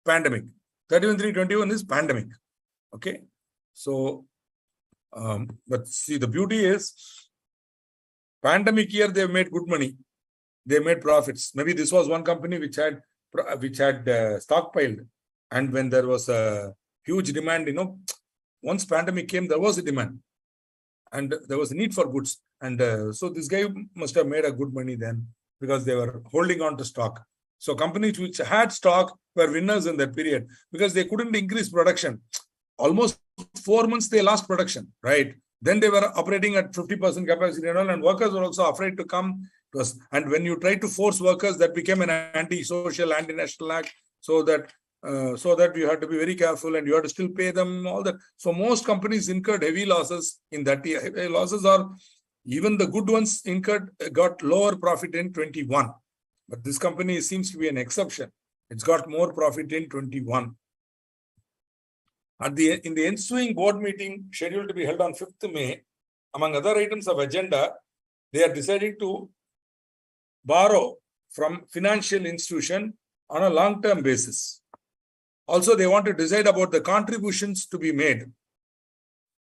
pandemic. 31/3/21 is pandemic. Okay. So, but see, the beauty is, pandemic year, they've made good money. They made profits. Maybe this was one company which had stockpiled. And when there was a huge demand, once pandemic came, there was a demand. And there was a need for goods. And so this guy must have made a good money then because they were holding on to stock. So companies which had stock were winners in that period because they couldn't increase production. Almost 4 months they lost production, right? Then they were operating at 50% capacity and workers were also afraid to come to us. And when you try to force workers, that became an anti-social, anti-national act, so that you had to be very careful and you had to still pay them all that. So most companies incurred heavy losses in that year. Heavy losses are, even the good ones got lower profit in 21. But this company seems to be an exception. It's got more profit in 21. In the ensuing board meeting scheduled to be held on 5th May, among other items of agenda, they are deciding to borrow from financial institution on a long-term basis. Also, they want to decide about the contributions to be made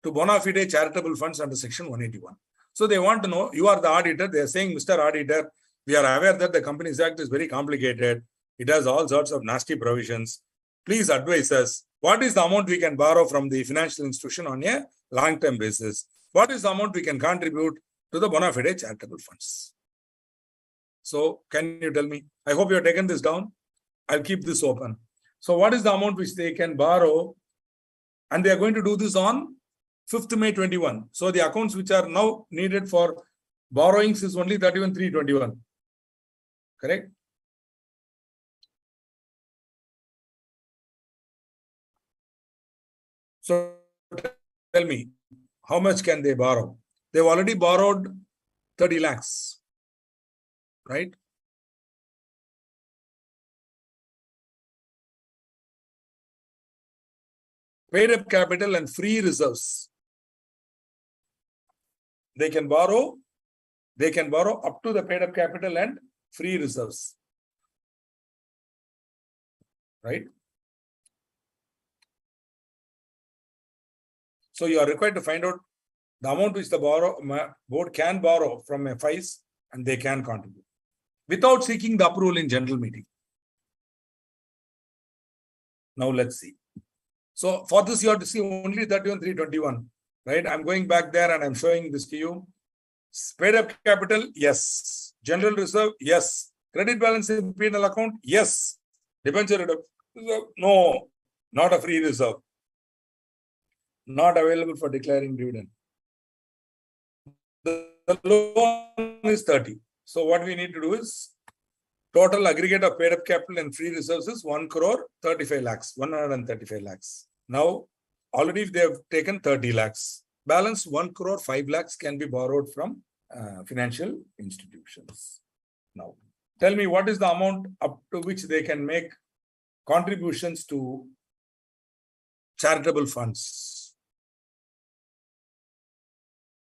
to bona fide charitable funds under section 181. So they want to know, you are the auditor. They are saying, Mr. Auditor, we are aware that the Companies Act is very complicated. It has all sorts of nasty provisions. Please advise us. What is the amount we can borrow from the financial institution on a long-term basis? What is the amount we can contribute to the bona fide charitable funds? So can you tell me? I hope you have taken this down. I'll keep this open. So what is the amount which they can borrow? And they are going to do this on 5th May 21. So the accounts which are now needed for borrowings is only 31,321. Correct? So tell me, how much can they borrow? They've already borrowed 30 lakhs, right? Paid up capital and free reserves. They can borrow up to the paid up capital and free reserves. Right? So you are required to find out the amount which the board can borrow from FIs and they can contribute without seeking the approval in general meeting. Now let's see. So for this, you have to see only 31,321, right? I'm going back there and I'm showing this to you. Paid up capital, yes. General reserve, yes. Credit balance in P&L account, yes. Debenture reserve, no. Not a free reserve. Not available for declaring dividend. The loan is 30. So what we need to do is total aggregate of paid up capital and free reserves is 1,35 lakhs, 135 lakhs. Now, already they have taken 30 lakhs. Balance 1,05 lakhs can be borrowed from financial institutions. Now, tell me what is the amount up to which they can make contributions to charitable funds.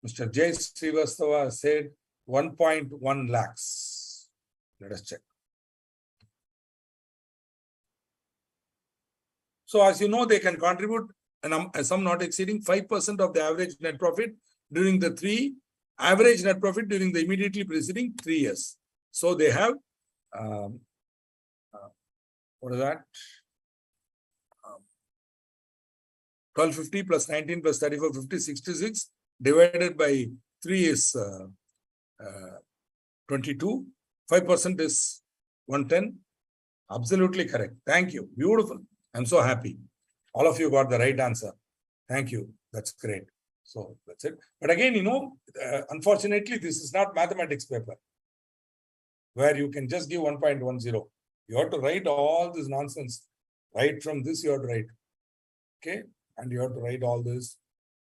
Mr. J. Srivastava said 1.1 lakhs. Let us check. So as you know, they can contribute a sum not exceeding 5% of the average net profit during the average net profit during the immediately preceding 3 years. So they have, what is that? 1250 plus 19 plus 34, 50, 66 divided by 3 is 22. 5% is 110. Absolutely correct. Thank you. Beautiful. I'm so happy. All of you got the right answer. Thank you. That's great. So that's it. But again, unfortunately, this is not mathematics paper where you can just give 1.10. You have to write all this nonsense. Right from this, you have to write. Okay. And you have to write all this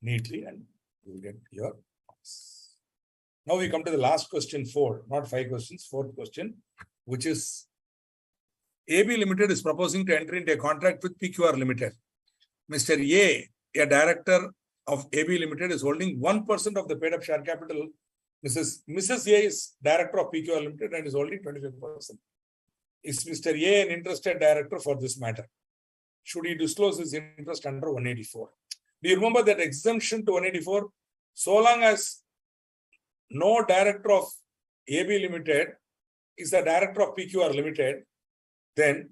neatly and you will get your marks. Now we come to the last question 4, not 5 questions, 4th question, which is AB Limited is proposing to enter into a contract with PQR Limited. Mr. A director of AB Limited, is holding 1% of the paid up share capital. Mrs. A is director of PQR Limited and is holding 25%. Is Mr. A an interested director for this matter? Should he disclose his interest under 184? Do you remember that exemption to 184? So long as no director of AB Limited is the director of PQR Limited, then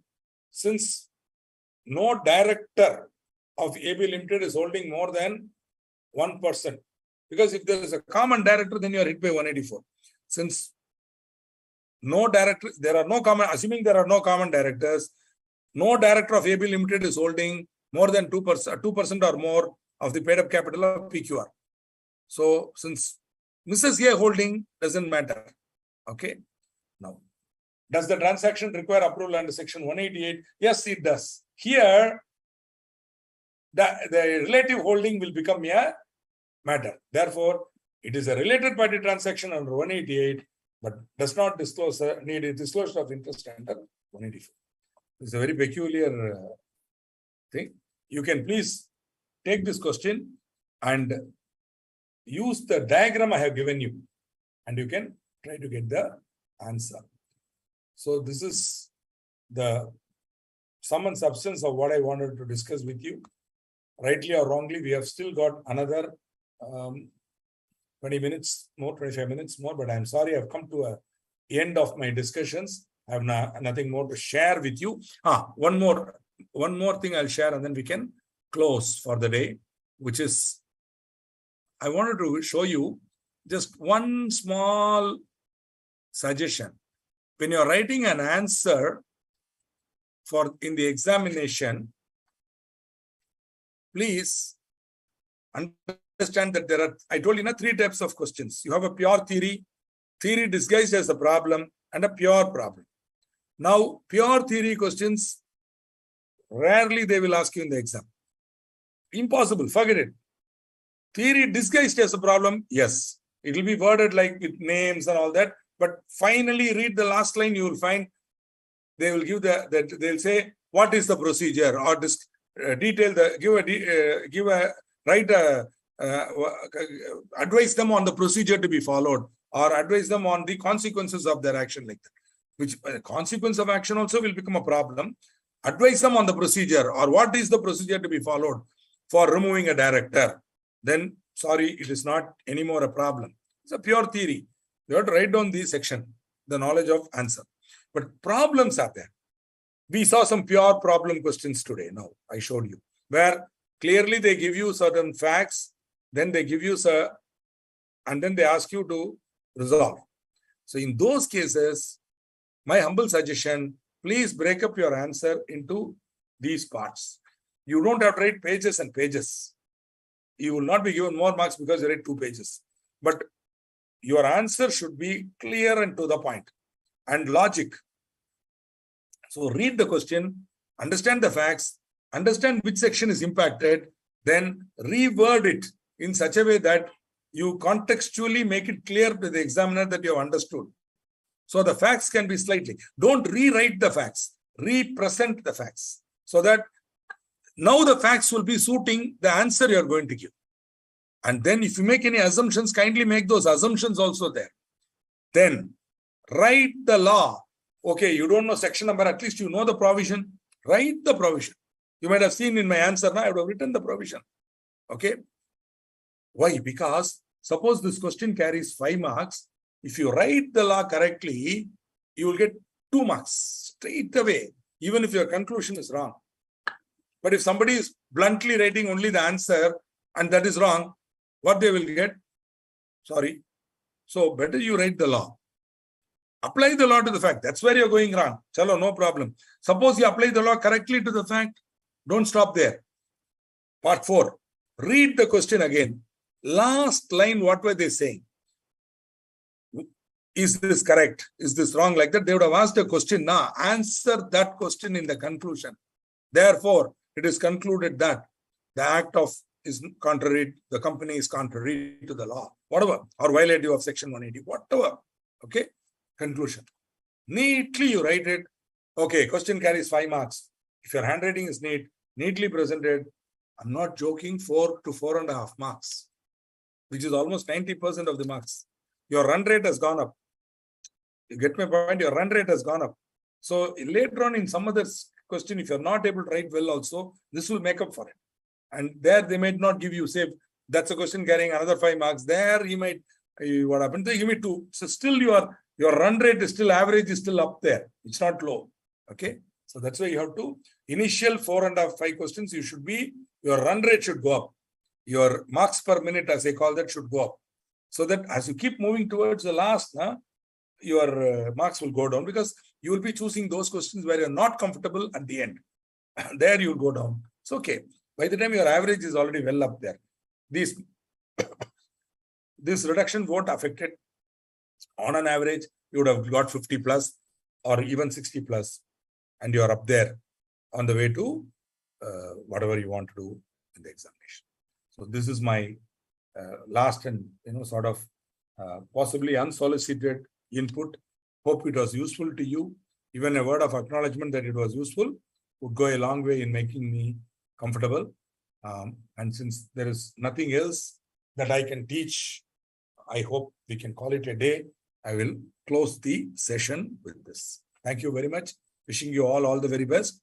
since no director of AB Limited is holding more than 1%, because if there is a common director, then you are hit by 184. Since no director, assuming there are no common directors, no director of AB Limited is holding more than 2% or more of the paid up capital of PQR. So since Mrs. A holding doesn't matter. Okay. Now, does the transaction require approval under section 188? Yes, it does. Here, the relative holding will become a matter. Therefore, it is a related party transaction under 188, but does not need a disclosure of interest under 184. It's a very peculiar thing. You can please take this question and use the diagram I have given you, and you can try to get the answer. So this is the sum and substance of what I wanted to discuss with you. Rightly or wrongly, we have still got another 20 minutes more, 25 minutes more, but I'm sorry I've come to the end of my discussions. I have nothing more to share with you. One more thing I'll share, and then we can close for the day, which is I wanted to show you just one small suggestion. When you're writing an answer in the examination, please understand that there are, I told you, 3 types of questions. You have a pure theory disguised as a problem, and a pure problem. Now, pure theory questions, rarely they will ask you in the exam. Impossible, forget it. Theory disguised as a problem, yes. It will be worded like with names and all that, but finally read the last line, you will find they will give they'll say, what is the procedure, or advise them on the procedure to be followed, or advise them on the consequences of their action, like that. Which consequence of action also will become a problem. Advise them on the procedure, or what is the procedure to be followed for removing a director. Then, sorry, it is not anymore a problem. It's a pure theory. You have to write down this section, the knowledge of answer. But problems are there. We saw some pure problem questions today. Now, I showed you, where clearly they give you certain facts, then they give you, and then they ask you to resolve. So in those cases, my humble suggestion, please break up your answer into these parts. You don't have to write pages and pages. You will not be given more marks because you write 2 pages. But your answer should be clear and to the point, and logic. So read the question, understand the facts, understand which section is impacted, then reword it in such a way that you contextually make it clear to the examiner that you have understood. So the facts can be slightly, don't rewrite the facts, represent the facts, so that now the facts will be suiting the answer you are going to give. And then if you make any assumptions, kindly make those assumptions also there. Then write the law. Okay, you don't know section number, at least you know the provision. Write the provision. You might have seen in my answer now, I would have written the provision. Okay. Why? Because suppose this question carries 5 marks. If you write the law correctly, you will get 2 marks straight away, even if your conclusion is wrong. But if somebody is bluntly writing only the answer and that is wrong, what they will get? Sorry. So better you write the law. Apply the law to the fact. That's where you're going wrong. Chalo, no problem. Suppose you apply the law correctly to the fact, don't stop there. Part 4. Read the question again. Last line, what were they saying? Is this correct? Is this wrong? Like that, they would have asked a question. Now, answer that question in the conclusion. Therefore, it is concluded that the act of is contrary, the company is contrary to the law, whatever, or violative of section 180, whatever. Okay, conclusion. Neatly you write it. Okay, question carries 5 marks. If your handwriting is neatly presented, I'm not joking, 4 to 4.5 marks, which is almost 90% of the marks. Your run rate has gone up. You get my point? Your run rate has gone up. So later on in some other question, if you're not able to write well also, this will make up for it. And there they might not give you, say, that's a question carrying another 5 marks. There he might, what happened? They give me 2. So still your run rate is still, average is still up there. It's not low. Okay. So that's why you have to, initial 4.5, 5 questions, you should be, your run rate should go up. Your marks per minute, as I call that, should go up. So that as you keep moving towards the last, your marks will go down, because you will be choosing those questions where you're not comfortable at the end. There you will go down. It's okay. By the time your average is already well up there. This reduction won't affect it. On an average, you would have got 50 plus or even 60 plus, and you're up there on the way to whatever you want to do in the examination. So this is my last and sort of possibly unsolicited input. Hope it was useful to you. Even a word of acknowledgement that it was useful would go a long way in making me comfortable. And since there is nothing else that I can teach, I hope we can call it a day. I will close the session with this. Thank you very much. Wishing you all the very best.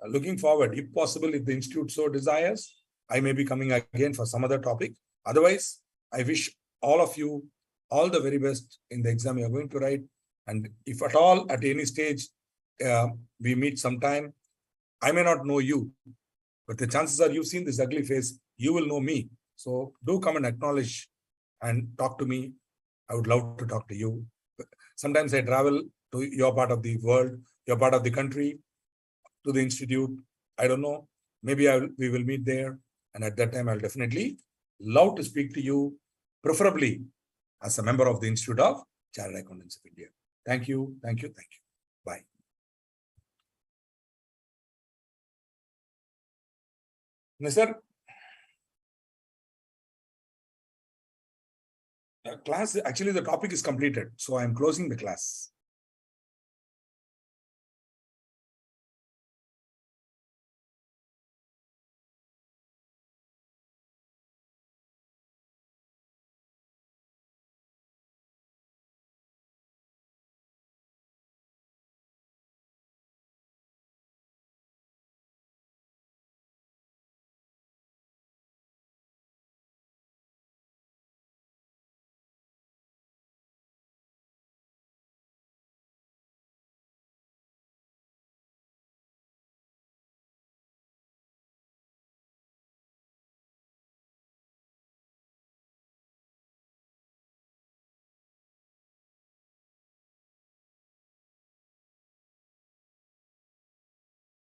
Looking forward, if possible, if the institute so desires, I may be coming again for some other topic. Otherwise, I wish all of you all the very best in the exam you're going to write. And if at all, at any stage, we meet sometime, I may not know you, but the chances are you've seen this ugly face, you will know me. So do come and acknowledge and talk to me. I would love to talk to you. Sometimes I travel to your part of the world, your part of the country, to the institute. I don't know. Maybe we will meet there. And at that time, I'll definitely love to speak to you, preferably as a member of the Institute of Chartered Accountants of India. Thank you. Thank you. Thank you. Bye. No, sir. Class, actually, the topic is completed. So I'm closing the class.